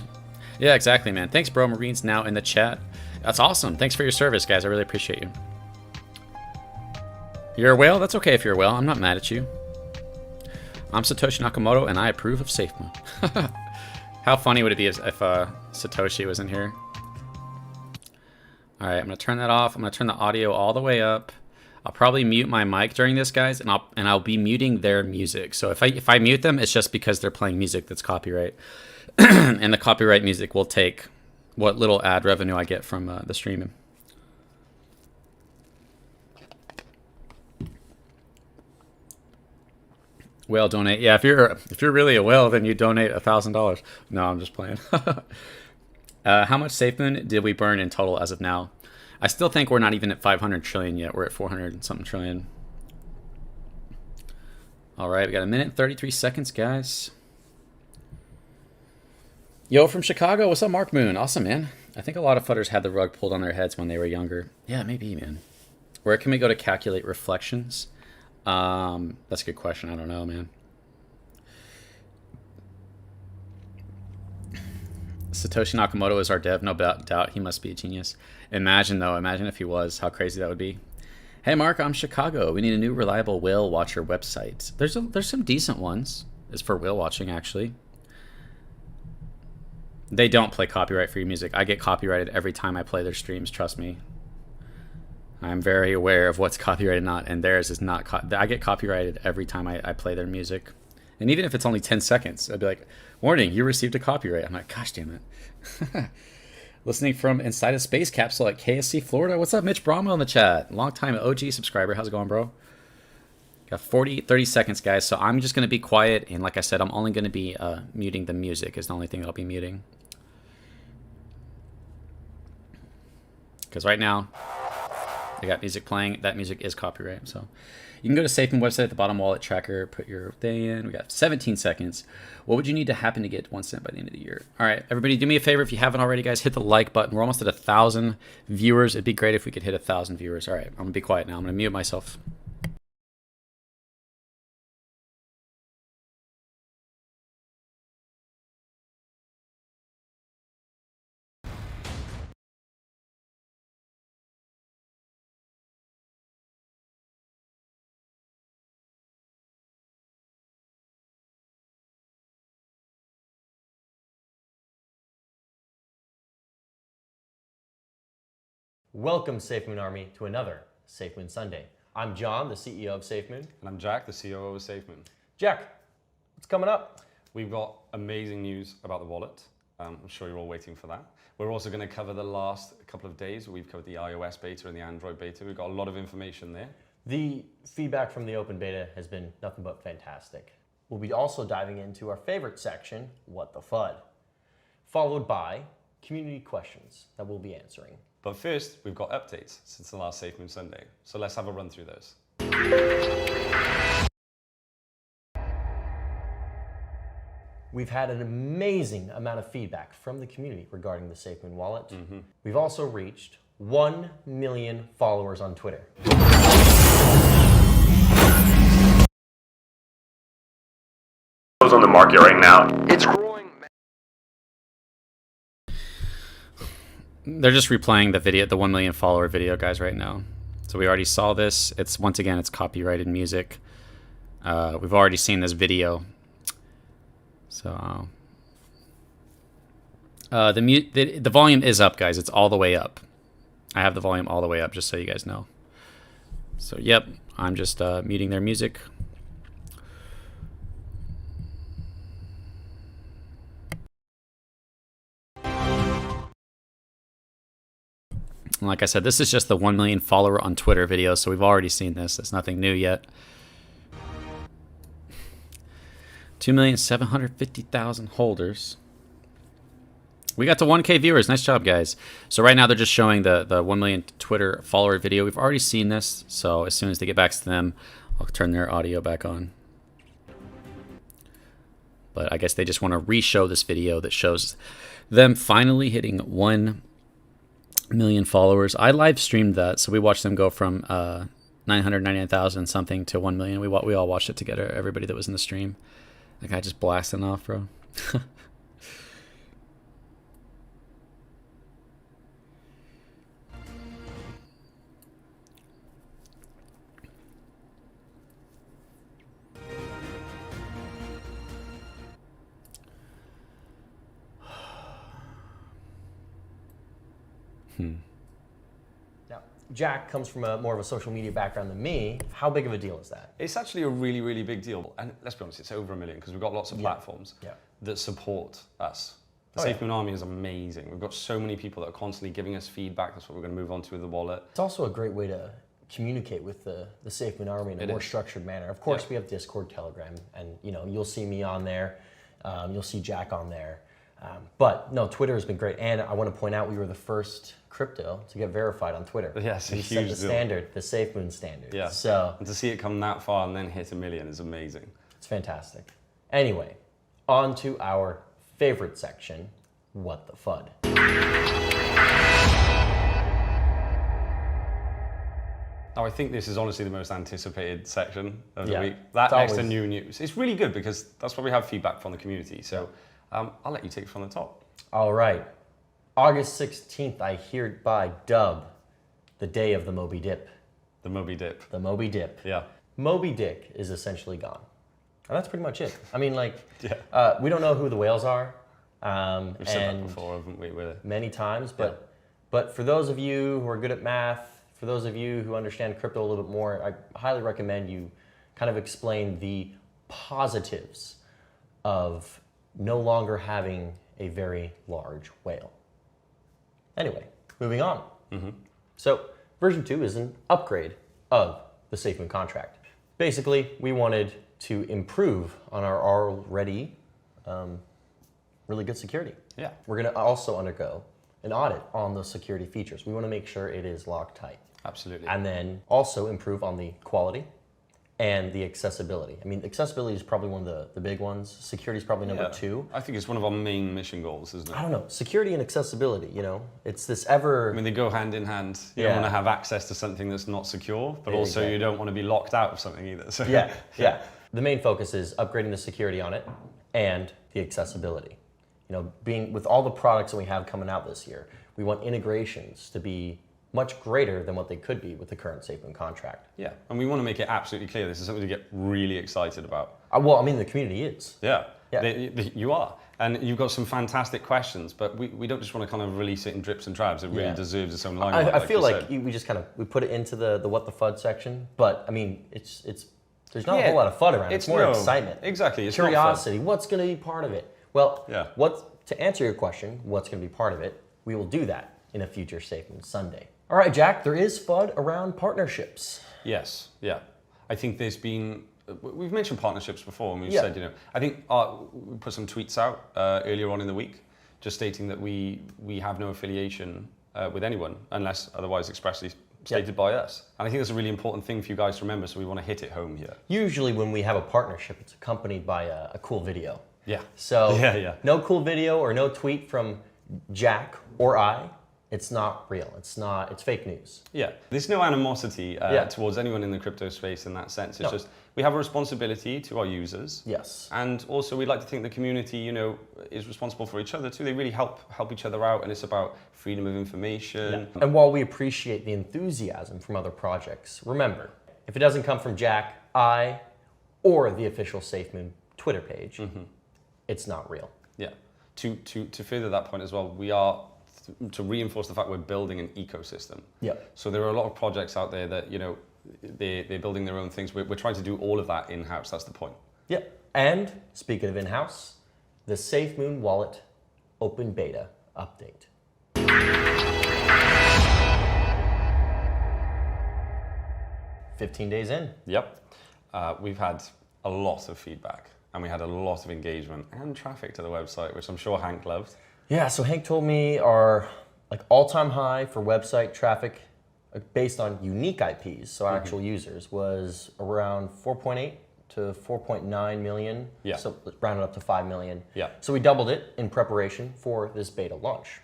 Yeah, exactly, man. Thanks, bro. Marine's now in the chat. That's awesome. Thanks for your service, guys. I really appreciate you. You're a whale? That's okay if you're a whale. I'm not mad at you. I'm Satoshi Nakamoto, and I approve of Safemoon. How funny would it be if Satoshi was in here? All right, I'm gonna turn that off. I'm gonna turn the audio all the way up. I'll probably mute my mic during this, guys, and I'll be muting their music. So if I mute them, it's just because they're playing music that's copyright, and the copyright music will take what little ad revenue I get from the streaming. Whale donate. Yeah, if you're really a whale, then you donate $1,000. No, I'm just playing. How much Safemoon did we burn in total as of now? I still think we're not even at 500 trillion yet. We're at 400 and something trillion. All right, we got 1 minute and 33 seconds, guys. Yo, from Chicago, what's up, Mark Moon? Awesome, man. I think a lot of fudders had the rug pulled on their heads when they were younger. Yeah, maybe, man. Where can we go to calculate reflections? That's a good question. I don't know, man. Satoshi Nakamoto is our dev, no doubt. He must be a genius. Imagine if he was, how crazy that would be. Hey, Mark, I'm Chicago. We need a new reliable whale watcher website. There's some decent ones. It's for whale watching, actually. They don't play copyright-free music. I get copyrighted every time I play their streams, trust me. I'm very aware of what's copyrighted and not, and theirs is not. I get copyrighted every time I play their music. And even if it's only 10 seconds, I'd be like, warning, you received a copyright. I'm like, gosh damn it. Listening from inside a space capsule at KSC, Florida. What's up, Mitch Brahma in the chat? Long time OG subscriber. How's it going, bro? Got 30 seconds, guys. So I'm just going to be quiet. And like I said, I'm only going to be muting the music is the only thing I'll be muting. Because right now, I got music playing. That music is copyright. So you can go to Safemoon website at the bottom wallet tracker, put your thing in. We got 17 seconds. What would you need to happen to get 1 cent by the end of the year? All right, everybody, do me a favor. If you haven't already, guys, hit the like button. We're almost at 1,000 viewers. It'd be great if we could hit 1,000 viewers. All right, I'm going to be quiet now. I'm going to mute myself. Welcome, Safemoon Army, to another Safemoon Sunday. I'm John, the CEO of Safemoon. And I'm Jack, the COO of Safemoon. Jack, what's coming up? We've got amazing news about the wallet. I'm sure you're all waiting for that. We're also going to cover the last couple of days. We've covered the iOS beta and the Android beta. We've got a lot of information there. The feedback from the open beta has been nothing but fantastic. We'll be also diving into our favorite section, What the FUD, followed by community questions that we'll be answering. But first, we've got updates since the last Safemoon Sunday. So let's have a run through those. We've had an amazing amount of feedback from the community regarding the Safemoon wallet. We've also reached 1 million followers on Twitter. On the market right now. It's growing. They're just replaying the video, the 1 million follower video, guys, right now. So we already saw this. It's once again, it's copyrighted music. We've already seen this video. So the volume is up, guys. It's all the way up. I have the volume all the way up, just so you guys know. So yep, I'm just muting their music. And like I said, this is just the 1 million follower on Twitter video, so we've already seen this. It's nothing new yet. 2,750,000 holders. We got to 1K viewers. Nice job, guys. So right now they're just showing the 1 million Twitter follower video. We've already seen this, so as soon as they get back to them, I'll turn their audio back on. But I guess they just want to re-show this video that shows them finally hitting 1 million followers. I live streamed that, so we watched them go from 999,000 something to 1 million. We all watched it together, everybody that was in the stream. That guy just blasting off, bro. Now, Jack comes from more of a social media background than me. How big of a deal is that? It's actually a really, really big deal. And let's be honest, it's over 1 million because we've got lots of platforms that support us. The Safemoon Army is amazing. We've got so many people that are constantly giving us feedback. That's what we're going to move on to with the wallet. It's also a great way to communicate with the Safemoon Army in a more structured manner. Of course, we have Discord, Telegram, and you'll see me on there. You'll see Jack on there. But no, Twitter has been great. And I want to point out we were the first crypto to get verified on Twitter. Yeah, it's a we huge set the deal. standard, the Safemoon standard. Yeah. So and to see it come that far and then hit 1 million is amazing. it's fantastic. Anyway, on to our favorite section, What the FUD. Now, I think this is honestly the most anticipated section of the week. It's That next to always- new news. It's really good because that's where we have feedback from the community. So I'll let you take it from the top. All right. August 16th, I hereby dub the day of the Moby Dip. The Moby Dip. The Moby Dip. Yeah. Moby Dick is essentially gone. And that's pretty much it. I mean, like, Yeah. we don't know who the whales are. We've said that before, haven't we? Many times, but for those of you who are good at math, for those of you who understand crypto a little bit more, I highly recommend you kind of explain the positives of no longer having a very large whale. Anyway, moving on. So version 2 is an upgrade of the Safemoon contract. Basically, we wanted to improve on our already really good security. Yeah. We're going to also undergo an audit on the security features. We want to make sure it is locked tight. Absolutely. And then also improve on the quality and the accessibility. I mean, accessibility is probably one of the big ones. Security is probably number 2. I think it's one of our main mission goals, isn't it? I don't know. Security and accessibility, it's this ever... I mean, they go hand in hand. You don't want to have access to something that's not secure, but also you don't want to be locked out of something either. So Yeah. The main focus is upgrading the security on it and the accessibility. Being with all the products that we have coming out this year, we want integrations to be much greater than what they could be with the current Safemoon contract. Yeah, and we want to make it absolutely clear this is something to get really excited about. Well, I mean, the community is. Yeah, Yeah. You are. And you've got some fantastic questions, but we don't just want to kind of release it in drips and drabs. It really deserves its own limelight. I feel like you we just kind of we put it into the what the FUD section, but I mean, it's there's not a whole lot of FUD around. It's more excitement. Exactly. It's curiosity. What's going to be part of it? Well, Yeah. to answer your question, what's going to be part of it? We will do that in a future Safemoon Sunday. All right, Jack. There is FUD around partnerships. Yes, yeah. I think there's been, we've mentioned partnerships before, and we've Yeah. said, I think we put some tweets out earlier on in the week, just stating that we have no affiliation with anyone unless otherwise expressly stated by us. And I think that's a really important thing for you guys to remember, so we want to hit it home here. Usually when we have a partnership, it's accompanied by a cool video. Yeah. So no cool video or no tweet from Jack or I, it's not real. It's fake news. Yeah, there's no animosity towards anyone in the crypto space in that sense. It's just, we have a responsibility to our users. Yes. And also we'd like to think the community, you know, is responsible for each other too. They really help each other out, and it's about freedom of information. And while we appreciate the enthusiasm from other projects, remember, if it doesn't come from Jack, I, or the official Safemoon Twitter page, it's not real. Yeah. To further that point as well, we are, to reinforce the fact we're building an ecosystem. Yep. So there are a lot of projects out there that, you know, they're building their own things. We're trying to do all of that in-house. That's the point. Yep. And speaking of in-house, the Safemoon Wallet open beta update. "15 days in." Yep. We've had a lot of feedback, and we had a lot of engagement and traffic to the website, which I'm sure Hank loved. Yeah, so Hank told me our all-time high for website traffic based on unique IPs, so actual users, was around 4.8 to 4.9 million. Yeah. So rounded up to 5 million. Yeah. So we doubled it in preparation for this beta launch.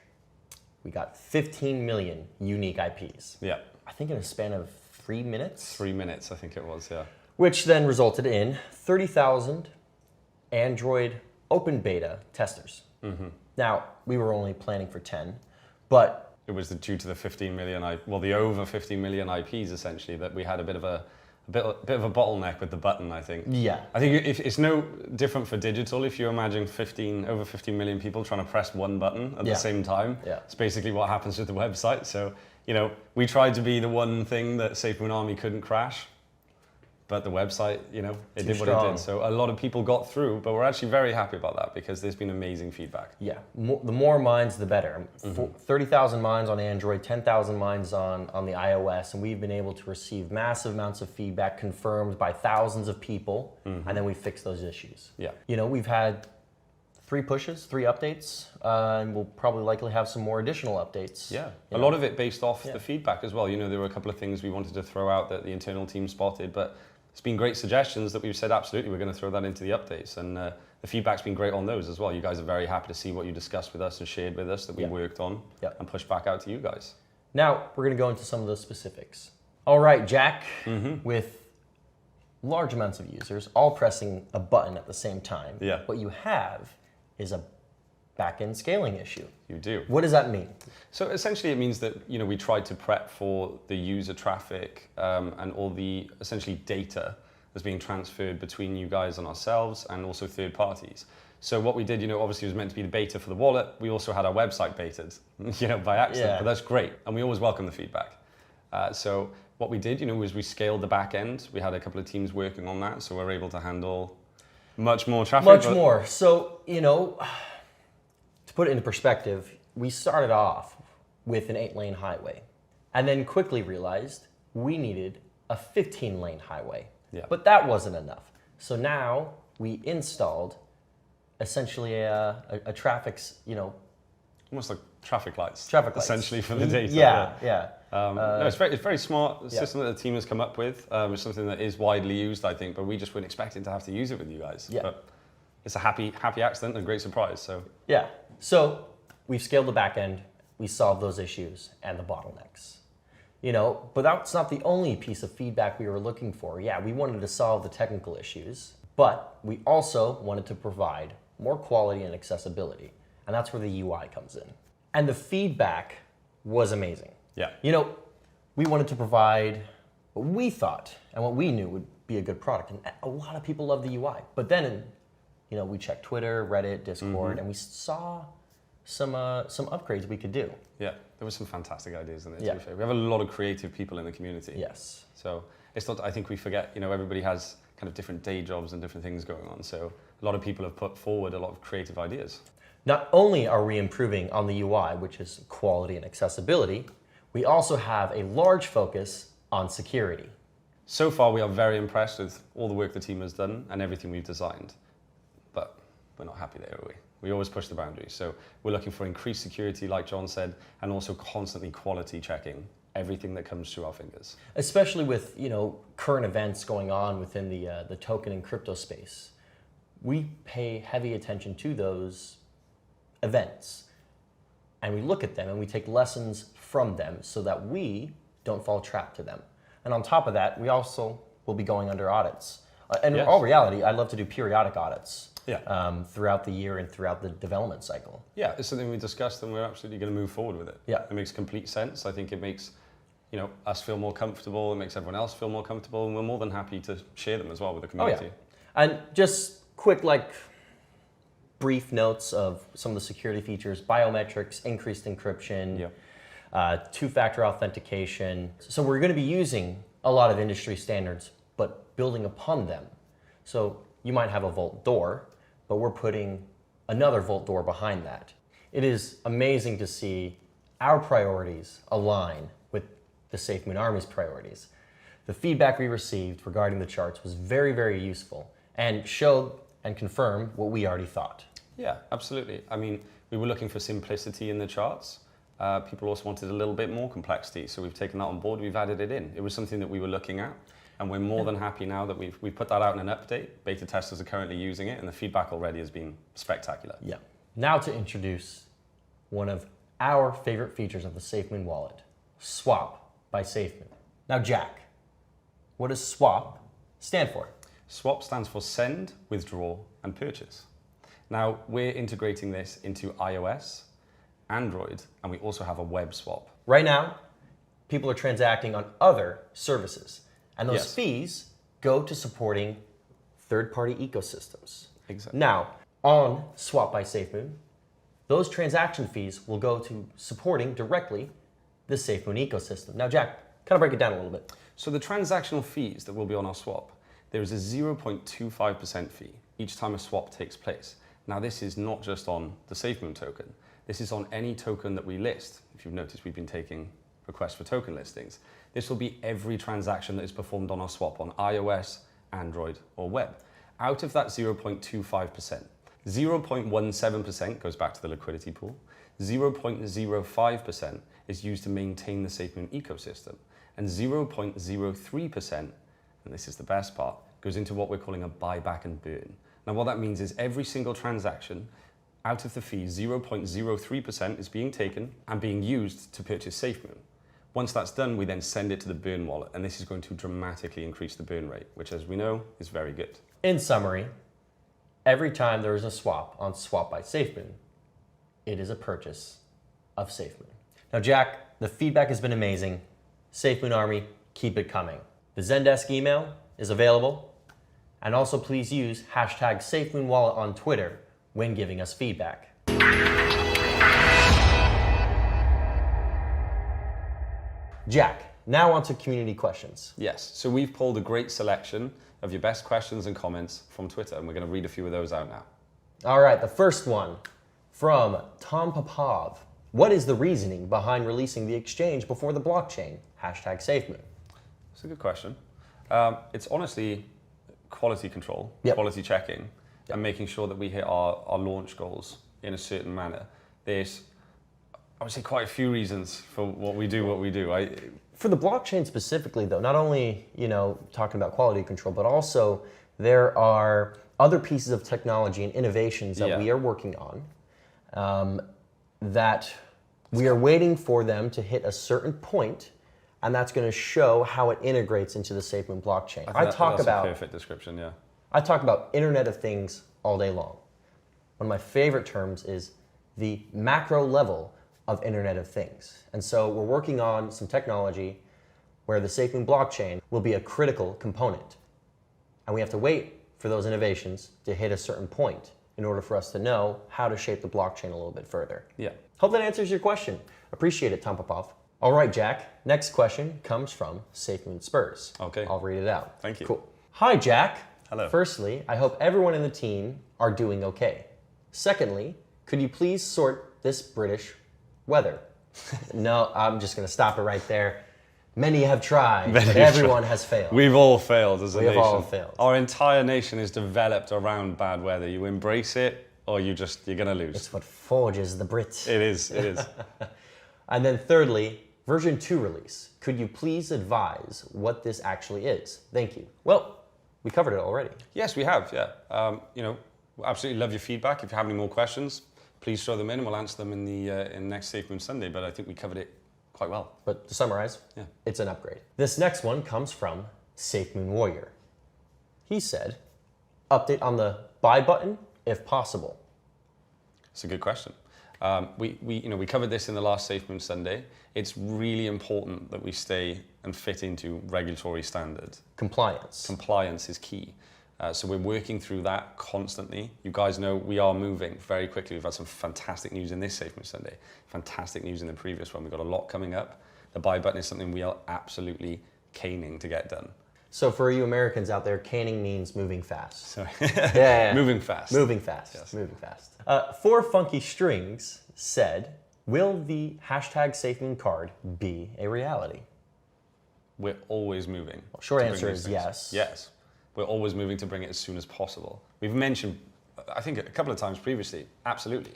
We got 15 million unique IPs. Yeah. I think in a span of 3 minutes. 3 minutes, I think it was, yeah. Which then resulted in 30,000 Android open beta testers. Now, we were only planning for 10, but It was due to the 15 million, the over 15 million IPs essentially, that we had a bit of a bottleneck with the button, I think. yeah. I think if it's no different for digital. If you imagine over 15 million people trying to press one button at the same time, it's basically what happens with the website. So, you know, we tried to be the one thing that Safemoon Army couldn't crash, but the website, you know, it did what it did. So a lot of people got through, but we're actually very happy about that because there's been amazing feedback. Yeah, the more mines, the better. 30,000 mines on Android, 10,000 mines on the iOS, and we've been able to receive massive amounts of feedback confirmed by thousands of people, and then we fix those issues. Yeah. You know, we've had 3 pushes, 3 updates, and we'll probably likely have some more additional updates. Yeah, a lot of it based off the feedback as well. You know, there were a couple of things we wanted to throw out that the internal team spotted, but it's been great suggestions that we've said, absolutely, we're going to throw that into the updates. And the feedback's been great on those as well. You guys are very happy to see what you discussed with us and shared with us that we worked on and pushed back out to you guys. Now, we're going to go into some of the specifics. All right, Jack, with large amounts of users all pressing a button at the same time, what you have is a back-end scaling issue. You do. What does that mean? So essentially it means that, you know, we tried to prep for the user traffic and all the essentially data that's being transferred between you guys and ourselves and also third parties. So what we did, you know, obviously was meant to be the beta for the wallet. We also had our website betaed, you know, by accident, but that's great. And we always welcome the feedback. So what we did, you know, was we scaled the back end. We had a couple of teams working on that. So we're able to handle much more traffic. Much more. So, you know, to put it into perspective, we started off with an 8-lane highway and then quickly realized we needed a 15-lane highway. Yeah. But that wasn't enough. So now we installed essentially a traffic's, you know, almost like traffic lights. Traffic lights. Essentially for the data. Yeah. No, it's very smart system that the team has come up with. It's something that is widely used, I think, but we just weren't expecting to have to use it with you guys. Yeah. But it's a happy accident and a great surprise. So yeah. So we've scaled the back end, we solved those issues and the bottlenecks. You know, but that's not the only piece of feedback we were looking for. Yeah, we wanted to solve the technical issues, but we also wanted to provide more quality and accessibility. And that's where the UI comes in. And the feedback was amazing. yeah. You know, we wanted to provide what we thought and what we knew would be a good product. And a lot of people love the UI. But then, you know, we checked Twitter, Reddit, Discord, and we saw some upgrades we could do. Yeah, there were some fantastic ideas in there, to be fair. We have a lot of creative people in the community. Yes. So it's not, I think we forget, you know, everybody has kind of different day jobs and different things going on. So a lot of people have put forward a lot of creative ideas. Not only are we improving on the UI, which is quality and accessibility, we also have a large focus on security. So far, we are very impressed with all the work the team has done and everything we've designed. But we're not happy there, are we? We always push the boundaries. So we're looking for increased security, like John said, and also constantly quality checking everything that comes through our fingers. Especially with, you know, current events going on within the token and crypto space. We pay heavy attention to those events, and we look at them and we take lessons from them so that we don't fall trapped to them. And on top of that, we also will be going under audits. And in all reality, I love to do periodic audits throughout the year and throughout the development cycle. Yeah, it's something we discussed, and we're absolutely going to move forward with it. Yeah. It makes complete sense. I think it makes, you know, us feel more comfortable. It makes everyone else feel more comfortable, and we're more than happy to share them as well with the community. And just quick, like, brief notes of some of the security features: biometrics, increased encryption, two-factor authentication. So we're going to be using a lot of industry standards, but building upon them. So you might have a vault door, but we're putting another vault door behind that. It is amazing to see our priorities align with the Safemoon Army's priorities. The feedback we received regarding the charts was very, very useful and showed and confirmed what we already thought. Yeah, absolutely. I mean, we were looking for simplicity in the charts. People also wanted a little bit more complexity, so we've taken that on board, we've added it in. It was something that we were looking at, and we're more than happy now that we've put that out in an update. Beta testers are currently using it, and the feedback already has been spectacular. Yeah. Now to introduce one of our favorite features of the Safemoon wallet, Swap by Safemoon. Now, Jack, what does Swap stand for? Swap stands for send, withdraw, and purchase. Now, we're integrating this into iOS, Android, and we also have a web swap. Right now, people are transacting on other services, and those fees go to supporting third-party ecosystems. Exactly. Now, on Swap by Safemoon, those transaction fees will go to supporting directly the Safemoon ecosystem. Now, Jack, kind of break it down a little bit. So the transactional fees that will be on our swap, there is a 0.25% fee each time a swap takes place. Now, this is not just on the Safemoon token. This is on any token that we list. If you've noticed, we've been taking requests for token listings. This will be every transaction that is performed on our swap on iOS, Android, or web. Out of that 0.25%, 0.17% goes back to the liquidity pool, 0.05% is used to maintain the Safemoon ecosystem, and 0.03%, and this is the best part, goes into what we're calling a buyback and burn. Now, what that means is every single transaction, out of the fee, 0.03% is being taken and being used to purchase Safemoon. Once that's done, we then send it to the burn wallet, and this is going to dramatically increase the burn rate, which, as we know, is very good. In summary, every time there is a swap on Swap by Safemoon, it is a purchase of Safemoon. Now, Jack, the feedback has been amazing. Safemoon Army, keep it coming. The Zendesk email is available, and also please use hashtag SafemoonWallet on Twitter when giving us feedback. Jack, now on to community questions. Yes, so we've pulled a great selection of your best questions and comments from Twitter, and we're going to read a few of those out now. All right, the first one from Tom Popov. What is the reasoning behind releasing the exchange before the blockchain? Hashtag Safemoon. That's a good question. It's honestly quality control, quality checking, and making sure that we hit our launch goals in a certain manner. There's, I would say, quite a few reasons for what we do. For the blockchain specifically, though, not only, talking about quality control, but also there are other pieces of technology and innovations that we are working on that we are waiting for them to hit a certain point, and that's going to show how it integrates into the Safemoon blockchain. That's a perfect description, yeah. I talk about Internet of Things all day long. One of my favorite terms is the macro level of Internet of Things. And so we're working on some technology where the Safemoon blockchain will be a critical component. And we have to wait for those innovations to hit a certain point in order for us to know how to shape the blockchain a little bit further. Yeah. Hope that answers your question. Appreciate it, Tom Popov. All right, Jack. Next question comes from Safemoon Spurs. Okay. I'll read it out. Thank you. Cool. Hi, Jack. Hello. Firstly, I hope everyone in the team are doing okay. Secondly, could you please sort this British weather? No, I'm just going to stop it right there. Many have tried, Many but have everyone has failed. We've all failed as a nation. We have all failed. Our entire nation is developed around bad weather. You embrace it, or you're going to lose. It's what forges the Brits. It is. And then thirdly, version 2 release. Could you please advise what this actually is? Thank you. Well, we covered it already. Yes, we have, yeah. Absolutely love your feedback. If you have any more questions, please throw them in and we'll answer them in the next Safemoon Sunday. But I think we covered it quite well. But to summarize, it's an upgrade. This next one comes from Safemoon Warrior. He said, update on the buy button if possible. It's a good question. We covered this in the last Safemoon Sunday. It's really important that we stay and fit into regulatory standards. Compliance. Compliance is key. So we're working through that constantly. You guys know we are moving very quickly. We've had some fantastic news in this Safemoon Sunday. Fantastic news in the previous one. We've got a lot coming up. The buy button is something we are absolutely caning to get done. So for you Americans out there, caning means moving fast. Sorry. Yeah. Moving fast. Moving fast. Yes. Moving fast. 4 Funky Strings said, will the hashtag Safemoon card be a reality? We're always moving. Well, short to bring answer these is things. yes. Yes. We're always moving to bring it as soon as possible. We've mentioned, I think a couple of times previously, absolutely.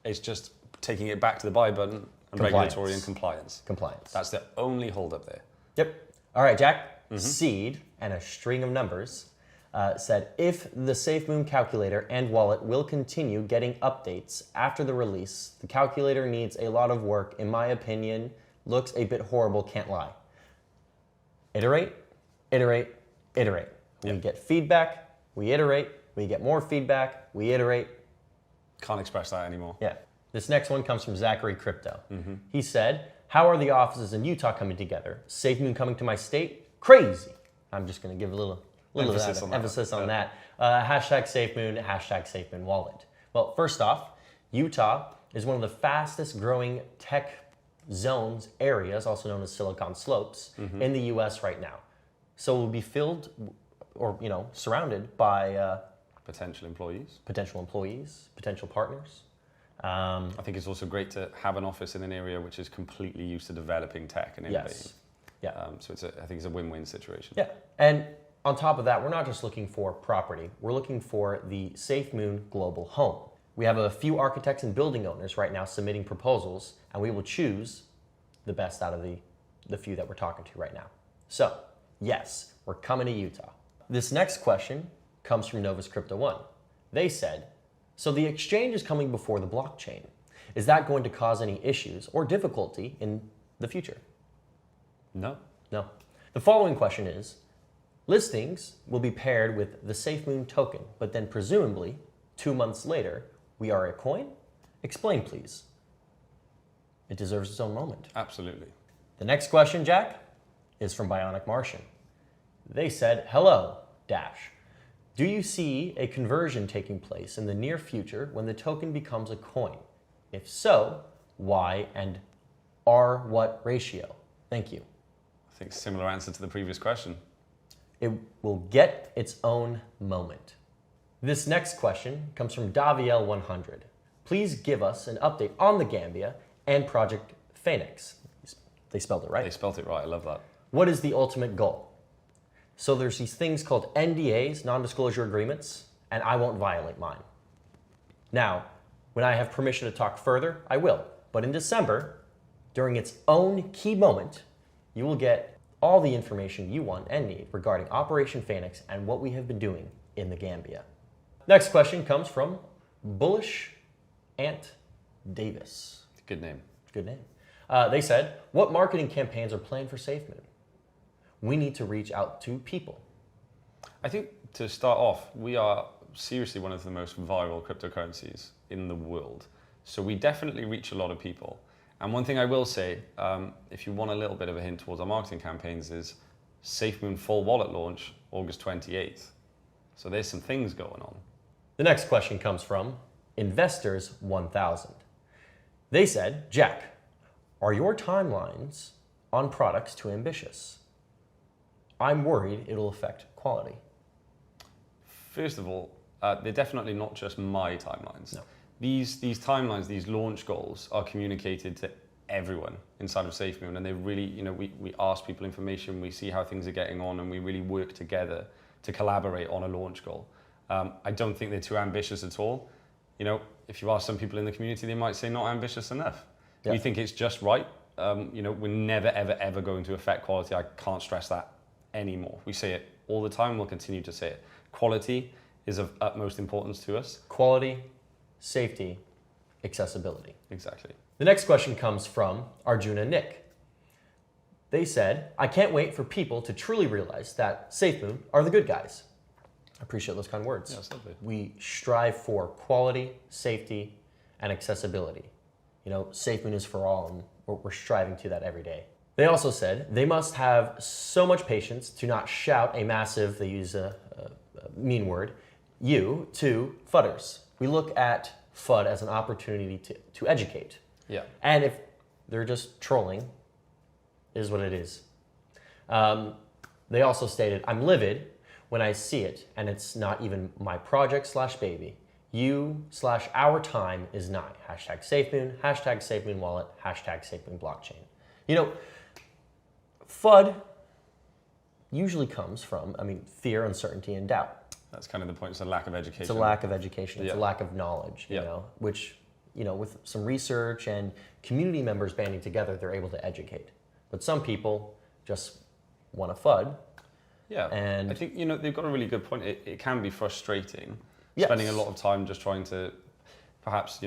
It's just taking it back to the buy button and regulatory and compliance. Compliance. That's the only hold up there. Yep. All right, Jack. Seed and a string of numbers said, if the Safemoon calculator and wallet will continue getting updates after the release, the calculator needs a lot of work, in my opinion. Looks a bit horrible, can't lie. Iterate, iterate, iterate. We get feedback, we iterate, we get more feedback, we iterate. Can't express that anymore. Yeah. This next one comes from Zachary Crypto. He said, how are the offices in Utah coming together? Safemoon coming to my state? Crazy. I'm just going to give a little emphasis on that. Hashtag Safemoon wallet. Well, first off, Utah is one of the fastest growing tech zones, areas, also known as Silicon Slopes, in the US right now. So we'll be filled or, surrounded by Potential employees. Potential partners. I think it's also great to have an office in an area which is completely used to developing tech and innovating. Yes. Yeah. So I think it's a win-win situation. Yeah. And on top of that, we're not just looking for property. We're looking for the Safemoon Global Home. We have a few architects and building owners right now submitting proposals, and we will choose the best out of the few that we're talking to right now. So, yes, we're coming to Utah. This next question comes from Novus Crypto One. They said, so the exchange is coming before the blockchain. Is that going to cause any issues or difficulty in the future? No. No. The following question is, listings will be paired with the Safemoon token, but then presumably 2 months later, we are a coin? Explain, please. It deserves its own moment. Absolutely. The next question, Jack, is from Bionic Martian. They said, hello, Dash. Do you see a conversion taking place in the near future when the token becomes a coin? If so, why and what ratio? Thank you. I think similar answer to the previous question. It will get its own moment. This next question comes from Daviel100. Please give us an update on the Gambia and Project Phoenix. They spelled it right. They spelt it right. I love that. What is the ultimate goal? So there's these things called NDAs, non-disclosure agreements, and I won't violate mine. Now, when I have permission to talk further, I will. But in December, during its own key moment, you will get all the information you want and need regarding Operation Phoenix and what we have been doing in the Gambia. Next question comes from Bullish Ant Davis. Good name. Good name. They said, what marketing campaigns are planned for Safemoon? We need to reach out to people. I think to start off, we are seriously one of the most viral cryptocurrencies in the world. So we definitely reach a lot of people. And one thing I will say, if you want a little bit of a hint towards our marketing campaigns, is Safemoon full wallet launch, August 28th. So there's some things going on. The next question comes from Investors 1000. They said, Jack, are your timelines on products too ambitious? I'm worried it'll affect quality. First of all, they're definitely not just my timelines. No. These timelines, these launch goals are communicated to everyone inside of Safemoon, and they really, we ask people information, we see how things are getting on, and we really work together to collaborate on a launch goal. I don't think they're too ambitious at all. If you ask some people in the community, they might say not ambitious enough. Yeah. We think it's just right. We're never, ever, ever going to affect quality. I can't stress that anymore. We say it all the time. We'll continue to say it. Quality is of utmost importance to us. Quality, safety, accessibility. Exactly. The next question comes from Arjuna Nick. They said, I can't wait for people to truly realize that Safemoon are the good guys. I appreciate those kind words. Yeah, that's lovely. We strive for quality, safety, and accessibility. Safemoon is for all, and we're striving to that every day. They also said they must have so much patience to not shout a massive, they use a mean word, you to fudders. We look at FUD as an opportunity to educate. Yeah. And if they're just trolling, it is what it is. They also stated, I'm livid when I see it, and it's not even my project / baby. You/our time is not. #Safemoon, #Safemoon wallet, #Safemoon blockchain. FUD usually comes from, fear, uncertainty, and doubt. That's kind of the point. It's a lack of education. It's a lack of education. It's Yeah. a lack of knowledge, which, with some research and community members banding together, they're able to educate. But some people just want to FUD. Yeah, And I think, they've got a really good point. It can be frustrating, Yes. spending a lot of time just trying to perhaps,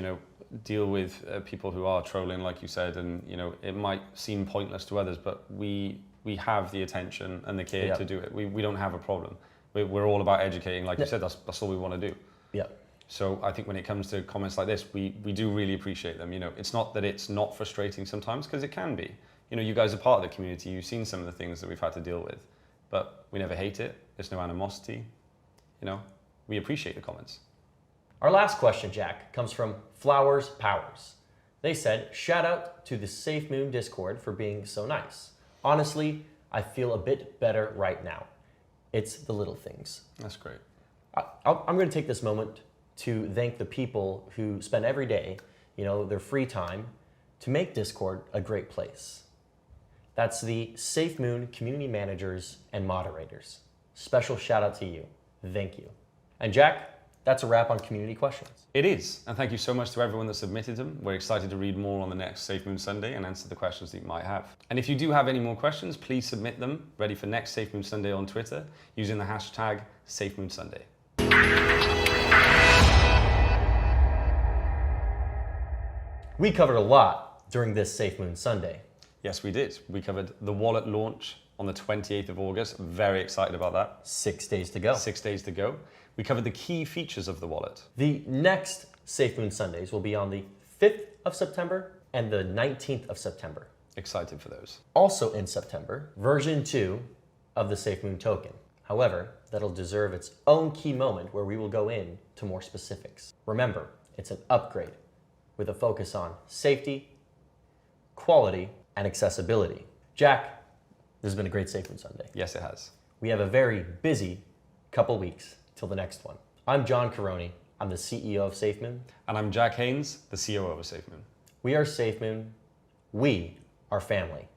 deal with people who are trolling, like you said, and, it might seem pointless to others, but we have the attention and the care Yeah. to do it. We don't have a problem. We're all about educating, like you said, that's all we want to do. Yeah. So I think when it comes to comments like this, we do really appreciate them. It's not that it's not frustrating sometimes, because it can be. You guys are part of the community. You've seen some of the things that we've had to deal with, but we never hate it. There's no animosity. We appreciate the comments. Our last question, Jack, comes from Flowers Powers. They said, shout out to the Safemoon Discord for being so nice. Honestly, I feel a bit better right now. It's the little things. That's great. I'm going to take this moment to thank the people who spend every day, their free time to make Discord a great place. That's the Safemoon community managers and moderators. Special shout out to you. Thank you. And Jack, that's a wrap on community questions. It is, and thank you so much to everyone that submitted them. We're excited to read more on the next Safemoon Sunday and answer the questions that you might have. And if you do have any more questions, please submit them, ready for next Safemoon Sunday on Twitter, using the hashtag Safemoon Sunday. We covered a lot during this Safemoon Sunday. Yes, we did. We covered the wallet launch on the 28th of August. Very excited about that. 6 days to go. 6 days to go. We covered the key features of the wallet. The next Safemoon Sundays will be on the 5th of September and the 19th of September. Excited for those. Also in September, version 2 of the Safemoon token. However, that'll deserve its own key moment where we will go into more specifics. Remember, it's an upgrade with a focus on safety, quality, and accessibility. Jack, this has been a great Safemoon Sunday. Yes, it has. We have a very busy couple weeks till the next one. I'm John Caroni. I'm the CEO of Safemoon. And I'm Jack Haynes, the COO of Safemoon. We are Safemoon. We are family.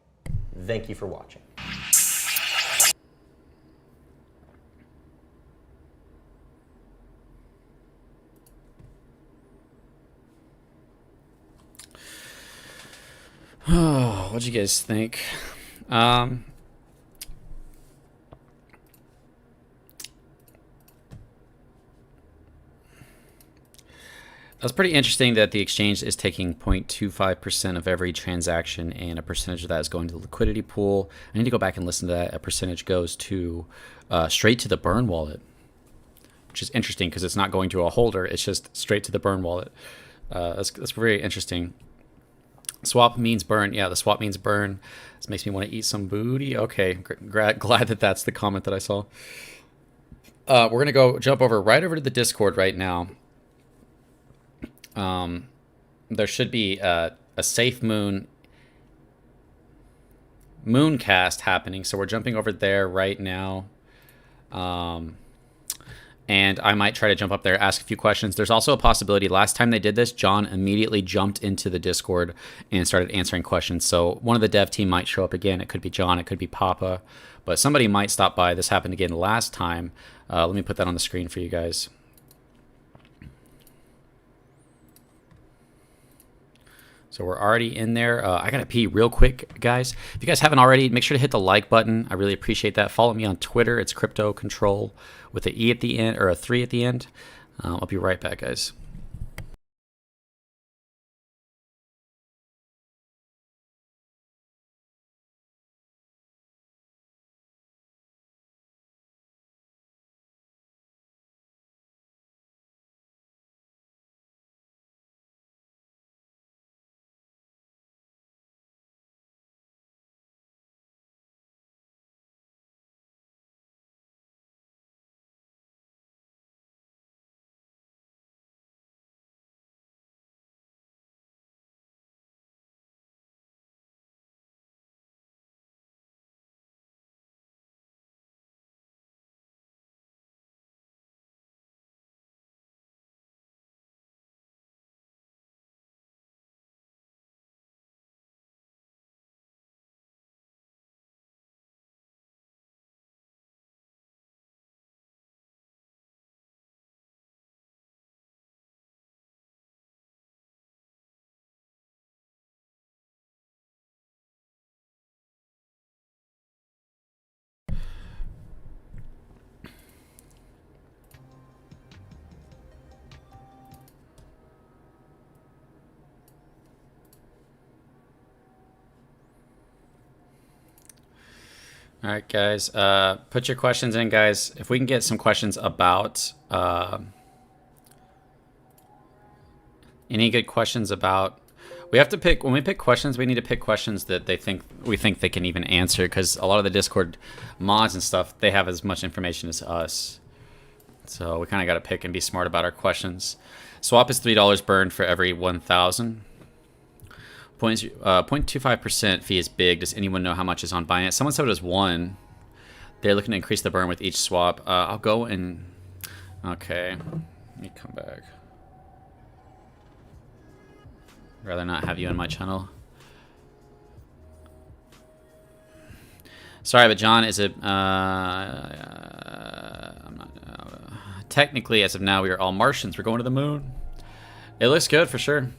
Thank you for watching. Oh, what'd you guys think? That's pretty interesting that the exchange is taking 0.25% of every transaction, and a percentage of that is going to the liquidity pool. I need to go back and listen to that. A percentage goes to straight to the burn wallet, which is interesting because it's not going to a holder. It's just straight to the burn wallet. That's very interesting. Swap means burn. Yeah, the swap means burn. This makes me want to eat some booty. Okay, glad that that's the comment that I saw. We're going to go jump right over to the Discord right now. There should be a Safemoon mooncast happening, so we're jumping over there right now. and I might try to jump up there, ask a few questions. There's also a possibility, last time they did this, John immediately jumped into the Discord and started answering questions. So one of the dev team might show up again. It could be John, it could be Papa, but somebody might stop by. This happened again last time. Let me put that on the screen for you guys. So we're already in there. I gotta pee real quick, guys. If you guys haven't already, make sure to hit the like button. I really appreciate that. Follow me on Twitter. It's Crypto Control with an E at the end, or a 3 at the end. I'll be right back, guys. All right, guys. Put your questions in, guys. If we can get some questions about any good questions about, we have to pick, when we pick questions, we need to pick questions that we think they can even answer, because a lot of the Discord mods and stuff, they have as much information as us. So we kind of got to pick and be smart about our questions. Swap is $3 burned for every 1,000. 0.25% fee is big. Does anyone know how much is on Binance? Someone said it was 1. They're looking to increase the burn with each swap. I'll go and... Okay. Let me come back. Rather not have you on my channel. Sorry, but John, is it... I'm not... technically, as of now, we are all Martians. We're going to the moon. It looks good, for sure.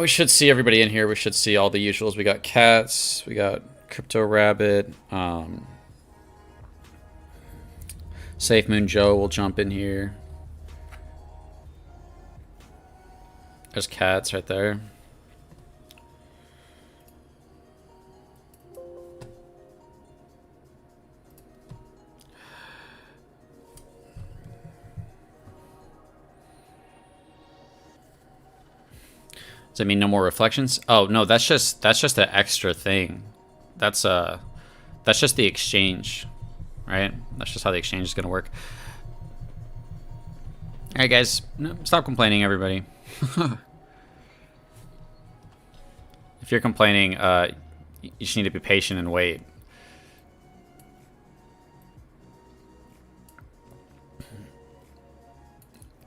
We should see everybody in here. We should see all the usuals. We got Cats. We got Crypto Rabbit. Safemoon Joe will jump in here. There's Cats right there. Does that mean no more reflections? Oh no, that's just an extra thing. That's just the exchange, right? That's just how the exchange is gonna work. All right, guys, no, stop complaining, everybody. If you're complaining, you just need to be patient and wait.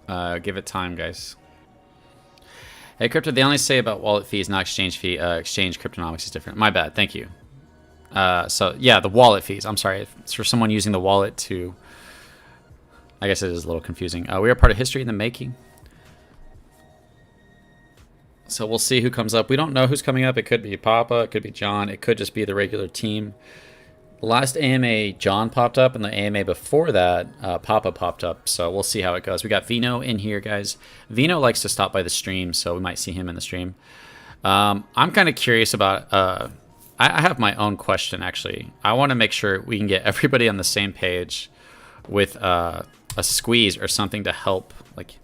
Give it time, guys. Hey, Crypto, they only say about wallet fees, not exchange fee. Exchange cryptonomics is different. My bad. Thank you. So, yeah, the wallet fees. I'm sorry. It's for someone using the wallet to... I guess it is a little confusing. We are part of history in the making. So we'll see who comes up. We don't know who's coming up. It could be Papa. It could be John. It could just be the regular team. Last AMA, John popped up, and the AMA before that, Papa popped up. So we'll see how it goes. We got Vino in here, guys. Vino likes to stop by the stream, so we might see him in the stream. I'm kind of curious about... I have my own question, actually. I want to make sure we can get everybody on the same page with a squeeze or something to help. Like,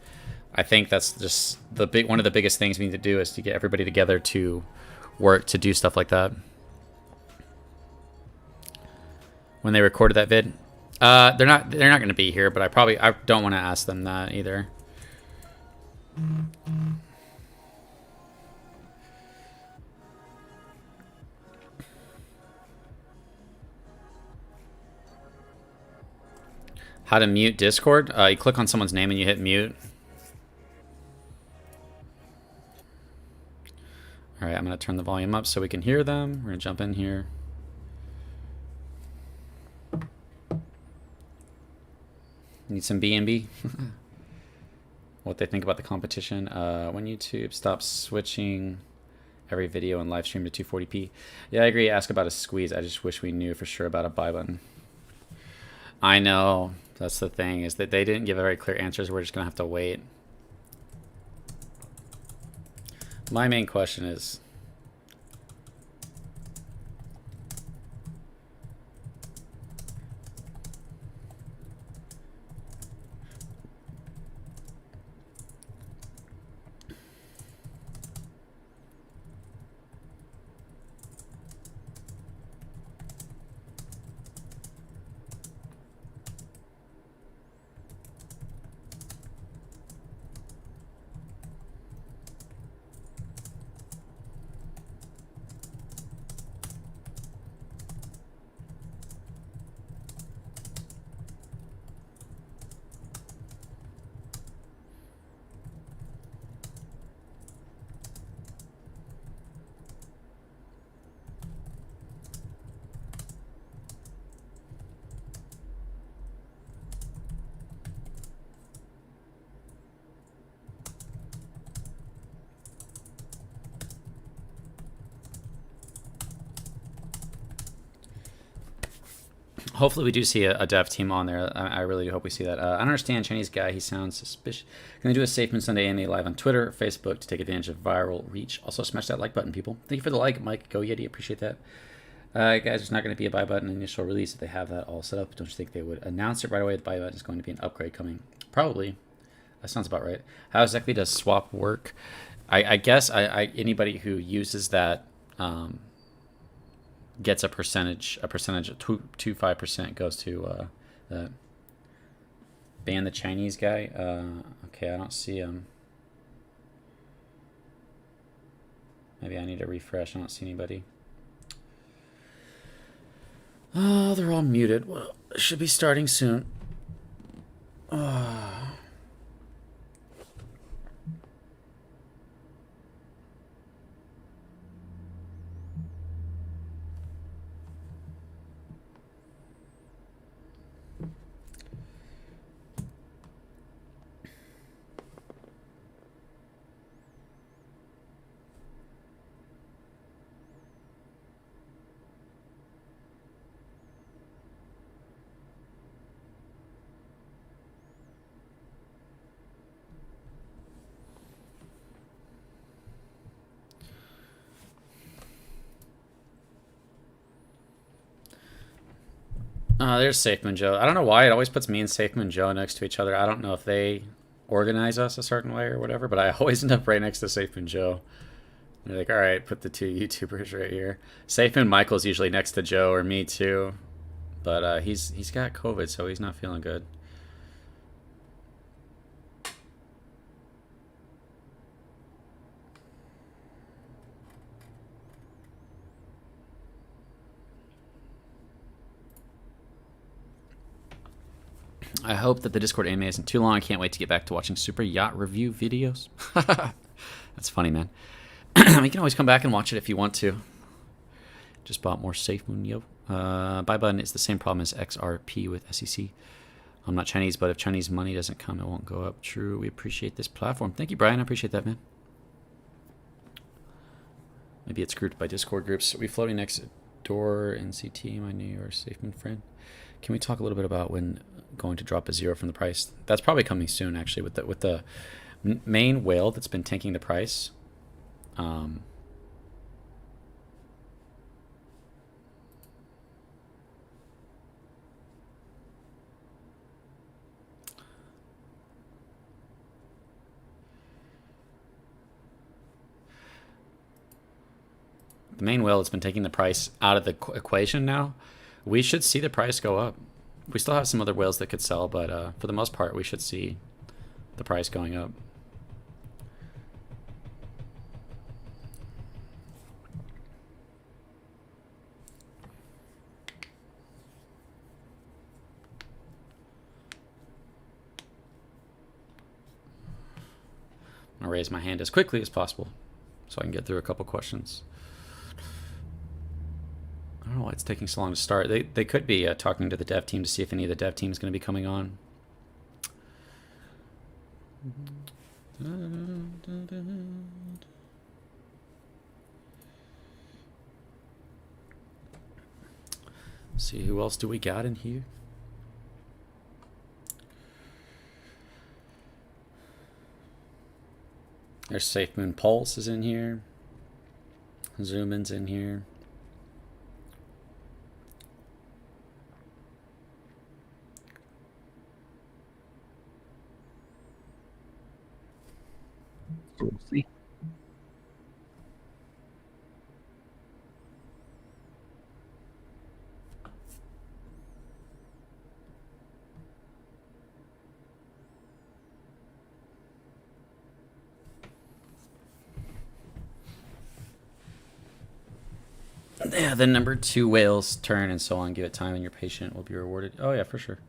I think that's just one of the biggest things we need to do is to get everybody together to work to do stuff like that. When they recorded that vid, they're not going to be here, but I don't want to ask them that either. How to mute Discord? You click on someone's name and you hit mute. All right, I'm going to turn the volume up so we can hear them. We're going to jump in here. Need some B&B. What they think about the competition. When YouTube stops switching every video and live stream to 240p. Yeah, I agree. Ask about a squeeze. I just wish we knew for sure about a buy button. I know. That's the thing, is that they didn't give very clear answers. We're just going to have to wait. My main question is, hopefully we do see a dev team on there. I really do hope we see that. I don't understand Chinese guy. He sounds suspicious. Gonna do a Safemoon Sunday AMA live on Twitter or Facebook to take advantage of viral reach. Also smash that like button, people. Thank you for the like, Mike. Go Yeti. Appreciate that. Guys, there's not going to be a buy button initial release if they have that all set up. Don't you think they would announce it right away? The buy button is going to be an upgrade coming. Probably. That sounds about right. How exactly does swap work? I guess anybody who uses that gets a percentage of 25% goes to the ban the Chinese guy. Okay, I don't see him. Maybe I need to refresh. I don't see anybody. Oh, they're all muted. Well, it should be starting soon. There's Safemoon Joe. I don't know why it always puts me and Safemoon Joe next to each other. I don't know if they organize us a certain way or whatever, but I always end up right next to Safemoon Joe. They're like, all right, put the two YouTubers right here. Safemoon Michael's usually next to Joe or me too, but he's got COVID, so he's not feeling good. I hope that the Discord AMA isn't too long. I can't wait to get back to watching Super Yacht review videos. That's funny, man. You can always come back and watch it if you want to. Just bought more Safemoon, yo. Buy button is the same problem as XRP with SEC. I'm not Chinese, but if Chinese money doesn't come, it won't go up. True, we appreciate this platform. Thank you, Brian. I appreciate that, man. Maybe it's grouped by Discord groups. Are we floating next door NCT, my New York Safemoon friend? Can we talk a little bit about when going to drop a zero from the price? That's probably coming soon, actually, with the main whale that's been tanking the price. The main whale that's been taking the price out of the equation now. We should see the price go up. We still have some other whales that could sell, but for the most part, we should see the price going up. I'll raise my hand as quickly as possible so I can get through a couple questions. I don't know why it's taking so long to start. They could be talking to the dev team to see if any of the dev team is going to be coming on. See who else do we got in here? There's Safemoon Pulse is in here. Zoomin's in here. We'll see. Yeah, the number 2 whales turn and so on. Give it time and your patient will be rewarded. Oh yeah, for sure.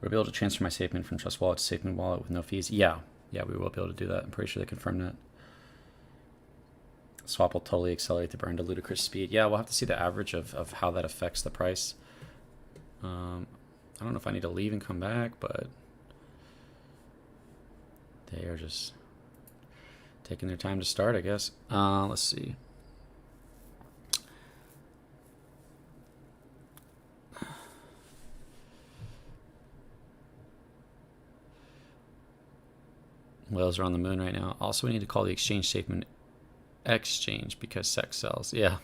We'll be able to transfer my Safemoon from Trust Wallet to Safemoon Wallet with no fees. Yeah, we will be able to do that. I'm pretty sure they confirmed that. Swap will totally accelerate the burn to ludicrous speed. Yeah, we'll have to see the average of how that affects the price. I don't know if I need to leave and come back, but they are just taking their time to start, I guess. Let's see. Whales are on the moon right now. Also, we need to call the exchange Safemoon Exchange because sex sells. Yeah.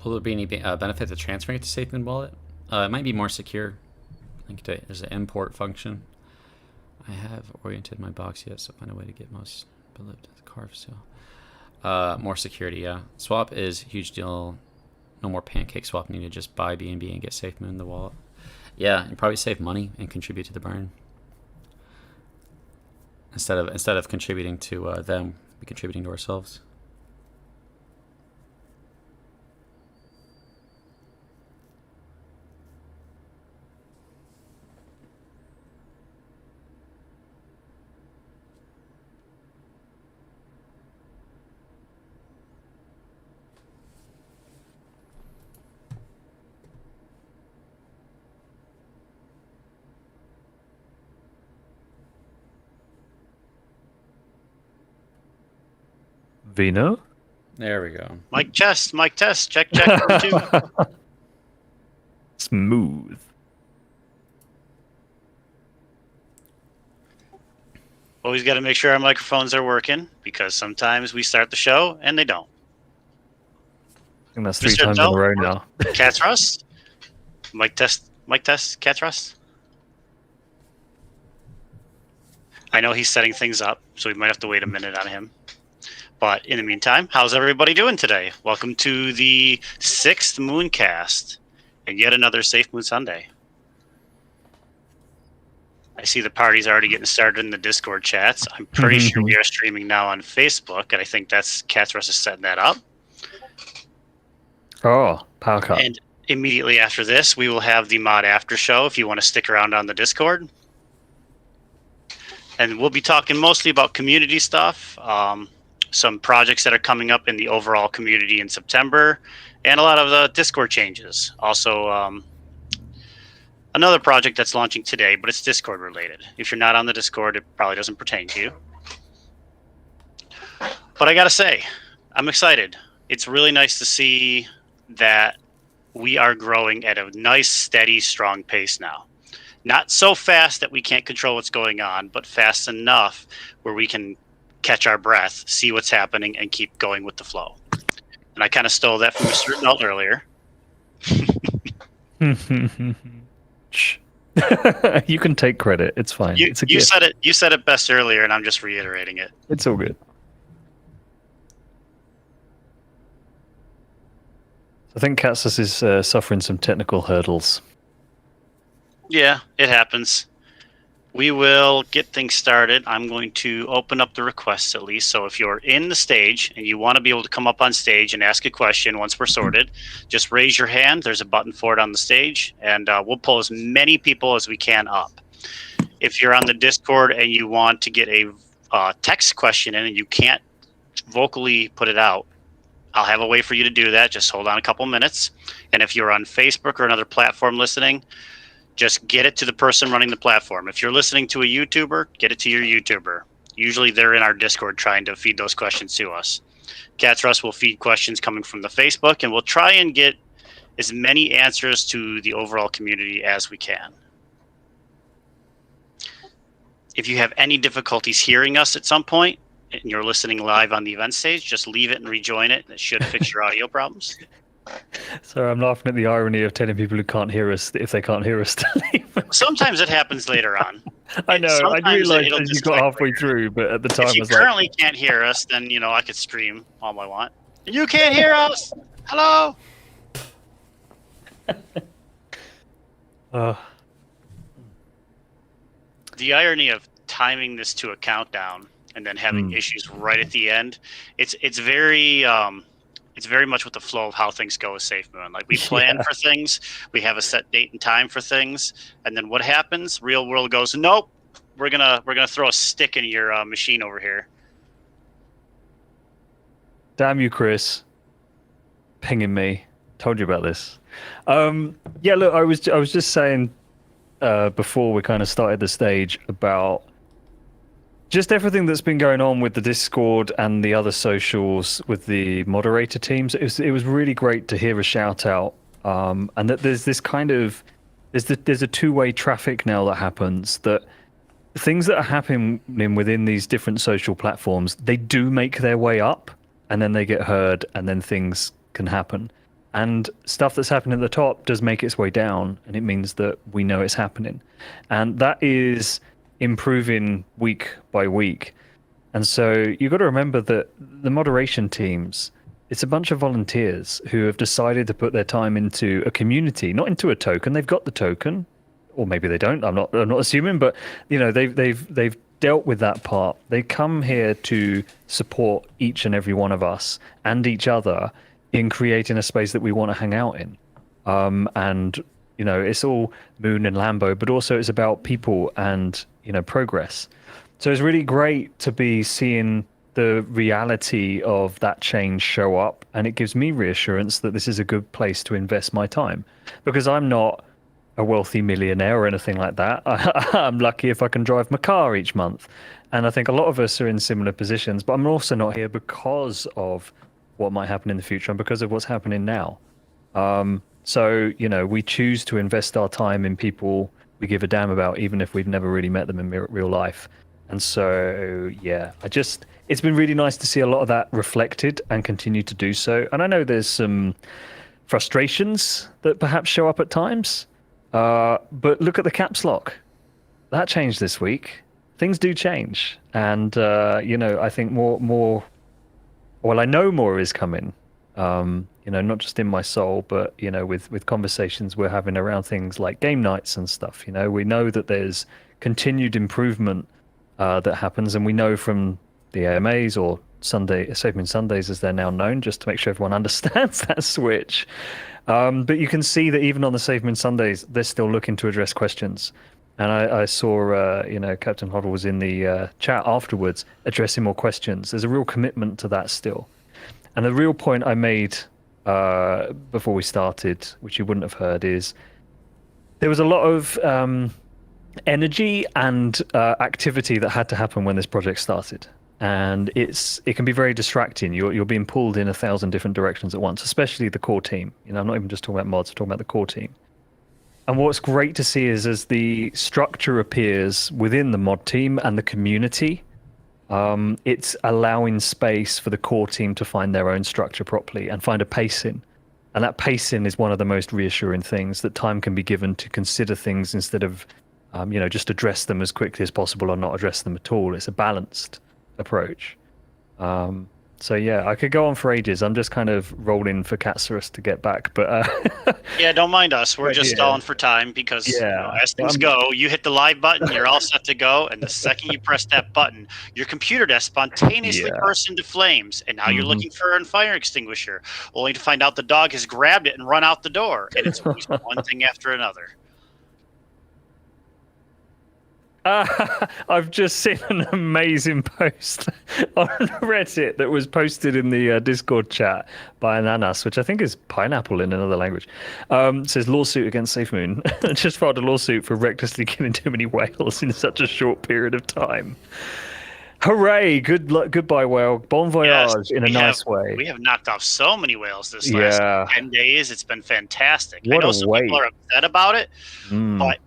Will there be any benefit to transferring it to Safemoon Wallet? It might be more secure. I think there's an import function. I have oriented my box yet, so find a way to get most beloved carve sale. More security, yeah. Swap is a huge deal. No more pancake swap. Need to just buy BNB and get Safemoon in the wallet. Yeah, you probably save money and contribute to the burn. Instead of contributing to them, we're contributing to ourselves. Vino? There we go. Mic test, check, check, 2. Smooth. Always got to make sure our microphones are working because sometimes we start the show and they don't. I think that's 3 Mr. times in a row now. Cat's Rust? Mic test, Cat's Rust? I know he's setting things up, so we might have to wait a minute on him. But in the meantime, how's everybody doing today? Welcome to the 6th Mooncast and yet another Safemoon Sunday. I see the party's already getting started in the Discord chats. I'm pretty sure we are streaming now on Facebook, and I think that's Cat's Rust is setting that up. Oh, power cut. And immediately after this, we will have the mod after show if you want to stick around on the Discord. And we'll be talking mostly about community stuff, some projects that are coming up in the overall community in September, and a lot of the Discord changes. Also, another project that's launching today, but it's Discord related. If you're not on the Discord, it probably doesn't pertain to you. But I gotta say, I'm excited. It's really nice to see that we are growing at a nice, steady, strong pace now. Not so fast that we can't control what's going on, but fast enough where we can catch our breath, see what's happening, and keep going with the flow. And I kind of stole that from Mr. Nelt earlier. You can take credit. It's fine. You, it's a you gift. said it. You said it best earlier, and I'm just reiterating it. It's all good. I think Katsus is suffering some technical hurdles. Yeah, it happens. We will get things started. I'm going to open up the requests at least. So if you're in the stage and you want to be able to come up on stage and ask a question once we're sorted, just raise your hand. There's a button for it on the stage, and we'll pull as many people as we can up. If you're on the Discord and you want to get a text question in and you can't vocally put it out, I'll have a way for you to do that. Just hold on a couple minutes. And if you're on Facebook or another platform listening, just get it to the person running the platform. If you're listening to a YouTuber, get it to your YouTuber. Usually they're in our Discord trying to feed those questions to us. Cats Russ will feed questions coming from the Facebook, and we'll try and get as many answers to the overall community as we can. If you have any difficulties hearing us at some point, and you're listening live on the event stage, just leave it and rejoin it. It should fix your audio problems. So I'm laughing at the irony of telling people who can't hear us that if they can't hear us to leave. Sometimes it happens later on. I know. I Sometimes realised it'll as you just got click halfway later. through, but at the time If I you was like, currently can't hear us, then I could scream all I want. You can't hear us. Hello. The irony of timing this to a countdown and then having issues right at the end, it's very much with the flow of how things go with Safemoon. Like we plan for things, we have a set date and time for things, and then what happens? Real world goes, nope, we're gonna throw a stick in your machine over here. damn you, Chris, pinging me. Told you about this. Yeah, look, I was just saying before we kind of started the stage about just everything that's been going on with the Discord and the other socials with the moderator teams. It was really great to hear a shout out, and that there's this kind of there's a two-way traffic now that happens, that things that are happening within these different social platforms, they do make their way up and then they get heard and then things can happen. And stuff that's happening at the top does make its way down, and it means that we know it's happening. And that is improving week by week. And so you've got to remember that the moderation teams, it's a bunch of volunteers who have decided to put their time into a community, not into a token. They've got the token, or maybe they don't. I'm not assuming, but they've dealt with that part. They come here to support each and every one of us and each other in creating a space that we want to hang out in. And it's all Moon and Lambo, but also it's about people and progress. So it's really great to be seeing the reality of that change show up, and it gives me reassurance that this is a good place to invest my time, because I'm not a wealthy millionaire or anything like that. I'm lucky if I can drive my car each month, and I think a lot of us are in similar positions, but I'm also not here because of what might happen in the future and because of what's happening now. So we choose to invest our time in people we give a damn about, even if we've never really met them in real life. And so it's been really nice to see a lot of that reflected and continue to do so. And I know there's some frustrations that perhaps show up at times, but look at the caps lock. That changed this week. Things do change, and I think more. Well, I know more is coming. Not just in my soul, but with conversations we're having around things like game nights and stuff. We know that there's continued improvement that happens, and we know from the AMAs or Safemoon Sundays as they're now known, just to make sure everyone understands that switch. But you can see that even on the Safemoon Sundays, they're still looking to address questions. And I saw, Captain Hoddle was in the chat afterwards addressing more questions. There's a real commitment to that still. And the real point I made before we started, which you wouldn't have heard, is there was a lot of energy and activity that had to happen when this project started. And it can be very distracting. You're being pulled in 1,000 different directions at once, especially the core team. I'm not even just talking about mods, I'm talking about the core team. And what's great to see is as the structure appears within the mod team and the community, it's allowing space for the core team to find their own structure properly and find a pacing. And that pacing is one of the most reassuring things, that time can be given to consider things instead of, just address them as quickly as possible or not address them at all. It's a balanced approach. So yeah, I could go on for ages. I'm just kind of rolling for Katsaris to get back, but yeah, don't mind us. We're just stalling for time because as things go, you hit the live button, you're all set to go, and the second you press that button, your computer desk spontaneously bursts into flames, and now you're looking for a fire extinguisher, only to find out the dog has grabbed it and run out the door, and it's always one thing after another. I've just seen an amazing post on Reddit that was posted in the Discord chat by Ananas, which I think is pineapple in another language. It says lawsuit against Safemoon. Just filed a lawsuit for recklessly killing too many whales in such a short period of time. Hooray! Good luck, goodbye, whale. Bon voyage in a nice way. We have knocked off so many whales this last 10 days. It's been fantastic. What I know a some way. people are upset about it, but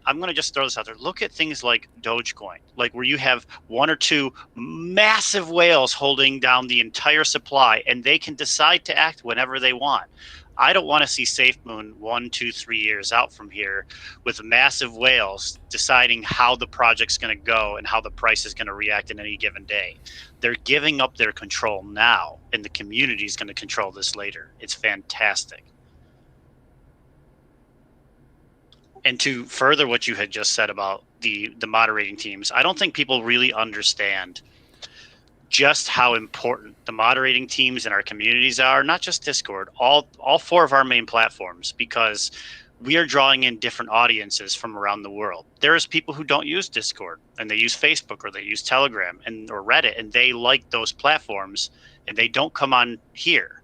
I'm going to just throw this out there. Look at things like Dogecoin, like where you have one or two massive whales holding down the entire supply, and they can decide to act whenever they want. I don't want to see Safemoon 1, 2, 3 years out from here with massive whales deciding how the project's going to go and how the price is going to react in any given day. They're giving up their control now, and the community is going to control this later. It's fantastic. And to further what you had just said about the moderating teams, I don't think people really understand just how important the moderating teams in our communities are, not just Discord, all 4 of our main platforms, because we are drawing in different audiences from around the world. There's people who don't use Discord and they use Facebook or they use Telegram or Reddit, and they like those platforms and they don't come on here.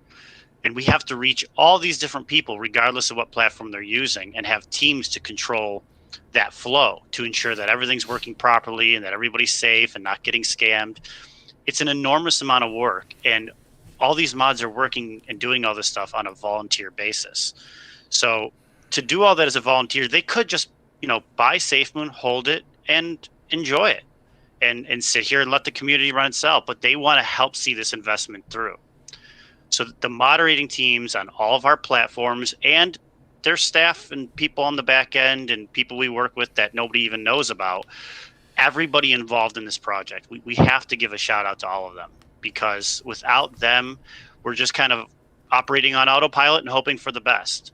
And we have to reach all these different people regardless of what platform they're using, and have teams to control that flow to ensure that everything's working properly and that everybody's safe and not getting scammed. It's an enormous amount of work, and all these mods are working and doing all this stuff on a volunteer basis. So to do all that as a volunteer, they could just, buy Safemoon, hold it, and enjoy it, and sit here and let the community run itself. But they want to help see this investment through. So the moderating teams on all of our platforms and their staff and people on the back end and people we work with that nobody even knows about, everybody involved in this project, we have to give a shout out to all of them, because without them, we're just kind of operating on autopilot and hoping for the best.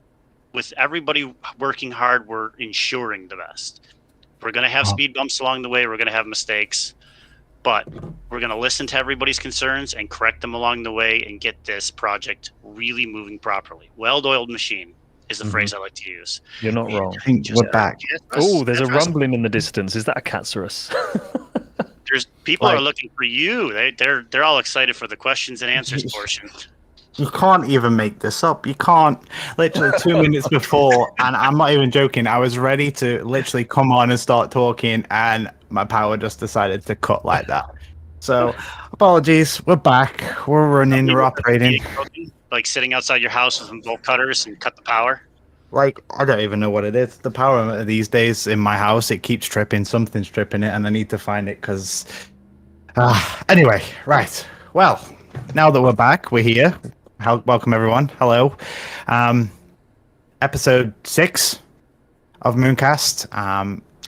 With everybody working hard, we're ensuring the best. We're going to have speed bumps along the way. We're going to have mistakes, but we're going to listen to everybody's concerns and correct them along the way and get this project really moving properly. Well-oiled machine is the phrase I like to use. You're not wrong. I think we're back. Oh, there's a rumbling in the distance. Is that a Catsaurus? There's people are looking for you. They're all excited for the questions and answers portion. You can't even make this up. You can't. Literally 2 minutes before, and I'm not even joking, I was ready to literally come on and start talking, and my power just decided to cut like that. So, apologies. We're back. We're running. We're operating. Like sitting outside your house with some bolt cutters and cut the power? Like, I don't even know what it is. The power these days in my house, it keeps tripping. Something's tripping it, and I need to find it because... anyway, right. Well, now that we're back, we're here. Welcome, everyone. Hello. Episode 6 of Mooncast.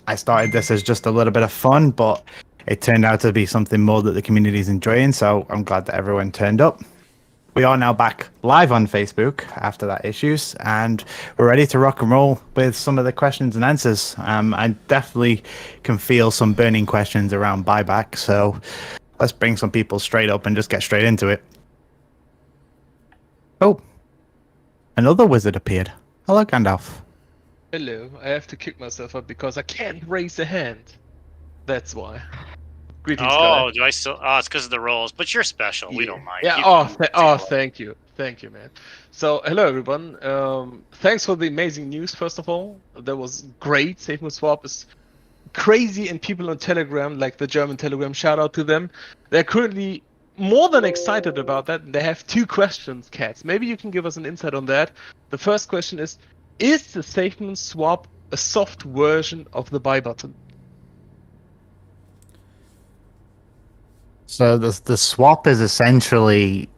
I started this as just a little bit of fun, but it turned out to be something more that the community is enjoying, so I'm glad that everyone turned up. We are now back live on Facebook after that issues, and we're ready to rock and roll with some of the questions and answers. I definitely can feel some burning questions around buyback, so let's bring some people straight up and just get straight into it. Oh, another wizard appeared. Hello, Gandalf. Hello, I have to kick myself up because I can't raise a hand. That's why. Greetings, guys. Do I still? Oh, it's because of the rolls, but you're special. We don't mind. Yeah. Thank you, man. So, hello everyone. Thanks for the amazing news. First of all, that was great. Safemoon Swap is crazy, and people on Telegram, like the German Telegram, shout out to them. They're currently more than excited about that. They have 2 questions, Cats. Maybe you can give us an insight on that. The first question is the Safemoon Swap a soft version of the buy button? So the swap is essentially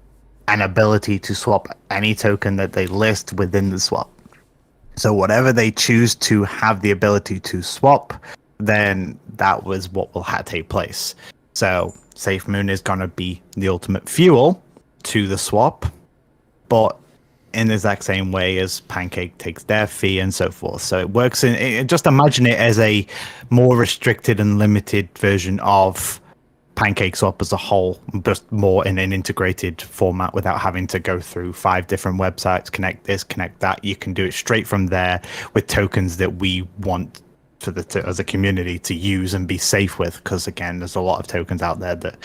an ability to swap any token that they list within the swap. So whatever they choose to have the ability to swap, then that was what will take place. So Safemoon is going to be the ultimate fuel to the swap, but in the exact same way as Pancake takes their fee and so forth. So it works just imagine it as a more restricted and limited version of Pancake Swap as a whole, just more in an integrated format without having to go through 5 different websites, connect this, connect that. You can do it straight from there with tokens that we want as a community to use and be safe with, because again, there's a lot of tokens out there that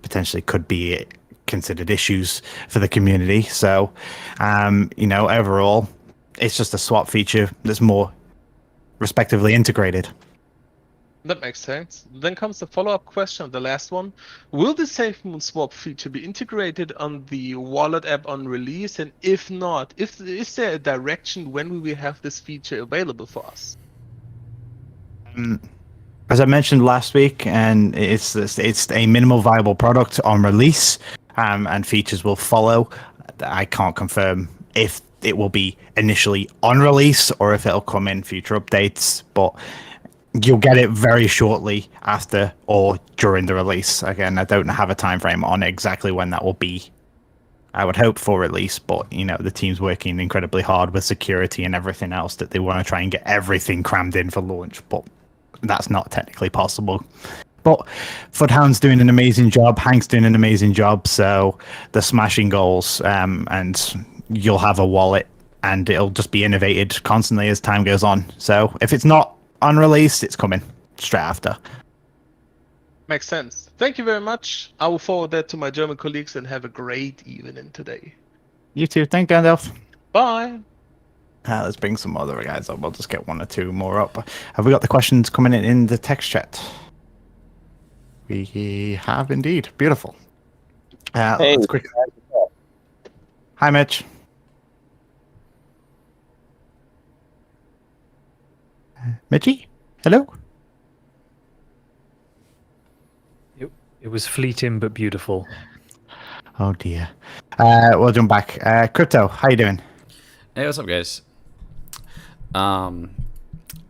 potentially could be considered issues for the community. So, overall, it's just a swap feature that's more respectively integrated. That makes sense. Then comes the follow-up question, the last one. Will the Safemoon swap feature be integrated on the wallet app on release? And if not, is there a direction when we will have this feature available for us? As I mentioned last week, and it's a minimal viable product on release, and features will follow. I can't confirm if it will be initially on release or if it'll come in future updates, but you'll get it very shortly after or during the release. Again, I don't have a time frame on exactly when that will be. I would hope for release, but the team's working incredibly hard with security and everything else that they want to try and get everything crammed in for launch, but that's not technically possible. But Foothound's doing an amazing job, Hank's doing an amazing job, so they're smashing goals, and you'll have a wallet and it'll just be innovated constantly as time goes on. So if it's not unreleased, it's coming straight after. Makes sense. Thank you very much. I will forward that to my German colleagues and have a great evening today. You too. Thank Gandalf. Bye. Let's bring some other guys up. We'll just get one or two more up. Have we got the questions coming in the text chat? We have indeed. Beautiful. Hey. Let's quick. Hi, Mitch. Mitchie? Hello? It was fleeting but beautiful. Oh dear. We'll jump back. Crypto, how you doing? Hey, what's up, guys? I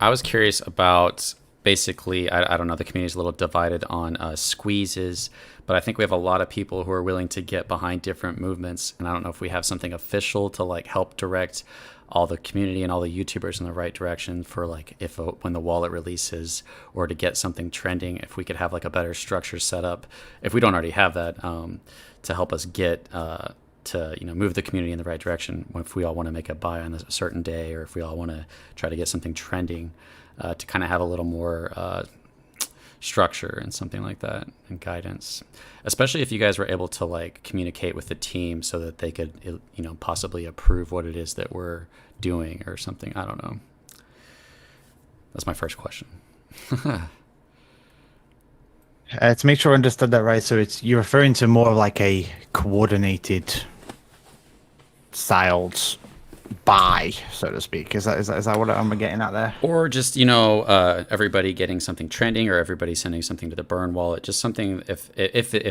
was curious about basically, I don't know, the community's a little divided on squeezes, but I think we have a lot of people who are willing to get behind different movements, and I don't know if we have something official to like help direct all the community and all the YouTubers in the right direction for like if when the wallet releases, or to get something trending, if we could have like a better structure set up, if we don't already have that, to help us get to move the community in the right direction if we all want to make a buy on a certain day, or if we all want to try to get something trending, to kind of have a little more structure and something like that, and guidance, especially if you guys were able to like communicate with the team so that they could possibly approve what it is that we're doing or something. I don't know. That's my first question. To make sure I understood that right, so you're referring to more of like a coordinated styled buy, so to speak. Is that what I'm getting at there? Or just everybody getting something trending, or everybody sending something to the burn wallet, just something if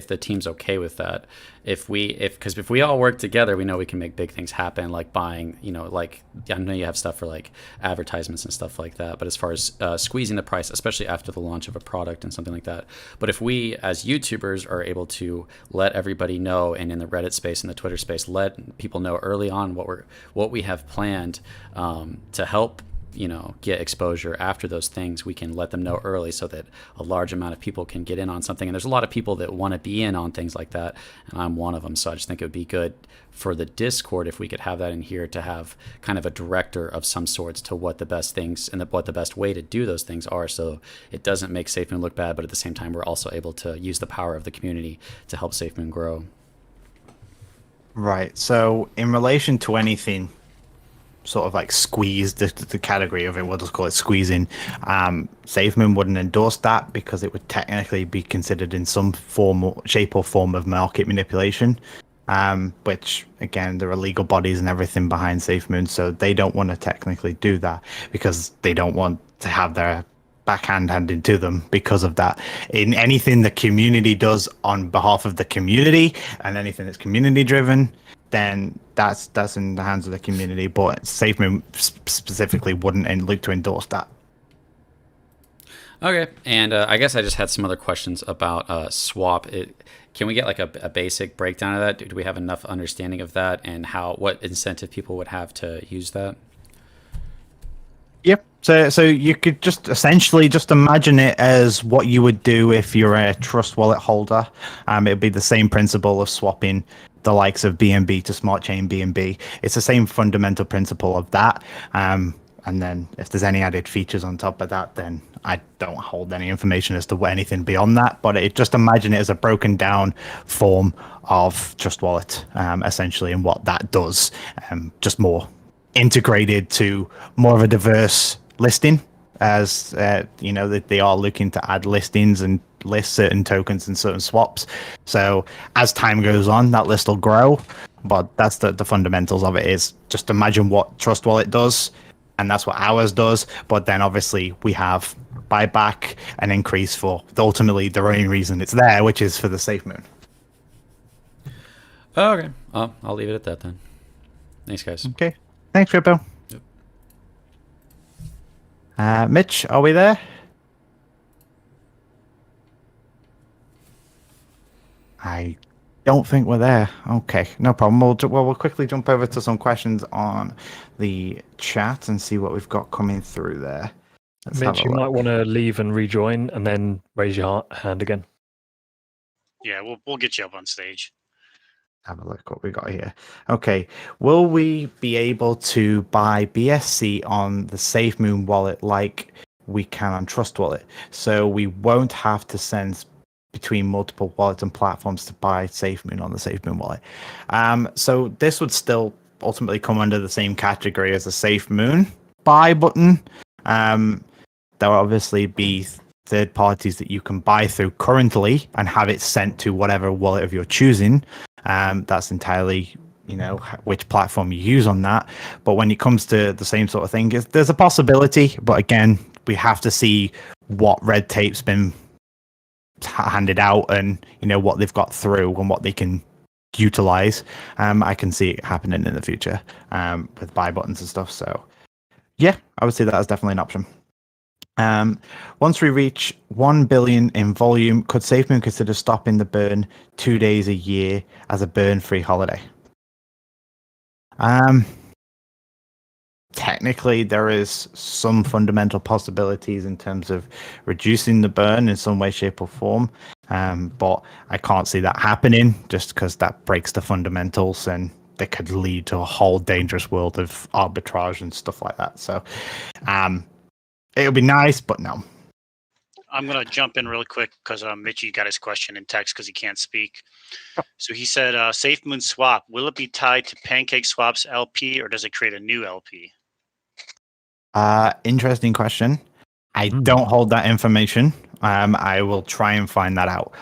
the team's okay with that. Because if we all work together, we know we can make big things happen, like buying, like I know you have stuff for like advertisements and stuff like that, but as far as squeezing the price, especially after the launch of a product and something like that. But if we as YouTubers are able to let everybody know, and in the Reddit space and the Twitter space, let people know early on what we have planned, to help get exposure after those things, we can let them know early so that a large amount of people can get in on something. And there's a lot of people that want to be in on things like that, and I'm one of them. So I just think it would be good for the Discord if we could have that in here, to have kind of a director of some sorts to what the best things and what the best way to do those things are, so it doesn't make Safemoon look bad, but at the same time we're also able to use the power of the community to help Safemoon grow. Right. So in relation to anything sort of like squeeze, the category of it, we'll just call it squeezing, Safemoon wouldn't endorse that, because it would technically be considered in some shape or form of market manipulation, which again, there are legal bodies and everything behind Safemoon, so they don't want to technically do that, because they don't want to have their backhand handed to them because of that. In anything the community does on behalf of the community, and anything that's community driven, then that's in the hands of the community. But Safemoon specifically wouldn't look to endorse that. Okay, and I guess I just had some other questions about swap. Can we get like a basic breakdown of that? Do we have enough understanding of that, and what incentive people would have to use that? Yep. So you could just essentially just imagine it as what you would do if you're a Trust Wallet holder. It'd be the same principle of swapping the likes of BNB to Smart Chain BNB. It's the same fundamental principle of that. And then if there's any added features on top of that, then I don't hold any information as to anything beyond that. But just imagine it as a broken down form of Trust Wallet, essentially, and what that does. Just more integrated to more of a diverse listing, as that they are looking to add listings and list certain tokens and certain swaps. So as time goes on, that list will grow. But that's the fundamentals of it. Is just imagine what Trust Wallet does, and that's what ours does. But then obviously we have buyback and increase for ultimately the only reason it's there, which is for the Safemoon. Oh, okay. I'll leave it at that then. Thanks, guys. Okay. Thanks, Rippo. Yep. Mitch, are we there? I don't think we're there. Okay, no problem. We'll quickly jump over to some questions on the chat and see what we've got coming through there. Mitch, you might want to leave and rejoin, and then raise your hand again. Yeah, we'll get you up on stage. Have a look what we got here. Okay, will we be able to buy BSC on the Safemoon wallet like we can on Trust Wallet? So we won't have to send between multiple wallets and platforms to buy Safemoon on the Safemoon wallet. So this would still ultimately come under the same category as the Safemoon buy button. There will obviously be third parties that you can buy through currently and have it sent to whatever wallet of your choosing. That's entirely, which platform you use on that. But when it comes to the same sort of thing, there's a possibility. But again, we have to see what red tape's been handed out and, what they've got through and what they can utilize. I can see it happening in the future with buy buttons and stuff. So, yeah, I would say that is definitely an option. Once we reach 1 billion in volume, could Safemoon consider stopping the burn 2 days a year as a burn-free holiday? Technically, there is some fundamental possibilities in terms of reducing the burn in some way, shape, or form. But I can't see that happening just because that breaks the fundamentals and it could lead to a whole dangerous world of arbitrage and stuff like that. So, it would be nice, but no. I'm going to jump in really quick because Mitchie got his question in text because he can't speak. So he said, Safemoon swap, will it be tied to Pancake Swap's LP or does it create a new LP? Interesting question. I don't hold that information. I will try and find that out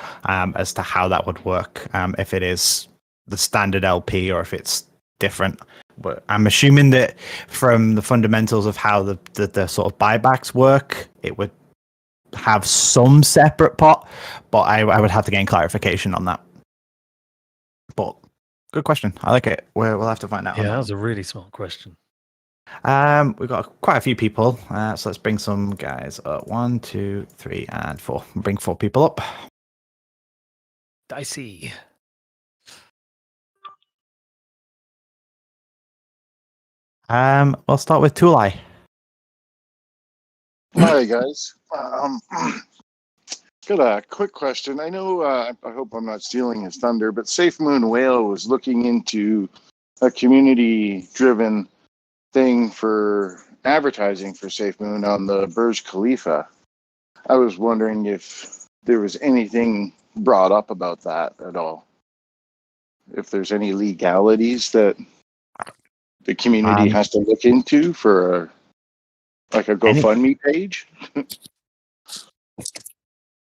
as to how that would work, if it is the standard LP or if it's different. But I'm assuming that from the fundamentals of how the sort of buybacks work, it would have some separate pot, but I would have to gain clarification on that. But good question. I like it. We'll have to find out. Yeah, that was a really smart question. We've got quite a few people, so let's bring some guys up. 1, 2, 3, and 4. Bring 4 people up. Dicey. We'll start with Tulai. Hi guys. Got a quick question. I know. I hope I'm not stealing his thunder, but Safemoon Whale was looking into a community-driven thing for advertising for Safemoon on the Burj Khalifa. I was wondering if there was anything brought up about that at all. If there's any legalities that the community has to look into for a GoFundMe page.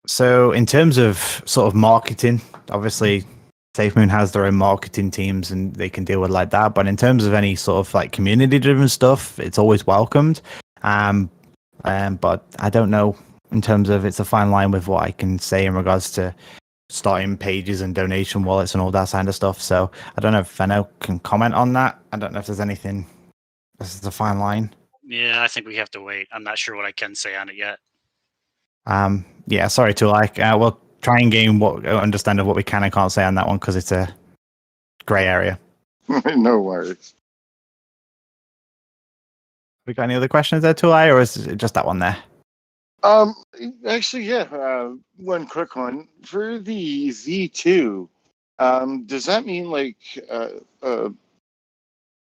So in terms of sort of marketing, obviously Safemoon has their own marketing teams and they can deal with like that. But in terms of any sort of like community driven stuff, it's always welcomed. But I don't know in terms of, it's a fine line with what I can say in regards to starting pages and donation wallets and all that kind of stuff. So I don't know if Fenno can comment on that. I don't know if there's anything. This is a fine line. Yeah, I think we have to wait. I'm not sure what I can say on it yet. Yeah, sorry to we'll try and gain understand of what we can and can't say on that one because it's a grey area. No worries. We got any other questions there, Tulai, or is it just that one there? Actually, yeah. One quick one for the Z2. Does that mean like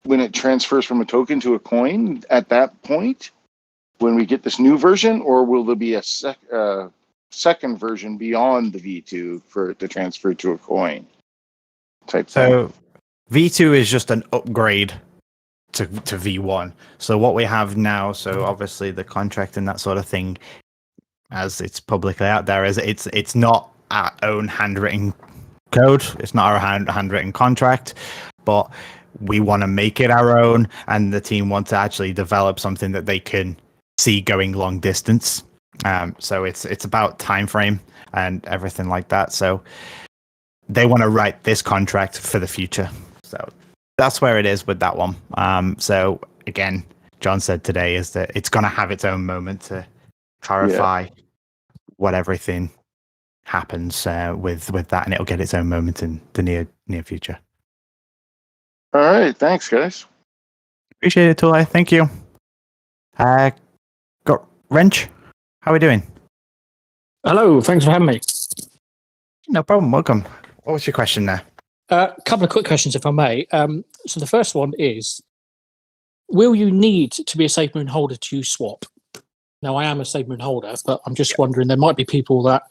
when it transfers from a token to a coin at that point when we get this new version, or will there be a second version beyond the V2 for it to transfer to a coin type thing? So V2 is just an upgrade to V1. So what we have now, so obviously the contract and that sort of thing, as it's publicly out there, is it's not our own handwritten code. It's not our handwritten contract, but we want to make it our own, and the team want to actually develop something that they can see going long distance. So it's about time frame and everything like that. So they want to write this contract for the future. So that's where it is with that one. So again, John said today is that it's going to have its own moment to clarify what everything happens with that, and it'll get its own moment in the near future. All right, thanks, guys. Appreciate it, Tulay. Thank you. Got Wrench. How are we doing? Hello, thanks for having me. No problem. Welcome. What was your question there? A couple of quick questions, if I may. So the first one is, will you need to be a Safemoon holder to use swap? Now, I am a Safemoon holder, but I'm just wondering, there might be people that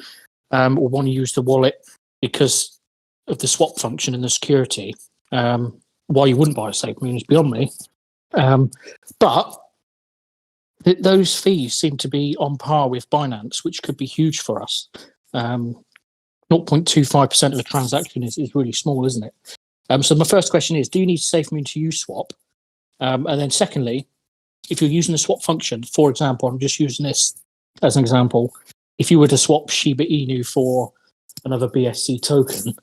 will want to use the wallet because of the swap function and the security. Why you wouldn't buy a Safemoon is beyond me. But those fees seem to be on par with Binance, which could be huge for us. 0.25% of a transaction is really small, isn't it? So my first question is, do you need Safemoon to use swap? And then secondly, if you're using the swap function, for example, I'm just using this as an example, if you were to swap Shiba Inu for another BSC token,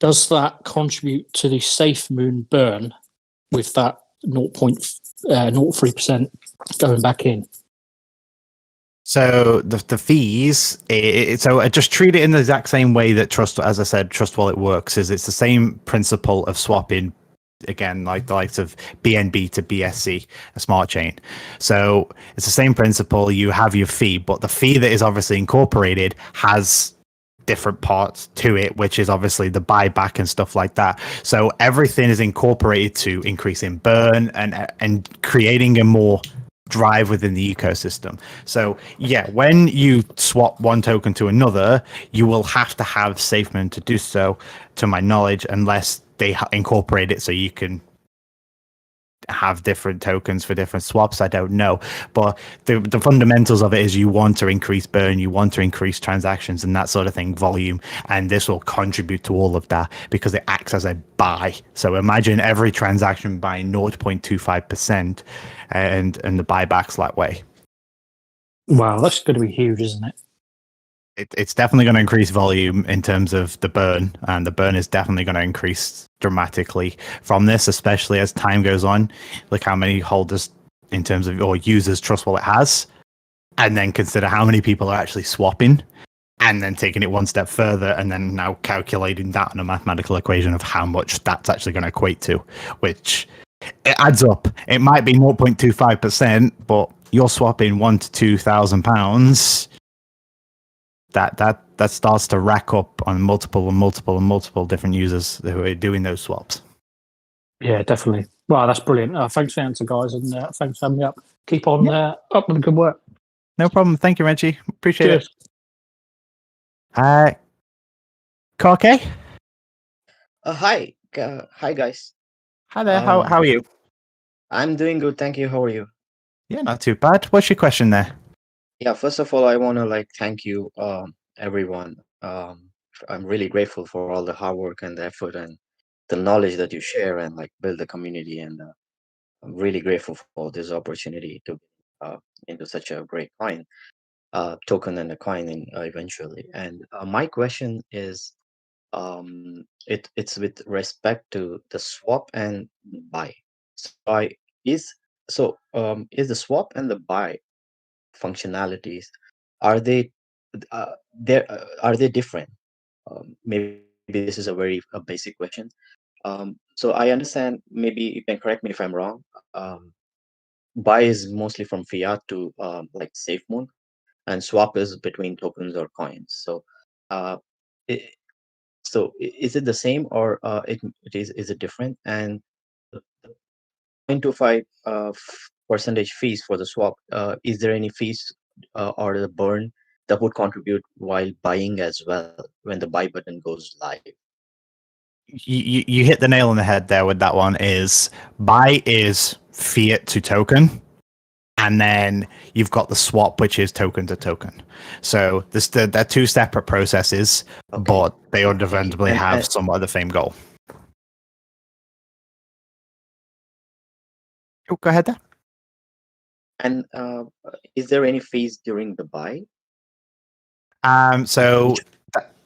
does that contribute to the Safemoon burn with that 0.03% going back in? So the fees, so I just treat it in the exact same way that as I said, Trust Wallet works. Is it's the same principle of swapping, again, like the likes of BNB to BSC, a smart chain. So it's the same principle. You have your fee, but the fee that is obviously incorporated has different parts to it, which is obviously the buyback and stuff like that. So everything is incorporated to increasing burn and creating a more drive within the ecosystem. So yeah, when you swap one token to another, you will have to have Safemoon to do so, to my knowledge, unless they incorporate it so you can have different tokens for different swaps. I don't know, but the fundamentals of it is you want to increase burn, you want to increase transactions and that sort of thing, volume, and this will contribute to all of that because it acts as a buy. So imagine every transaction buying 0.25% and the buybacks that way. Wow, that's going to be huge, isn't it? It's definitely going to increase volume in terms of the burn, and the burn is definitely going to increase dramatically from this, especially as time goes on. Look how many holders in terms of, or users, Trust Wallet has, and then consider how many people are actually swapping, and then taking it one step further, and then now calculating that on a mathematical equation of how much that's actually going to equate to, which it adds up. It might be 0.25%, but you're swapping £1,000 to £2,000. That starts to rack up on multiple different users who are doing those swaps. Yeah, definitely. Wow, that's brilliant. Thanks for the answer, guys, and thanks for having me up. Keep on up with the good work. No problem. Thank you, Reggie. Appreciate Cheers. it. Corke? Hi. Hi, guys. Hi there. How are you? I'm doing good. Thank you. How are you? Yeah, not too bad. What's your question there? Yeah, first of all, I want to thank you, everyone. I'm really grateful for all the hard work and the effort and the knowledge that you share and build the community. And I'm really grateful for this opportunity to into such a great token and a coin eventually. And my question is, it's with respect to the swap and buy. So is is the swap and the buy functionalities, are they are they different? Maybe this is a basic question. So I understand, maybe you can correct me if I'm wrong. Buy is mostly from fiat to Safemoon, and swap is between tokens or coins. So uh, i- is it the same, or is it different? And the 0.25 percentage fees for the swap. Is there any fees or the burn that would contribute while buying as well when the buy button goes live? You hit the nail on the head there with that one. Is buy is fiat to token, and then you've got the swap, which is token to token. So they're two separate processes, but they fundamentally have somewhat of the same goal. Oh, go ahead there. And is there any fees during the buy? So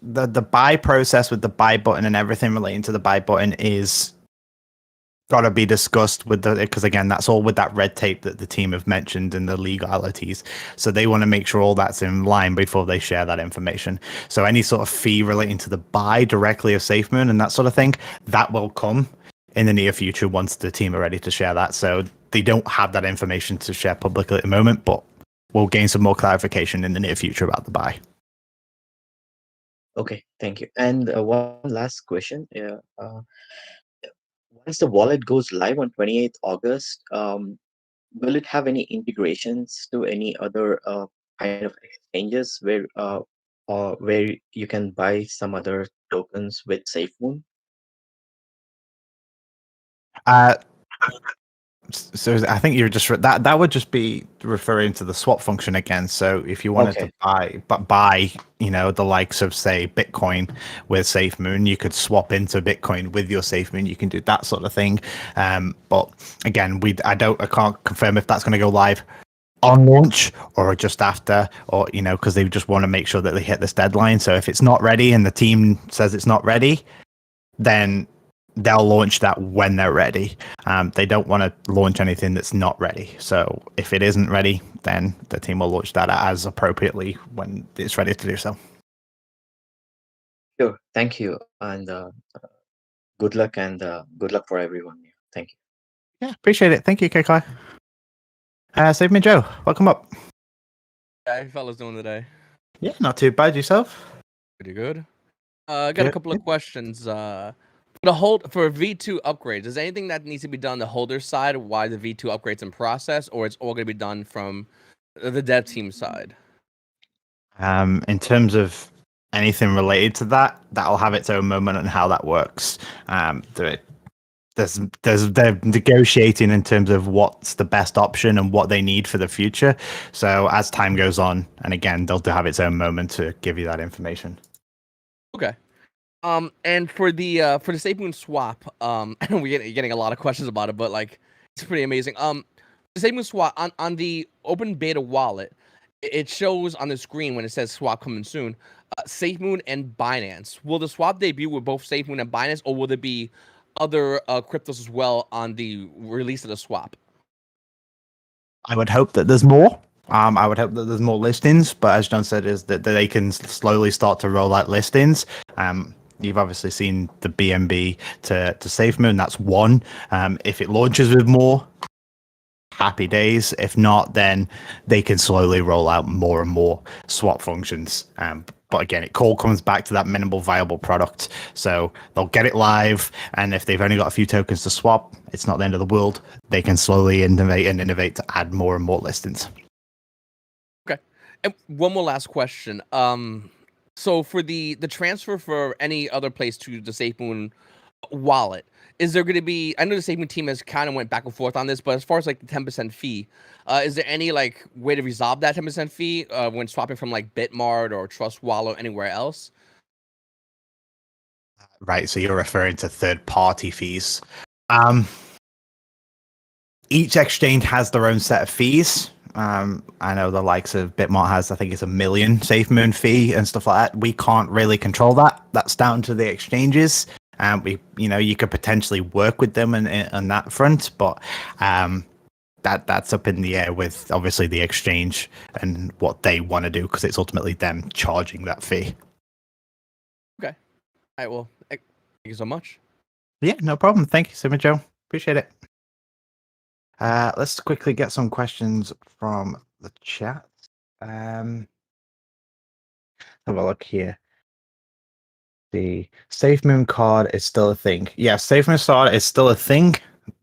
the buy process with the buy button and everything relating to the buy button is got to be discussed with because again, that's all with that red tape that the team have mentioned and the legalities. So they want to make sure all that's in line before they share that information. So any sort of fee relating to the buy directly of Safemoon and that sort of thing, that will come in the near future once the team are ready to share that. So they don't have that information to share publicly at the moment, but we'll gain some more clarification in the near future about the buy. Okay, thank you. And one last question. Once the wallet goes live on 28th August, will it have any integrations to any other kind of exchanges where you can buy some other tokens with Safemoon? So I think you're just that would just be referring to the swap function again. So if you wanted to buy, the likes of say Bitcoin with Safemoon, you could swap into Bitcoin with your Safemoon. You can do that sort of thing. But again, I can't confirm if that's going to go live on launch or just after, or because they just want to make sure that they hit this deadline. So if it's not ready and the team says it's not ready, then they'll launch that when they're ready. They don't want to launch anything that's not ready. So if it isn't ready, then the team will launch that as appropriately when it's ready to do so. Sure. Thank you. And good luck for everyone. Thank you. Yeah, appreciate it. Thank you, KK. Save me, Joe. Welcome up. How you fellas doing today? Yeah, not too bad. Yourself? Pretty good. I got a couple of questions. For V2 upgrades, is there anything that needs to be done on the holder side while the V2 upgrades in process, or it's all going to be done from the dev team side? In terms of anything related to that, that'll have its own moment on how that works. They're negotiating in terms of what's the best option and what they need for the future. So as time goes on, and again, they'll have its own moment to give you that information. Okay. And for the Safemoon swap, we're getting a lot of questions about it, but like it's pretty amazing. The Safemoon swap on the open beta wallet, it shows on the screen when it says swap coming soon, Safemoon and Binance. Will the swap debut with both Safemoon and Binance, or will there be other cryptos as well on the release of the swap? I would hope that there's more. I would hope that there's more listings, but as John said, is that they can slowly start to roll out listings. You've obviously seen the BNB to Safemoon. That's one. If it launches with more, happy days. If not, then they can slowly roll out more and more swap functions. But again, it all comes back to that minimal viable product. So they'll get it live, and if they've only got a few tokens to swap, it's not the end of the world. They can slowly innovate to add more and more listings. Okay. And one more last question. So for the transfer for any other place to the Safemoon wallet, is there going to be? I know the Safemoon team has kind of went back and forth on this, but as far as like the 10% fee, is there any like way to resolve that 10% fee when swapping from like Bitmart or Trust Wallet or anywhere else? Right. So you're referring to third-party fees. Each exchange has their own set of fees. I know the likes of Bitmart has, I think it's $1 million Safemoon fee and stuff like that. We can't really control that. That's down to the exchanges. You could potentially work with them on that front, but that's up in the air with obviously the exchange and what they want to do, because it's ultimately them charging that fee. Okay. All right. Well, thank you so much. Yeah, no problem. Thank you so much, Joe. Appreciate it. Let's quickly get some questions from the chat. Have a look here. The Safemoon card is still a thing. Yeah, Safemoon card is still a thing.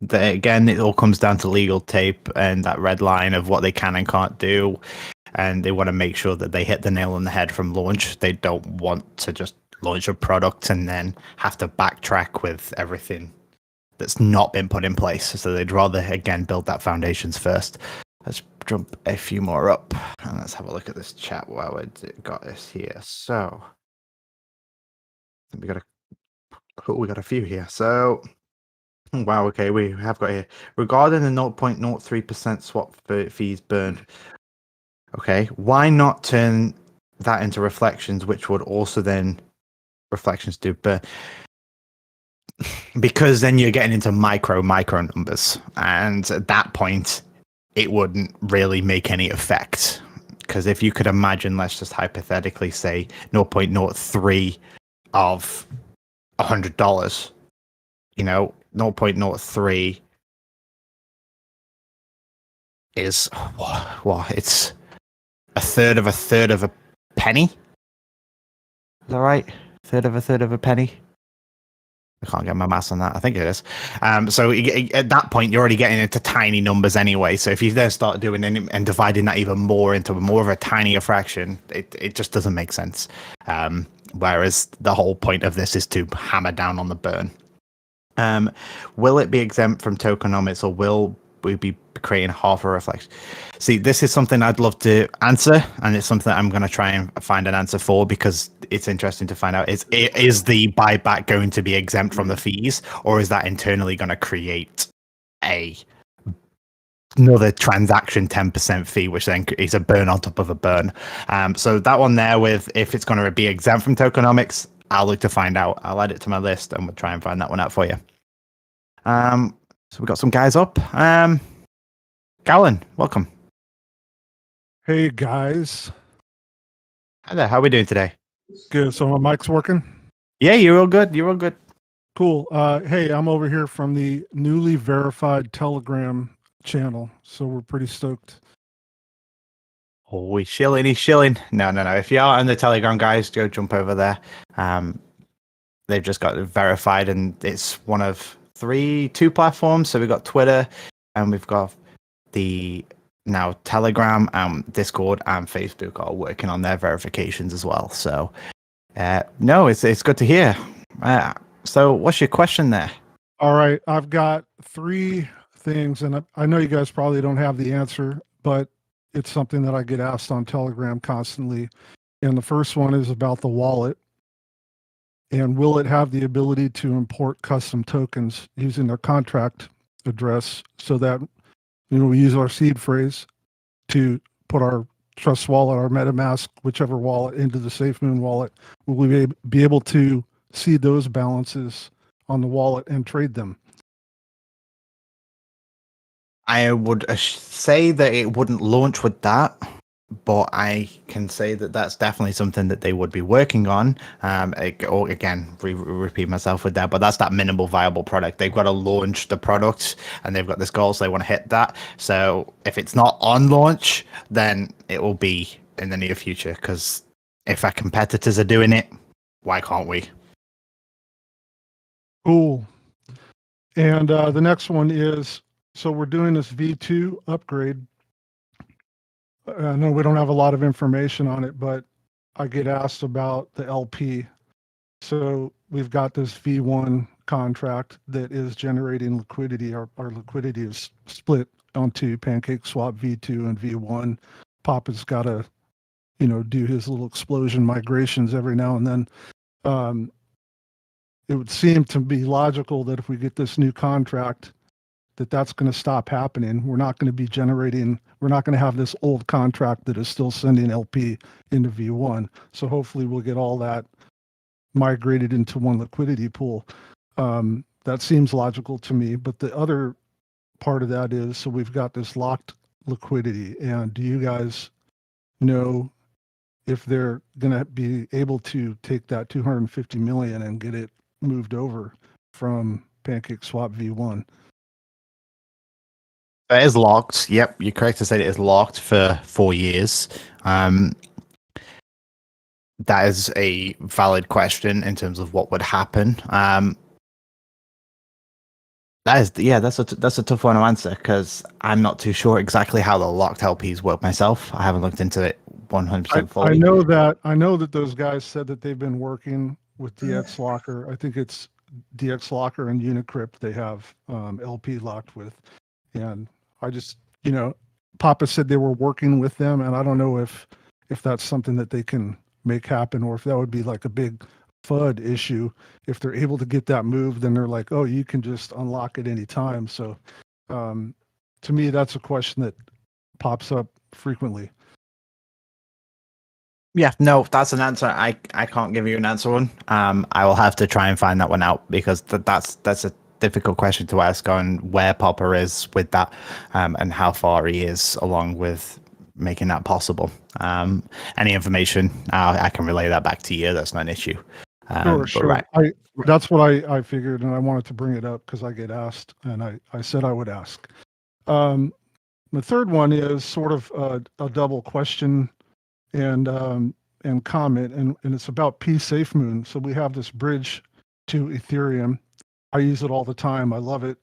Again, it all comes down to legal tape and that red line of what they can and can't do. And they want to make sure that they hit the nail on the head from launch. They don't want to just launch a product and then have to backtrack with everything that's not been put in place. So they'd rather, again, build that foundations first. Let's jump a few more up and let's have a look at this chat while we got this here. So we got a few here. So wow, okay, we have got here regarding the 0.03% swap fees burned. Okay, why not turn that into reflections, which would also then reflections do burn? Because then you're getting into micro numbers, and at that point it wouldn't really make any effect. Because if you could imagine, let's just hypothetically say 0.03 of $100, you know, 0.03 is what? It's a third of a penny. Is that right? Third of a penny. I can't get my maths on that. I think it is. So at that point, you're already getting into tiny numbers anyway. So if you then start doing and dividing that even more into more of a tinier fraction, it just doesn't make sense. Whereas the whole point of this is to hammer down on the burn. Will it be exempt from tokenomics, or will we be creating half a reflection? See, this is something I'd love to answer, and it's something that I'm going to try and find an answer for, because it's interesting to find out, is the buyback going to be exempt from the fees, or is that internally going to create another transaction 10% fee, which then is a burn on top of a burn? So that one there, with if it's going to be exempt from tokenomics, I'll look to find out. I'll add it to my list and we'll try and find that one out for you. So we got some guys up. Gallon, welcome. Hey guys. Hi there. How are we doing today? Good. So my mic's working? Yeah, you're all good. You're all good. Cool. Hey, I'm over here from the newly verified Telegram channel, so we're pretty stoked. Oh, he's shilling. No. If you are on the Telegram, guys, go jump over there. They've just got verified, and it's one of two platforms. So we've got Twitter, and we've got the now Telegram, Discord, and Facebook are working on their verifications as well. So no, it's good to hear. So what's your question there? All right, I've got 3 things, and I know you guys probably don't have the answer, but it's something that I get asked on Telegram constantly. And the first one is about the wallet. And will it have the ability to import custom tokens using their contract address, so that, you know, we use our seed phrase to put our Trust wallet, our MetaMask, whichever wallet, into the Safemoon wallet? Will we be able to see those balances on the wallet and trade them? I would say that it wouldn't launch with that, but I can say that that's definitely something that they would be working on. Repeat myself with that, but that's that minimal viable product. They've got to launch the product, and they've got this goal, so they want to hit that. So if it's not on launch, then it will be in the near future, because if our competitors are doing it, why can't we? Cool. And the next one is, so we're doing this V2 upgrade. I know we don't have a lot of information on it, but I get asked about the LP. So we've got this V1 contract that is generating liquidity. Our liquidity is split onto PancakeSwap V2 and V1. Papa's got to, do his little explosion migrations every now and then. It would seem to be logical that if we get this new contract, that's going to stop happening. We're not going to have this old contract that is still sending LP into V1. So hopefully we'll get all that migrated into one liquidity pool. That seems logical to me. But the other part of that is, so we've got this locked liquidity. And do you guys know if they're going to be able to take that 250 million and get it moved over from PancakeSwap V1? It is locked. Yep, you're correct to say it is locked for 4 years. That is a valid question in terms of what would happen. That's a tough one to answer because I'm not too sure exactly how the locked LPs work myself. I haven't looked into it 100% fully. I know that those guys said that they've been working with DX Locker. I think it's DX Locker and Unicrypt they have LP locked with, and I just Papa said they were working with them, and I don't know if that's something that they can make happen, or if that would be like a big FUD issue. If they're able to get that moved, then they're like, oh, you can just unlock it anytime. So to me, that's a question that pops up frequently. Yeah, no, that's an answer. I can't give you an answer on. I will have to try and find that one out because that's a difficult question to ask on where Popper is with that, and how far he is along with making that possible. Any information, I can relay that back to you. That's not an issue. Sure. Right. That's what I figured, and I wanted to bring it up because I get asked, and I said I would ask. The third one is sort of a double question and comment, and it's about Safemoon. So we have this bridge to Ethereum. I use it all the time. I love it.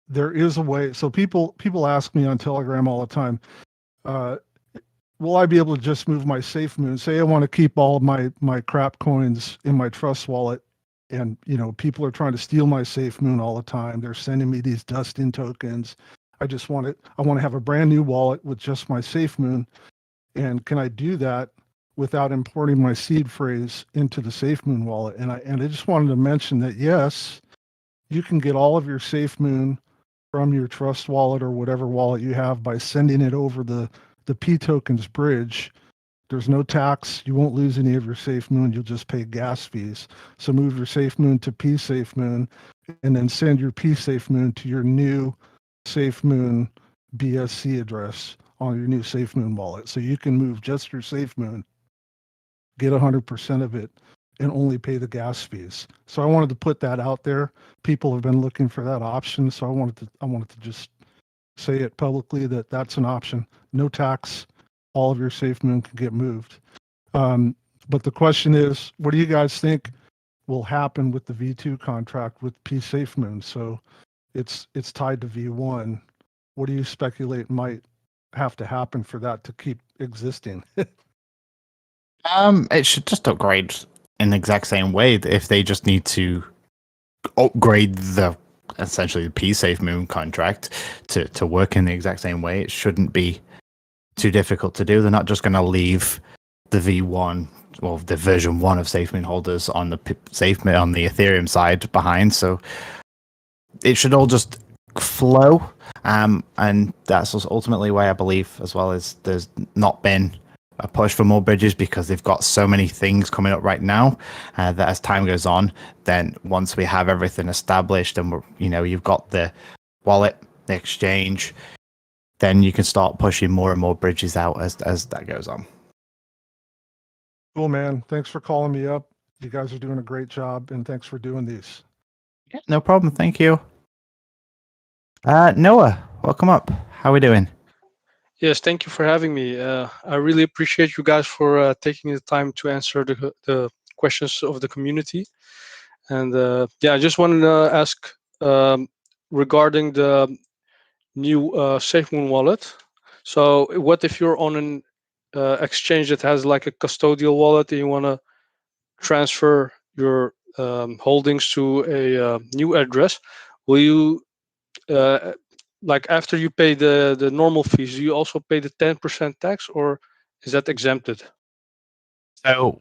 There is a way. So people ask me on Telegram all the time, will I be able to just move my Safemoon? Say I want to keep all of my crap coins in my trust wallet, and people are trying to steal my Safemoon all the time. They're sending me these dust-in tokens. I want to have a brand new wallet with just my Safemoon. And can I do that without importing my seed phrase into the Safemoon wallet? And I just wanted to mention that, yes, you can get all of your Safemoon from your trust wallet or whatever wallet you have by sending it over the P tokens bridge. There's no tax. You won't lose any of your Safemoon. You'll just pay gas fees. So move your Safemoon to P Safemoon, and then send your P Safemoon to your new Safemoon BSC address on your new Safemoon wallet. So you can move just your Safemoon, get 100% of it, and only pay the gas fees. So I wanted to put that out there. People have been looking for that option, so I wanted to just say it publicly that that's an option. No tax. All of your Safemoon can get moved. But the question is, what do you guys think will happen with the V2 contract with P Safemoon? So it's tied to V1. What do you speculate might have to happen for that to keep existing? It should just upgrade in the exact same way. If they just need to upgrade essentially the P Safemoon contract to work in the exact same way, it shouldn't be too difficult to do. They're not just going to leave the V1 or the version 1 of Safemoon holders on the Safemoon on the Ethereum side behind. So it should all just flow. And that's ultimately why I believe, as well as there's not been a push for more bridges, because they've got so many things coming up right now that as time goes on, then once we have everything established and you've got the wallet, the exchange, then you can start pushing more and more bridges out as that goes on. Cool, man. Thanks for calling me up. You guys are doing a great job, and thanks for doing these. Yeah, no problem. Thank you. Noah, welcome up. How are we doing? Yes, thank you for having me. I really appreciate you guys for taking the time to answer the questions of the community. And I just wanted to ask regarding the new Safemoon wallet. So what if you're on an exchange that has like a custodial wallet and you want to transfer your holdings to a new address? Will you like after you pay the normal fees, do you also pay the 10% tax, or is that exempted? So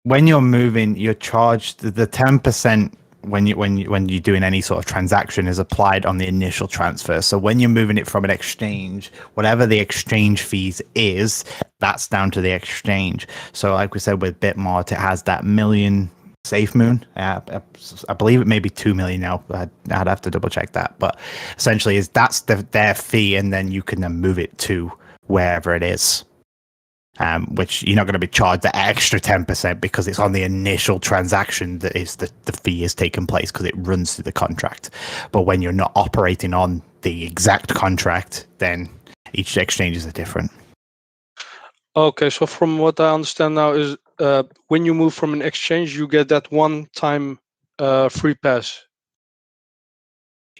when you're moving, you're charged the 10% when you're doing any sort of transaction is applied on the initial transfer. So when you're moving it from an exchange, whatever the exchange fees is, that's down to the exchange. So like we said with Bitmart, it has that million Safemoon. I believe it may be 2 million now. I'd have to double check that, but essentially that's their fee, and then you can then move it to wherever it is. Which you're not going to be charged the extra 10% because it's on the initial transaction that is the fee is taking place because it runs through the contract. But when you're not operating on the exact contract, then each exchanges are different. Okay, so from what I understand now is when you move from an exchange, you get that one-time free pass.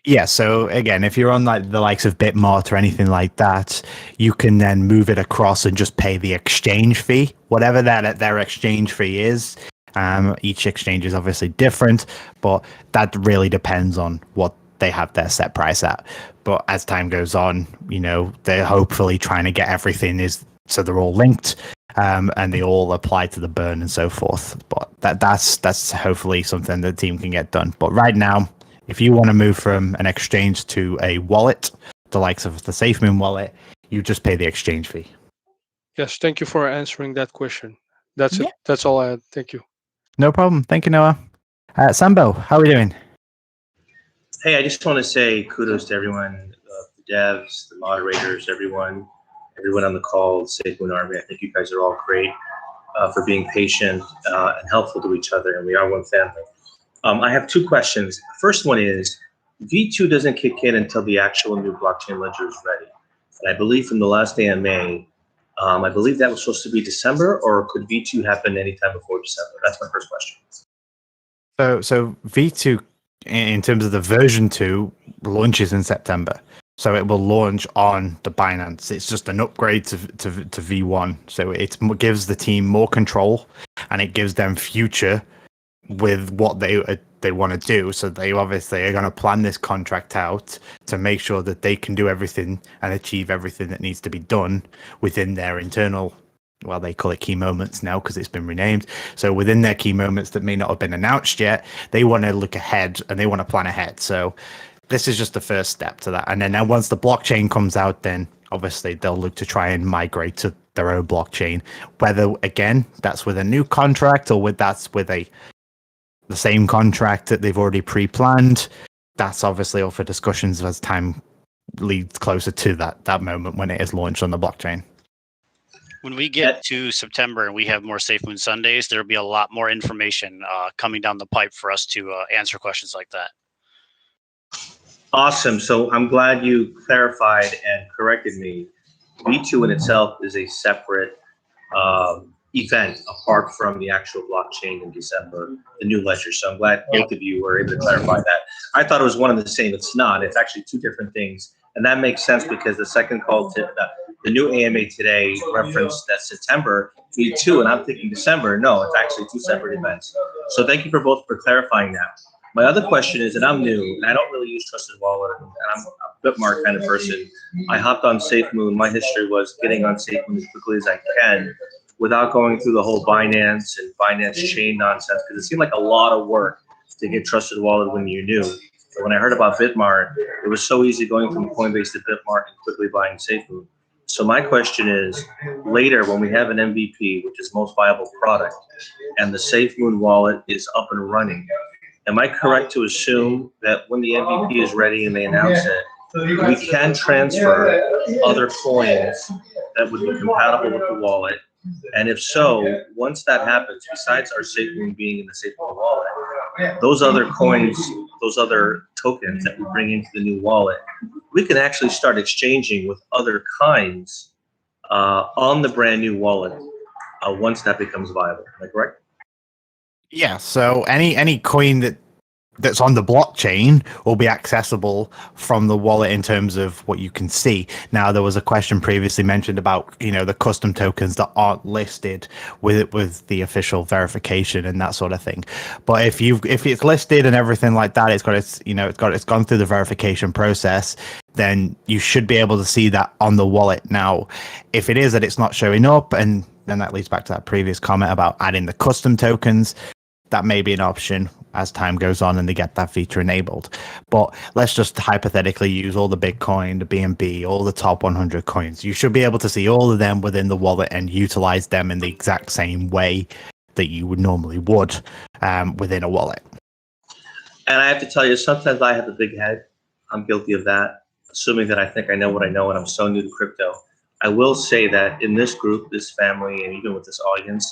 Yeah, so again, if you're on like the likes of Bitmart or anything like that, you can then move it across and just pay the exchange fee, whatever their exchange fee is. Each exchange is obviously different, but that really depends on what they have their set price at. But as time goes on, they're hopefully trying to get everything so they're all linked, and they all apply to the burn and so forth. But that's hopefully something the team can get done. But right now, if you want to move from an exchange to a wallet, the likes of the Safemoon wallet, you just pay the exchange fee. Yes, thank you for answering that question. That's it. That's all I had. Thank you. No problem. Thank you, Noah. Sambo, how are we doing? Hey, I just want to say kudos to everyone, the devs, the moderators, everyone on the call, Safemoon Army. I think you guys are all great for being patient and helpful to each other, and we are one family. I have two questions. The first one is, V2 doesn't kick in until the actual new blockchain ledger is ready. And I believe from the last AMA, I believe that was supposed to be December, or could V2 happen anytime before December? That's my first question. So V2, in terms of the version 2, launches in September. So it will launch on the Binance. It's just an upgrade to V1. So it gives the team more control, and it gives them future with what they want to do. So they obviously are going to plan this contract out to make sure that they can do everything and achieve everything that needs to be done within their internal, well, they call it key moments now because it's been renamed. So within their key moments that may not have been announced yet, they want to look ahead and they want to plan ahead. So this is just the first step to that. And then now once the blockchain comes out, then obviously they'll look to try and migrate to their own blockchain. Whether, again, that's with a new contract or that's with the same contract that they've already pre-planned, that's obviously up for discussions as time leads closer to that moment when it is launched on the blockchain. When we get to September and we have more Safemoon Sundays, there'll be a lot more information coming down the pipe for us to answer questions like that. Awesome. So I'm glad you clarified and corrected me. V2 in itself is a separate event apart from the actual blockchain in December, the new ledger. So I'm glad both of you were able to clarify that. I thought it was one and the same. It's not. It's actually two different things. And that makes sense because the second call to the new AMA today referenced that September V2, and I'm thinking December. No, it's actually two separate events. So thank you for both for clarifying that. My other question is, and I'm new, and I don't really use Trusted Wallet, and I'm a Bitmark kind of person. I hopped on SafeMoon. My history was getting on SafeMoon as quickly as I can without going through the whole Binance and Binance chain nonsense, because it seemed like a lot of work to get Trusted Wallet when you're new. But when I heard about Bitmart, it was so easy going from Coinbase to Bitmart and quickly buying SafeMoon. So my question is, later when we have an MVP, which is most viable product, and the SafeMoon wallet is up and running, am I correct to assume that when the MVP is ready and they announce it, we can transfer other coins that would be compatible with the wallet? And if so, once that happens, besides our SafeMoon being in the SafeMoon wallet, those other coins, those other tokens that we bring into the new wallet, we can actually start exchanging with other kinds on the brand new wallet once that becomes viable. Am I correct? Yeah, so any coin that's on the blockchain will be accessible from the wallet in terms of what you can see. Now, there was a question previously mentioned about, the custom tokens that aren't listed with the official verification and that sort of thing. But if it's listed and everything like that, it's gone through the verification process, then you should be able to see that on the wallet. Now, if it is that it's not showing up, and then that leads back to that previous comment about adding the custom tokens, that may be an option as time goes on and they get that feature enabled. But let's just hypothetically use all the Bitcoin, the BNB, all the top 100 coins. You should be able to see all of them within the wallet and utilize them in the exact same way that you would normally would within a wallet. And I have to tell you, sometimes I have a big head. I'm guilty of that, assuming that I think I know what I know and I'm so new to crypto. I will say that in this group, this family, and even with this audience,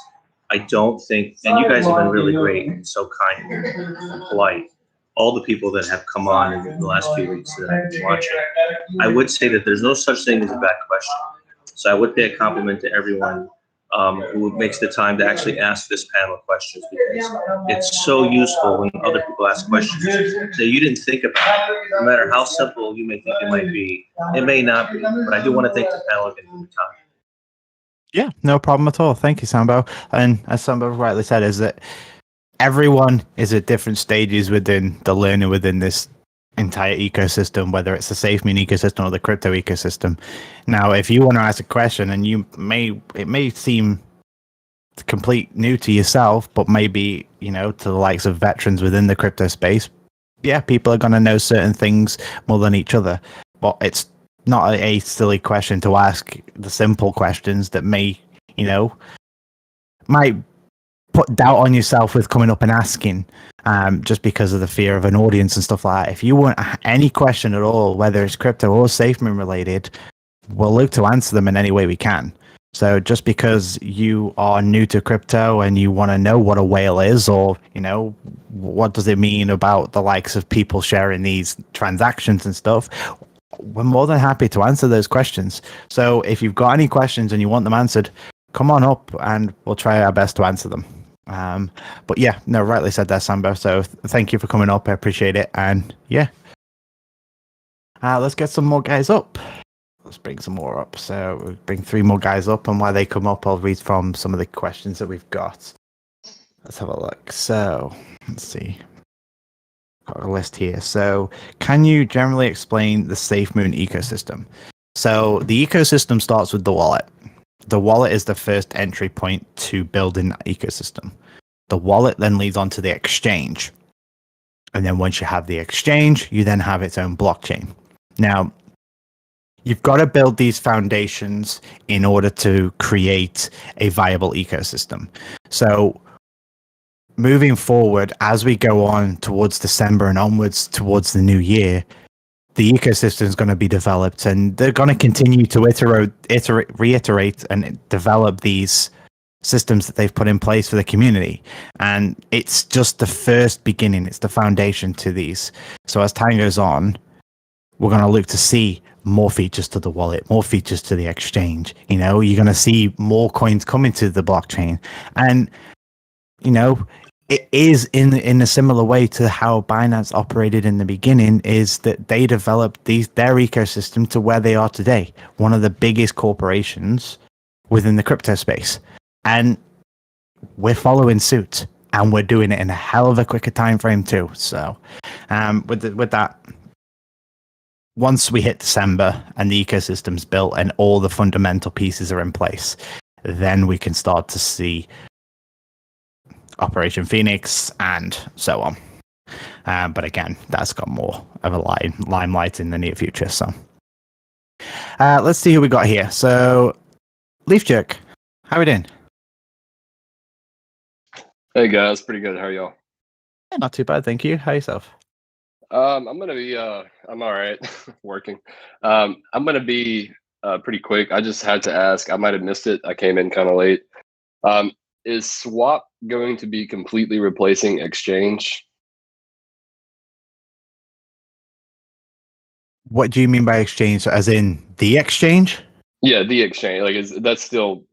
I don't think, and you guys have been really great and so kind and polite, all the people that have come on in the last few weeks that I've been watching, I would say that there's no such thing as a bad question. So I would pay a compliment to everyone who makes the time to actually ask this panel questions, because it's so useful when other people ask questions that you didn't think about. No matter how simple you may think it might be, it may not be. But I do want to thank the panel again for the time. Yeah, no problem at all. Thank you, Sambo. And as Sambo rightly said, is that everyone is at different stages within the learning within this entire ecosystem, whether it's the Safemoon ecosystem or the crypto ecosystem. Now, if you want to ask a question, and it may seem complete new to yourself, but maybe, to the likes of veterans within the crypto space, yeah, people are going to know certain things more than each other. But it's not a silly question to ask the simple questions that might put doubt on yourself with coming up and asking, just because of the fear of an audience and stuff like that. If you want any question at all, whether it's crypto or Safemoon related, we'll look to answer them in any way we can. So just because you are new to crypto and you want to know what a whale is, or what does it mean about the likes of people sharing these transactions and stuff, we're more than happy to answer those questions. So if you've got any questions and you want them answered, come on up and we'll try our best to answer them. But yeah, no, rightly said there, Sambo. So thank you for coming up. I appreciate it. And yeah, let's get some more guys up. Let's bring some more up. So we'll bring 3 more guys up, and while they come up, I'll read from some of the questions that we've got. Let's have a look. So let's see. Got a list here. So can you generally explain the Safemoon ecosystem? So the ecosystem starts with the wallet. The wallet is the first entry point to building that ecosystem. The wallet then leads on to the exchange. And then once you have the exchange, you then have its own blockchain. Now, you've got to build these foundations in order to create a viable ecosystem. So moving forward, as we go on towards December and onwards towards the new year, the ecosystem is going to be developed, and they're going to continue to reiterate and develop these systems that they've put in place for the community. And it's just the first beginning. It's the foundation to these. So as time goes on, we're going to look to see more features to the wallet, more features to the exchange. You're going to see more coins coming to the blockchain. And, it is in a similar way to how Binance operated in the beginning, is that they developed their ecosystem to where they are today, one of the biggest corporations within the crypto space. And we're following suit, and we're doing it in a hell of a quicker time frame too. So with that, once we hit December and the ecosystem's built and all the fundamental pieces are in place, then we can start to see Operation Phoenix and so on. But again, that's got more of a limelight in the near future. So let's see who we got here. So Leaf Jerk, how are we doing? Hey guys, pretty good. How are y'all? Yeah, not too bad, thank you. How yourself? I'm gonna be I'm all right working. I'm gonna be pretty quick. I just had to ask, I might have missed it, I came in kind of late. Is swap going to be completely replacing exchange? What do you mean by exchange? As in the exchange? Yeah, the exchange. Like, that's still,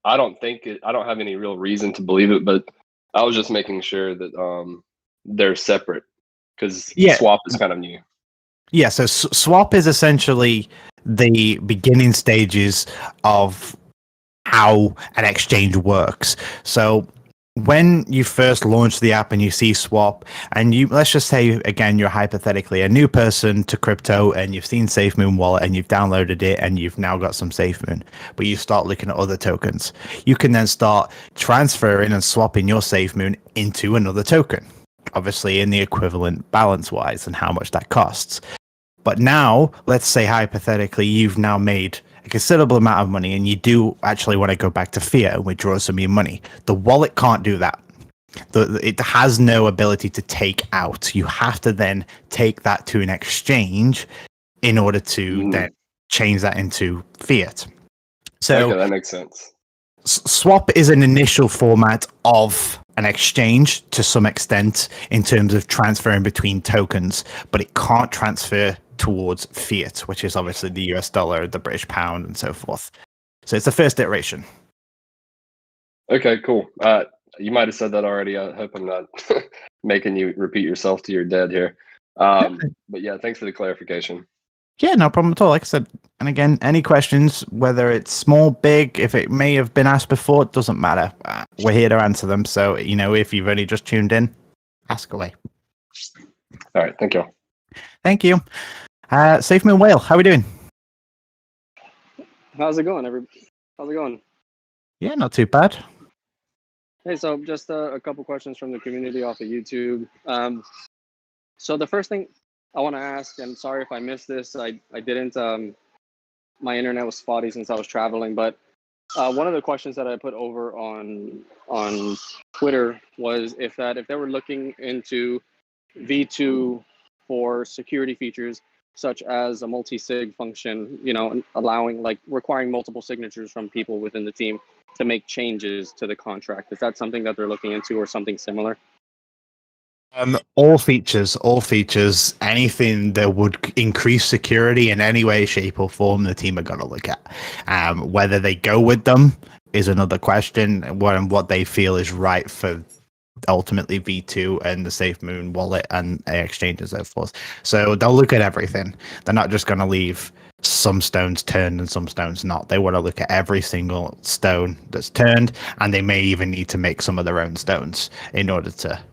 I don't have any real reason to believe it, but I was just making sure that they're separate, because swap is kind of new. Yeah, so swap is essentially the beginning stages of how an exchange works. So when you first launch the app and you see swap, and let's just say again, you're hypothetically a new person to crypto and you've seen Safemoon wallet and you've downloaded it and you've now got some Safemoon, but you start looking at other tokens. You can then start transferring and swapping your Safemoon into another token, obviously in the equivalent balance wise and how much that costs. But now, let's say hypothetically, you've now made a considerable amount of money and you do actually want to go back to fiat and withdraw some of your money. The wallet can't do that. It has no ability to take out. You have to then take that to an exchange in order to then change that into fiat. So okay, that makes sense. Swap is an initial format of an exchange to some extent in terms of transferring between tokens, but it can't transfer towards fiat, which is obviously the US dollar, the British pound, and so forth. So it's the first iteration. Okay, cool. You might have said that already. I hope I'm not making you repeat yourself to your dead here. But yeah, thanks for the clarification. Yeah, no problem at all. Like I said, and again, any questions, whether it's small, big, if it may have been asked before, it doesn't matter. We're here to answer them. So, if you've only just tuned in, ask away. All right, thank you. Thank you. Safemoon Whale, how are we doing? How's it going, everybody? How's it going? Yeah, not too bad. Hey, so just a couple questions from the community off of YouTube. So the first thing I want to ask, and sorry if I missed this, I didn't, my internet was spotty since I was traveling, but one of the questions that I put over on Twitter was if they were looking into V2 for security features such as a multi-sig function, allowing requiring multiple signatures from people within the team to make changes to the contract. Is that something that they're looking into or something similar? All features, anything that would increase security in any way, shape, or form, the team are going to look at. Whether they go with them is another question. What they feel is right for ultimately V2 and the Safemoon wallet and exchange and so forth. So they'll look at everything. They're not just going to leave some stones turned and some stones not. They want to look at every single stone that's turned, and they may even need to make some of their own stones in order to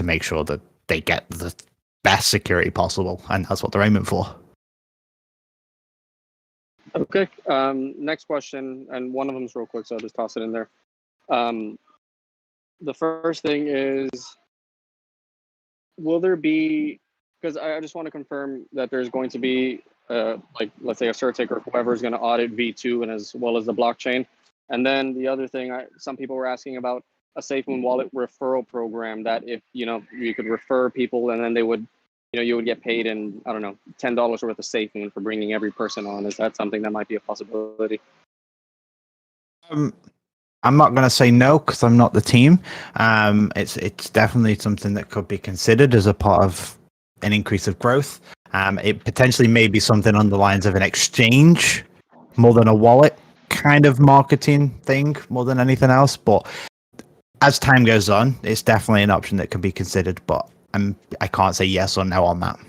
make sure that they get the best security possible, and that's what they're aiming for. Okay. Next question, and one of them is real quick, so I'll just toss it in there. The first thing is, will there be, because I just want to confirm that there's going to be, let's say a CertIC or whoever is going to audit V2 and as well as the blockchain. And then the other thing, some people were asking about a Safemoon wallet referral program that if, you could refer people and then they would, you would get paid in, I don't know, $10 worth of Safemoon for bringing every person on. Is that something that might be a possibility? I'm not going to say no because I'm not the team. It's definitely something that could be considered as a part of an increase of growth. It potentially may be something on the lines of an exchange more than a wallet kind of marketing thing more than anything else. But as time goes on, it's definitely an option that can be considered. But I can't say yes or no on that.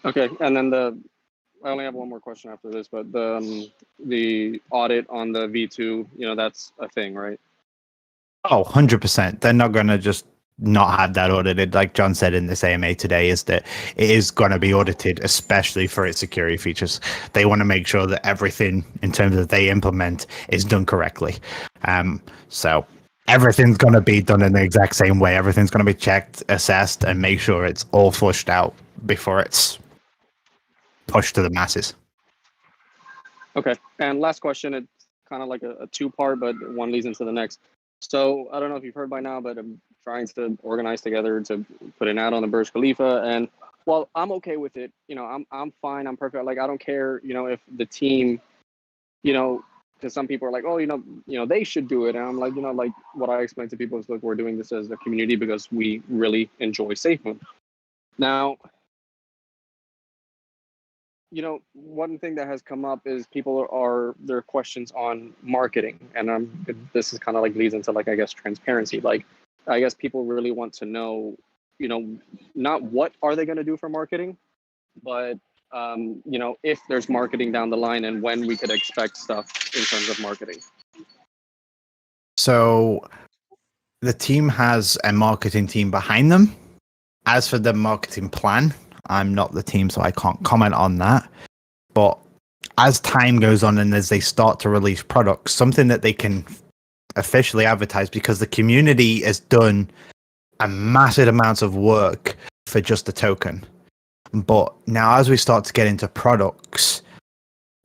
Okay, and then I only have one more question after this, but the audit on the V2, that's a thing, right? Oh, 100%. They're not going to just not have that audited. Like John said in this AMA today, is that it is going to be audited, especially for its security features. They want to make sure that everything in terms of they implement is done correctly. So everything's going to be done in the exact same way. Everything's going to be checked, assessed, and make sure it's all flushed out before it's pushed to the masses. Okay, and last question, it's kind of like a two-part, but one leads into the next. So I don't know if you've heard by now, but I'm trying to organize together to put an ad on the Burj Khalifa, and well, I'm okay with it. I'm fine. I'm perfect. Like I don't care. If the team, because some people are like, oh, they should do it, and I'm like, like what I explain to people is, look, we're doing this as a community because we really enjoy Safemoon. Now, one thing that has come up is their questions on marketing, and this is kind of like leads into I guess transparency. Like, I guess people really want to know, not what are they going to do for marketing, but if there's marketing down the line and when we could expect stuff in terms of marketing. So the team has a marketing team behind them. As for the marketing plan, I'm not the team, so I can't comment on that. But as time goes on and as they start to release products, something that they can officially advertise, because the community has done a massive amount of work for just the token. But now as we start to get into products,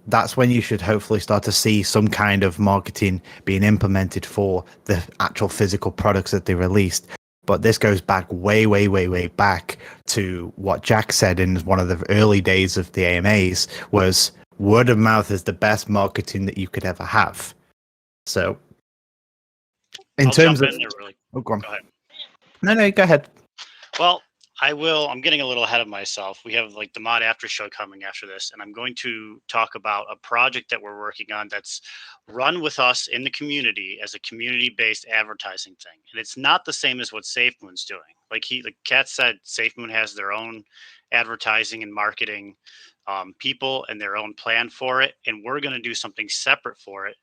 that's when you should hopefully start to see some kind of marketing being implemented for the actual physical products that they released. But this goes back way, way, way, way back to what Jack said in one of the early days of the AMAs was word of mouth is the best marketing that you could ever have. So in terms of... Really... Oh, go on. Go ahead. No, go ahead. Well, I will. I'm getting a little ahead of myself. We have like the mod after show coming after this, and I'm going to talk about a project that we're working on that's run with us in the community as a community-based advertising thing. And it's not the same as what Safemoon's doing. Like Kat said, Safemoon has their own advertising and marketing people and their own plan for it, and we're going to do something separate for it,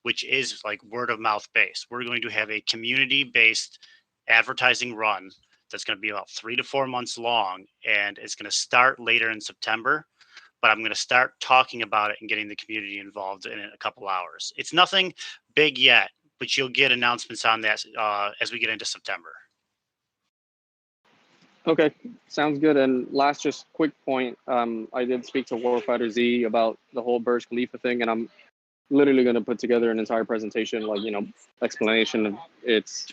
which is like word of mouth based. We're going to have a community-based advertising run that's going to be about 3 to 4 months long, and it's going to start later in September. But I'm going to start talking about it and getting the community involved in a couple hours. It's nothing big yet, but you'll get announcements on that as we get into September. Okay, sounds good. And last, just quick point. I did speak to Warfighter Z about the whole Burj Khalifa thing, and I'm literally going to put together an entire presentation, like, explanation of its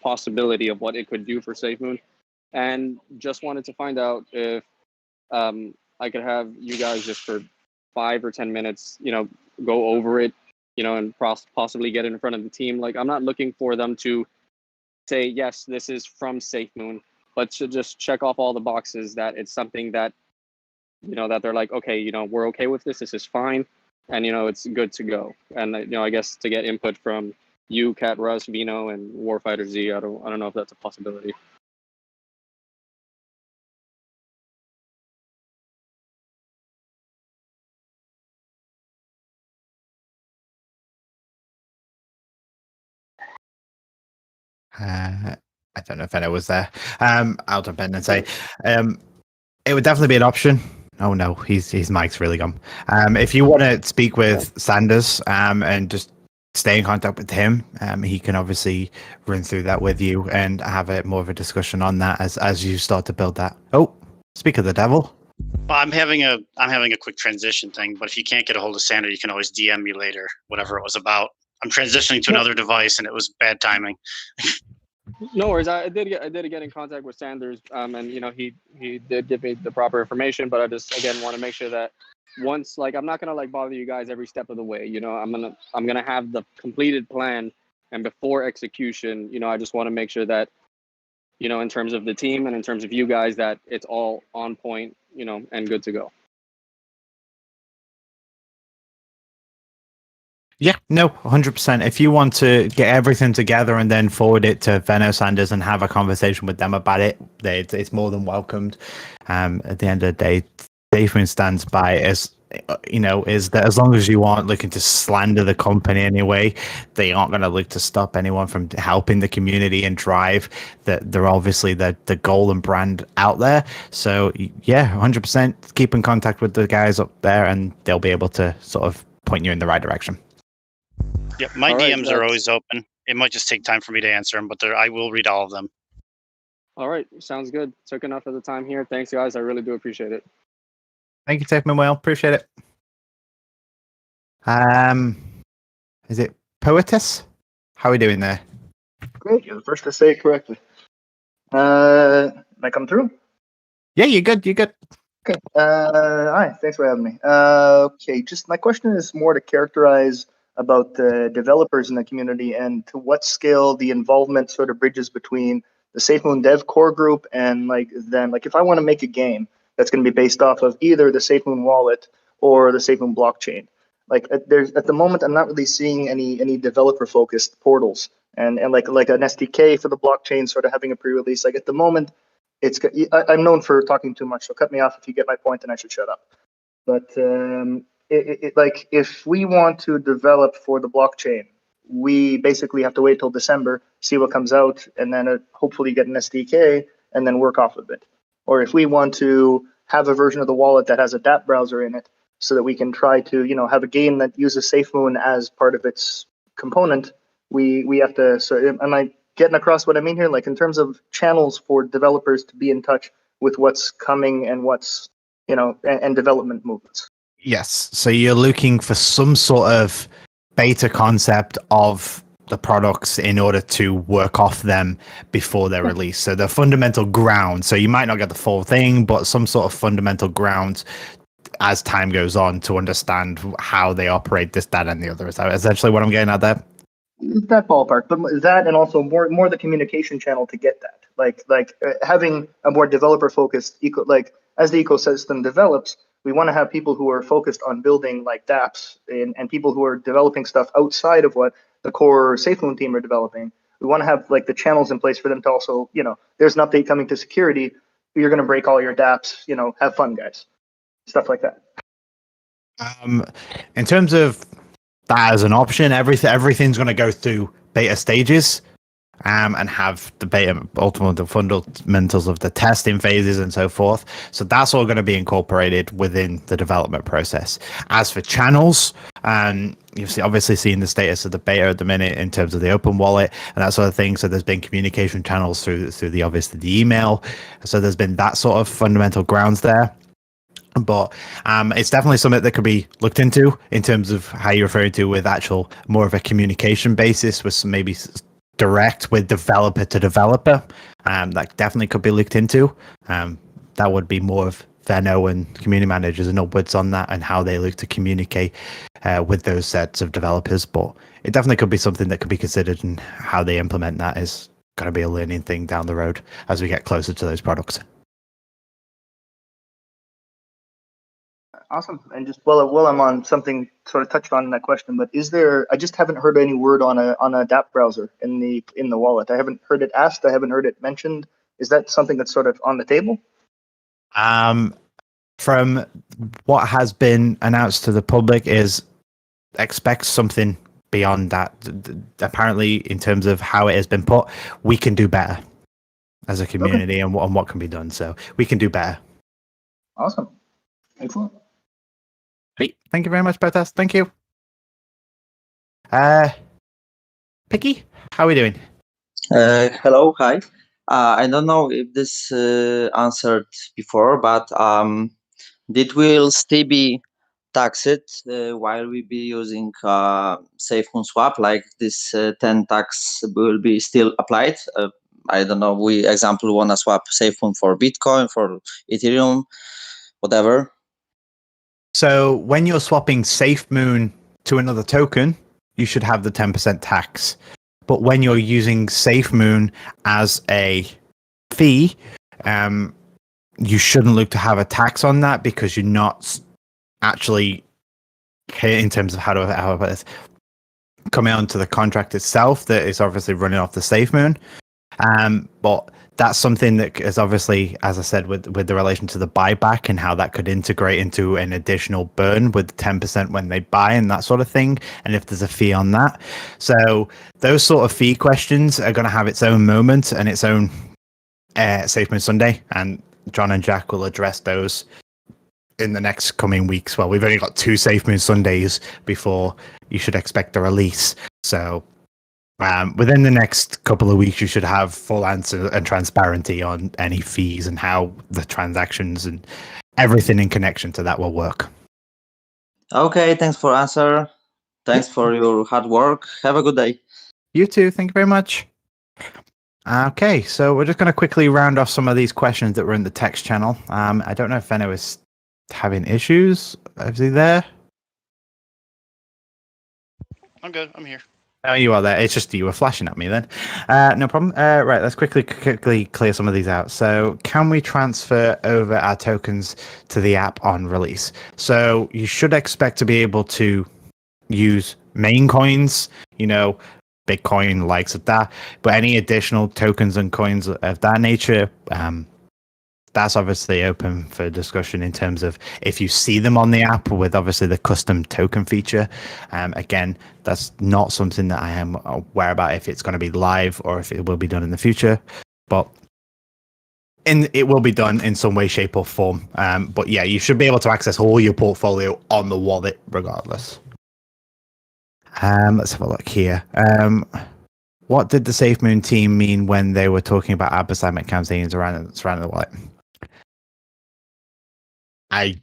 possibility of what it could do for SafeMoon. And just wanted to find out if I could have you guys just for 5 or 10 minutes, go over it, and possibly get it in front of the team. Like, I'm not looking for them to say, yes, this is from SafeMoon, but to just check off all the boxes that it's something that, that they're like, okay, we're okay with this. This is fine. And, it's good to go. And, I guess to get input from you, Kat, Russ, Vino, and Warfighter Z, I don't know if that's a possibility. I don't know if Enno was there. I'll jump in and say it would definitely be an option. Oh no, his mic's really gone. If you want to speak with Sanders and just stay in contact with him, he can obviously run through that with you and have more of a discussion on that as you start to build that. Oh, speak of the devil. Well, I'm having a quick transition thing, but if you can't get a hold of Sandra, you can always DM me later, whatever it was about. I'm transitioning to another device, and it was bad timing. No worries. I did get in contact with Sanders, and he did give me the proper information. But I just again want to make sure that once, like, I'm not gonna bother you guys every step of the way. I'm gonna have the completed plan, and before execution, I just want to make sure that in terms of the team and in terms of you guys, that it's all on point, and good to go. Yeah, no, 100%. If you want to get everything together and then forward it to Venno Sanders and have a conversation with them about it, it's more than welcomed. At the end of the day, Safemoon stands by is that as long as you aren't looking to slander the company anyway, they aren't going to look to stop anyone from helping the community and drive that they're obviously the goal and brand out there. So yeah, 100% keep in contact with the guys up there and they'll be able to sort of point you in the right direction. Yep, my DMs are always open. It might just take time for me to answer them, but I will read all of them. All right, sounds good. Took enough of the time here. Thanks, guys. I really do appreciate it. Thank you, Safemoon Whale. Appreciate it. Is it Poetess? How are we doing there? Great, you're the first to say it correctly. I come through? Yeah, you're good. You're good. Okay. Hi, thanks for having me. Okay, just my question is more to characterize about the developers in the community and to what scale the involvement sort of bridges between the Safemoon dev core group and if I want to make a game that's going to be based off of either the Safemoon wallet or the Safemoon blockchain. At the moment, I'm not really seeing any developer focused portals and like an SDK for the blockchain sort of having a pre-release. Like at the moment, I'm known for talking too much, so cut me off if you get my point and I should shut up. But if we want to develop for the blockchain, we basically have to wait till December, see what comes out, and then hopefully get an SDK and then work off of it. Or if we want to have a version of the wallet that has a dApp browser in it so that we can try to, have a game that uses Safemoon as part of its component, we have to, so am I getting across what I mean here? Like in terms of channels for developers to be in touch with what's coming and what's, and development movements. Yes. So you're looking for some sort of beta concept of the products in order to work off them before they're released. So the fundamental ground. So you might not get the full thing, but some sort of fundamental ground as time goes on to understand how they operate this, that, and the other. Is that essentially what I'm getting at there? That ballpark, but that and also more the communication channel to get that. Having a more developer focused as the ecosystem develops, we want to have people who are focused on building like dApps and people who are developing stuff outside of what the core Safemoon team are developing. We want to have like the channels in place for them to also, there's an update coming to security. You're going to break all your dApps, have fun, guys. Stuff like that. In terms of that as an option, everything's going to go through beta stages. And have the beta, ultimately the fundamentals of the testing phases and so forth. So that's all going to be incorporated within the development process. As for channels, you've obviously seen the status of the beta at the minute in terms of the open wallet and that sort of thing. So there's been communication channels through the obviously the email. So there's been that sort of fundamental grounds there. But it's definitely something that could be looked into in terms of how you're referring to with actual more of a communication basis with some maybe direct with developer to developer. That definitely could be looked into. That would be more of Venno and community managers and upwards on that and how they look to communicate with those sets of developers. But it definitely could be something that could be considered, and how they implement that is going to be a learning thing down the road as we get closer to those products. Awesome. And just while I'm on something sort of touched on in that question, but I just haven't heard any word on a dApp browser in the wallet. I haven't heard it asked. I haven't heard it mentioned. Is that something that's sort of on the table? From what has been announced to the public is expect something beyond that. Apparently, in terms of how it has been put, we can do better as a community and what can be done. So we can do better. Awesome. Excellent. Great. Thank you very much, Botas. Thank you. Picky, how are we doing? Hello, hi. I don't know if this answered before, but did will still be taxed while we be using Safemoon swap? Like this 10 tax will be still applied? I don't know. We example wanna swap Safemoon for Bitcoin, for Ethereum, whatever. So when you're swapping Safemoon to another token, you should have the 10% tax. But when you're using Safemoon as a fee, you shouldn't look to have a tax on that because you're not actually, in terms of how to put this, coming onto the contract itself that is obviously running off the Safemoon. But that's something that is obviously, as I said, with the relation to the buyback and how that could integrate into an additional burn with 10% when they buy and that sort of thing, and if there's a fee on that. So those sort of fee questions are going to have its own moment and its own Safemoon Sunday, and John and Jack will address those in the next coming weeks. Well, we've only got 2 Safemoon Sundays before you should expect a release. So within the next couple of weeks, you should have full answer and transparency on any fees and how the transactions and everything in connection to that will work. Okay, thanks for answer. Thanks for your hard work. Have a good day. You too. Thank you very much. Okay, so we're just going to quickly round off some of these questions that were in the text channel. I don't know if Venno is having issues. Is he there? I'm good. I'm here. Oh, you are there. It's just you were flashing at me then. No problem. Right, let's quickly clear some of these out. So can we transfer over our tokens to the app on release? So you should expect to be able to use main coins, Bitcoin, likes of that. But any additional tokens and coins of that nature, that's obviously open for discussion in terms of if you see them on the app with obviously the custom token feature. Again, that's not something that I am aware about if it's going to be live or if it will be done in the future, but it will be done in some way, shape or form. But yeah, you should be able to access all your portfolio on the wallet regardless. Let's have a look here. What did the Safemoon team mean when they were talking about advertisement campaigns around the wallet? I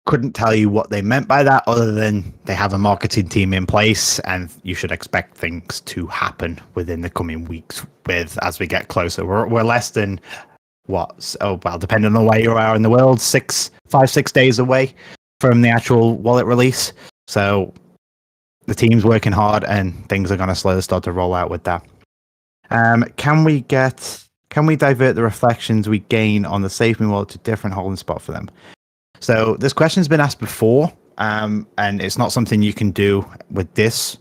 couldn't tell you what they meant by that other than they have a marketing team in place and you should expect things to happen within the coming weeks as we get closer. We're less than depending on where you are in the world, 5-6 days away from the actual wallet release. So the team's working hard and things are going to slowly start to roll out with that. Can we get Can we divert the reflections we gain on the Safemoon wallet to different holding spot for them? So this question's been asked before, and it's not something you can do with this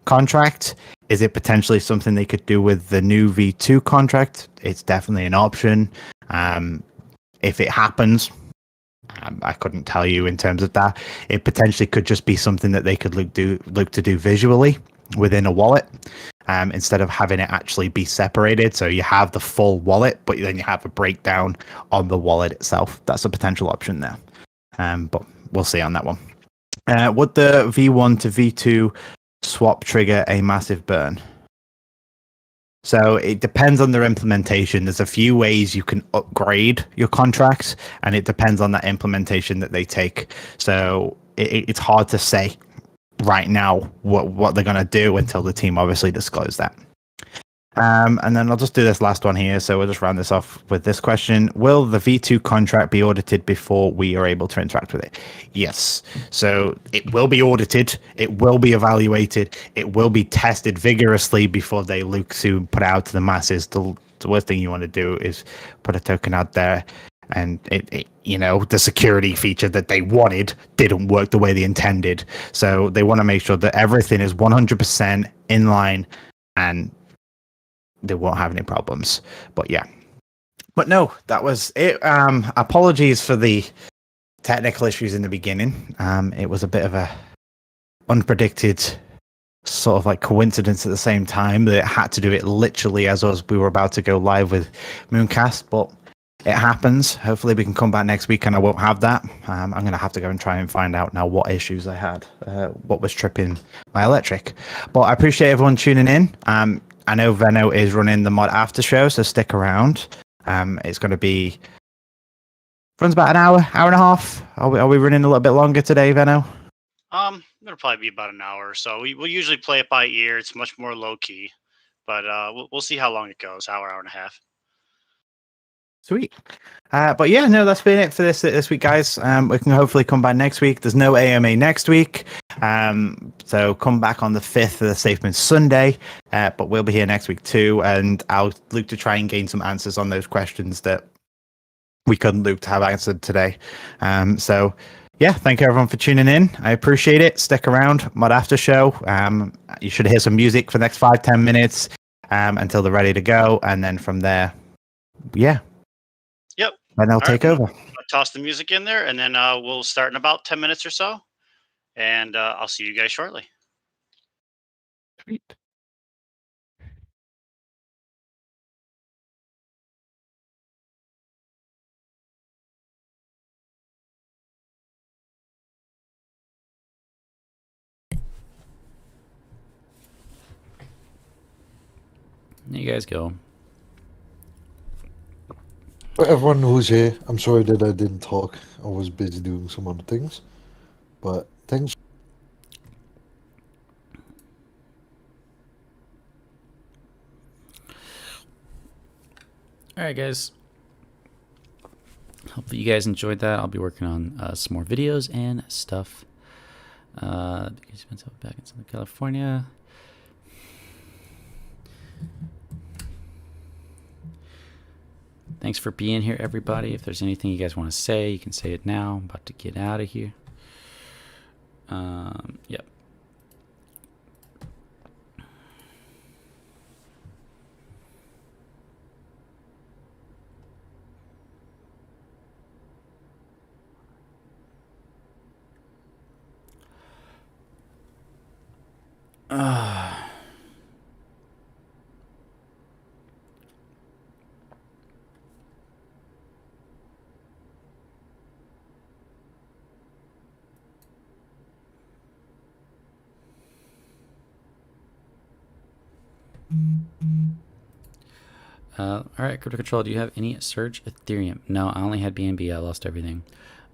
contract. Is it potentially something they could do with the new V2 contract? It's definitely an option. If it happens, I couldn't tell you in terms of that. It potentially could just be something that they could look to do visually within a wallet, instead of having it actually be separated. So you have the full wallet, but then you have a breakdown on the wallet itself. That's a potential option there. But we'll see on that one. Would the V1 to V2 swap trigger a massive burn? So it depends on their implementation. There's a few ways you can upgrade your contracts, and it depends on that implementation that they take. So it's hard to say right now what they're going to do until the team obviously disclose that. And then I'll just do this last one here. So we'll just round this off with this question. Will the V2 contract be audited before we are able to interact with it? Yes. So it will be audited. It will be evaluated. It will be tested vigorously before they look to put out to the masses. The worst thing you want to do is put a token out there and the security feature that they wanted didn't work the way they intended. So they want to make sure that everything is 100% in line and they won't have any problems. But yeah. But no, that was it. Apologies for the technical issues in the beginning. It was a bit of a unpredicted sort of like coincidence at the same time that it had to do it literally as we were about to go live with Mooncast, but it happens. Hopefully we can come back next week and I won't have that. I'm going to have to go and try and find out now what issues I had, what was tripping my electric. But I appreciate everyone tuning in. I know Venno is running the mod after show, so stick around. It's going to runs about an hour and a half. Are we running a little bit longer today, Venno? It'll probably be about an hour or so. We'll usually play it by ear. It's much more low key, but we'll see how long it goes. Hour and a half. Sweet. But yeah, no, that's been it for this week, guys. We can hopefully come back next week. There's no AMA next week. So come back on the 5th for the Safemoon Sunday. But we'll be here next week too. And I'll look to try and gain some answers on those questions that we couldn't look to have answered today. So yeah, thank you everyone for tuning in. I appreciate it. Stick around. Mod After Show. You should hear some music for the next 5-10 minutes until they're ready to go. And then from there, yeah. Yep. And I'll take over. I'll toss the music in there, and then we'll start in about 10 minutes or so. And I'll see you guys shortly. Sweet. There you guys go. For everyone who's here, I'm sorry that I didn't talk. I was busy doing some other things. But thanks. All right, guys. Hopefully you guys enjoyed that. I'll be working on some more videos and stuff. Because you went back in Southern California. Thanks for being here, everybody. If there's anything you guys want to say, you can say it now. I'm about to get out of here. Yep. All right, Crypto Control, do you have any Surge Ethereum? No, I only had BNB. I lost everything.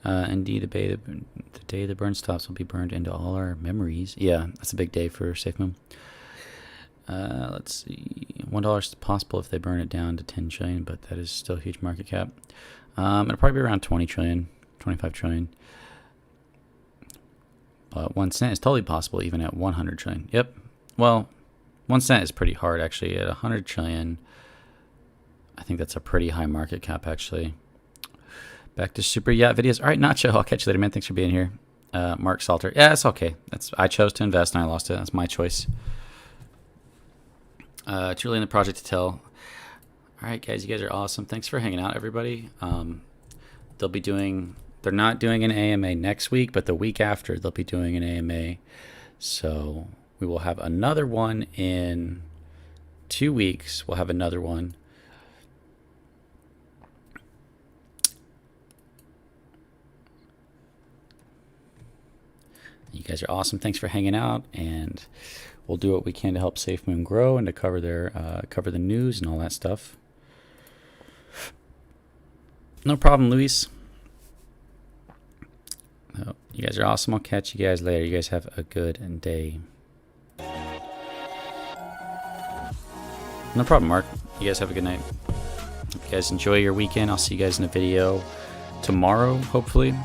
Indeed, the day the burn stops will be burned into all our memories. Yeah, that's a big day for SafeMoon. Let's see. $1 is possible if they burn it down to 10 trillion, but that is still a huge market cap. It'll probably be around 20 trillion, 25 trillion. But 1 cent is totally possible even at 100 trillion. Yep. Well, 1 cent is pretty hard actually. At 100 trillion, I think that's a pretty high market cap, actually. Back to super yacht videos. All right, Nacho, I'll catch you later, man. Thanks for being here. Mark Salter. Yeah, it's okay. I chose to invest and I lost it. That's my choice. Truly in the project to tell. All right, guys, you guys are awesome. Thanks for hanging out, everybody. They're not doing an AMA next week, but the week after they'll be doing an AMA. So we will have another one in 2 weeks. We'll have another one. You guys are awesome. Thanks for hanging out, and we'll do what we can to help Safemoon grow and to cover the news and all that stuff. No problem, Luis. Oh, you guys are awesome. I'll catch you guys later. You guys have a good day. No problem, Mark. You guys have a good night. Hope you guys enjoy your weekend. I'll see you guys in a video tomorrow, hopefully.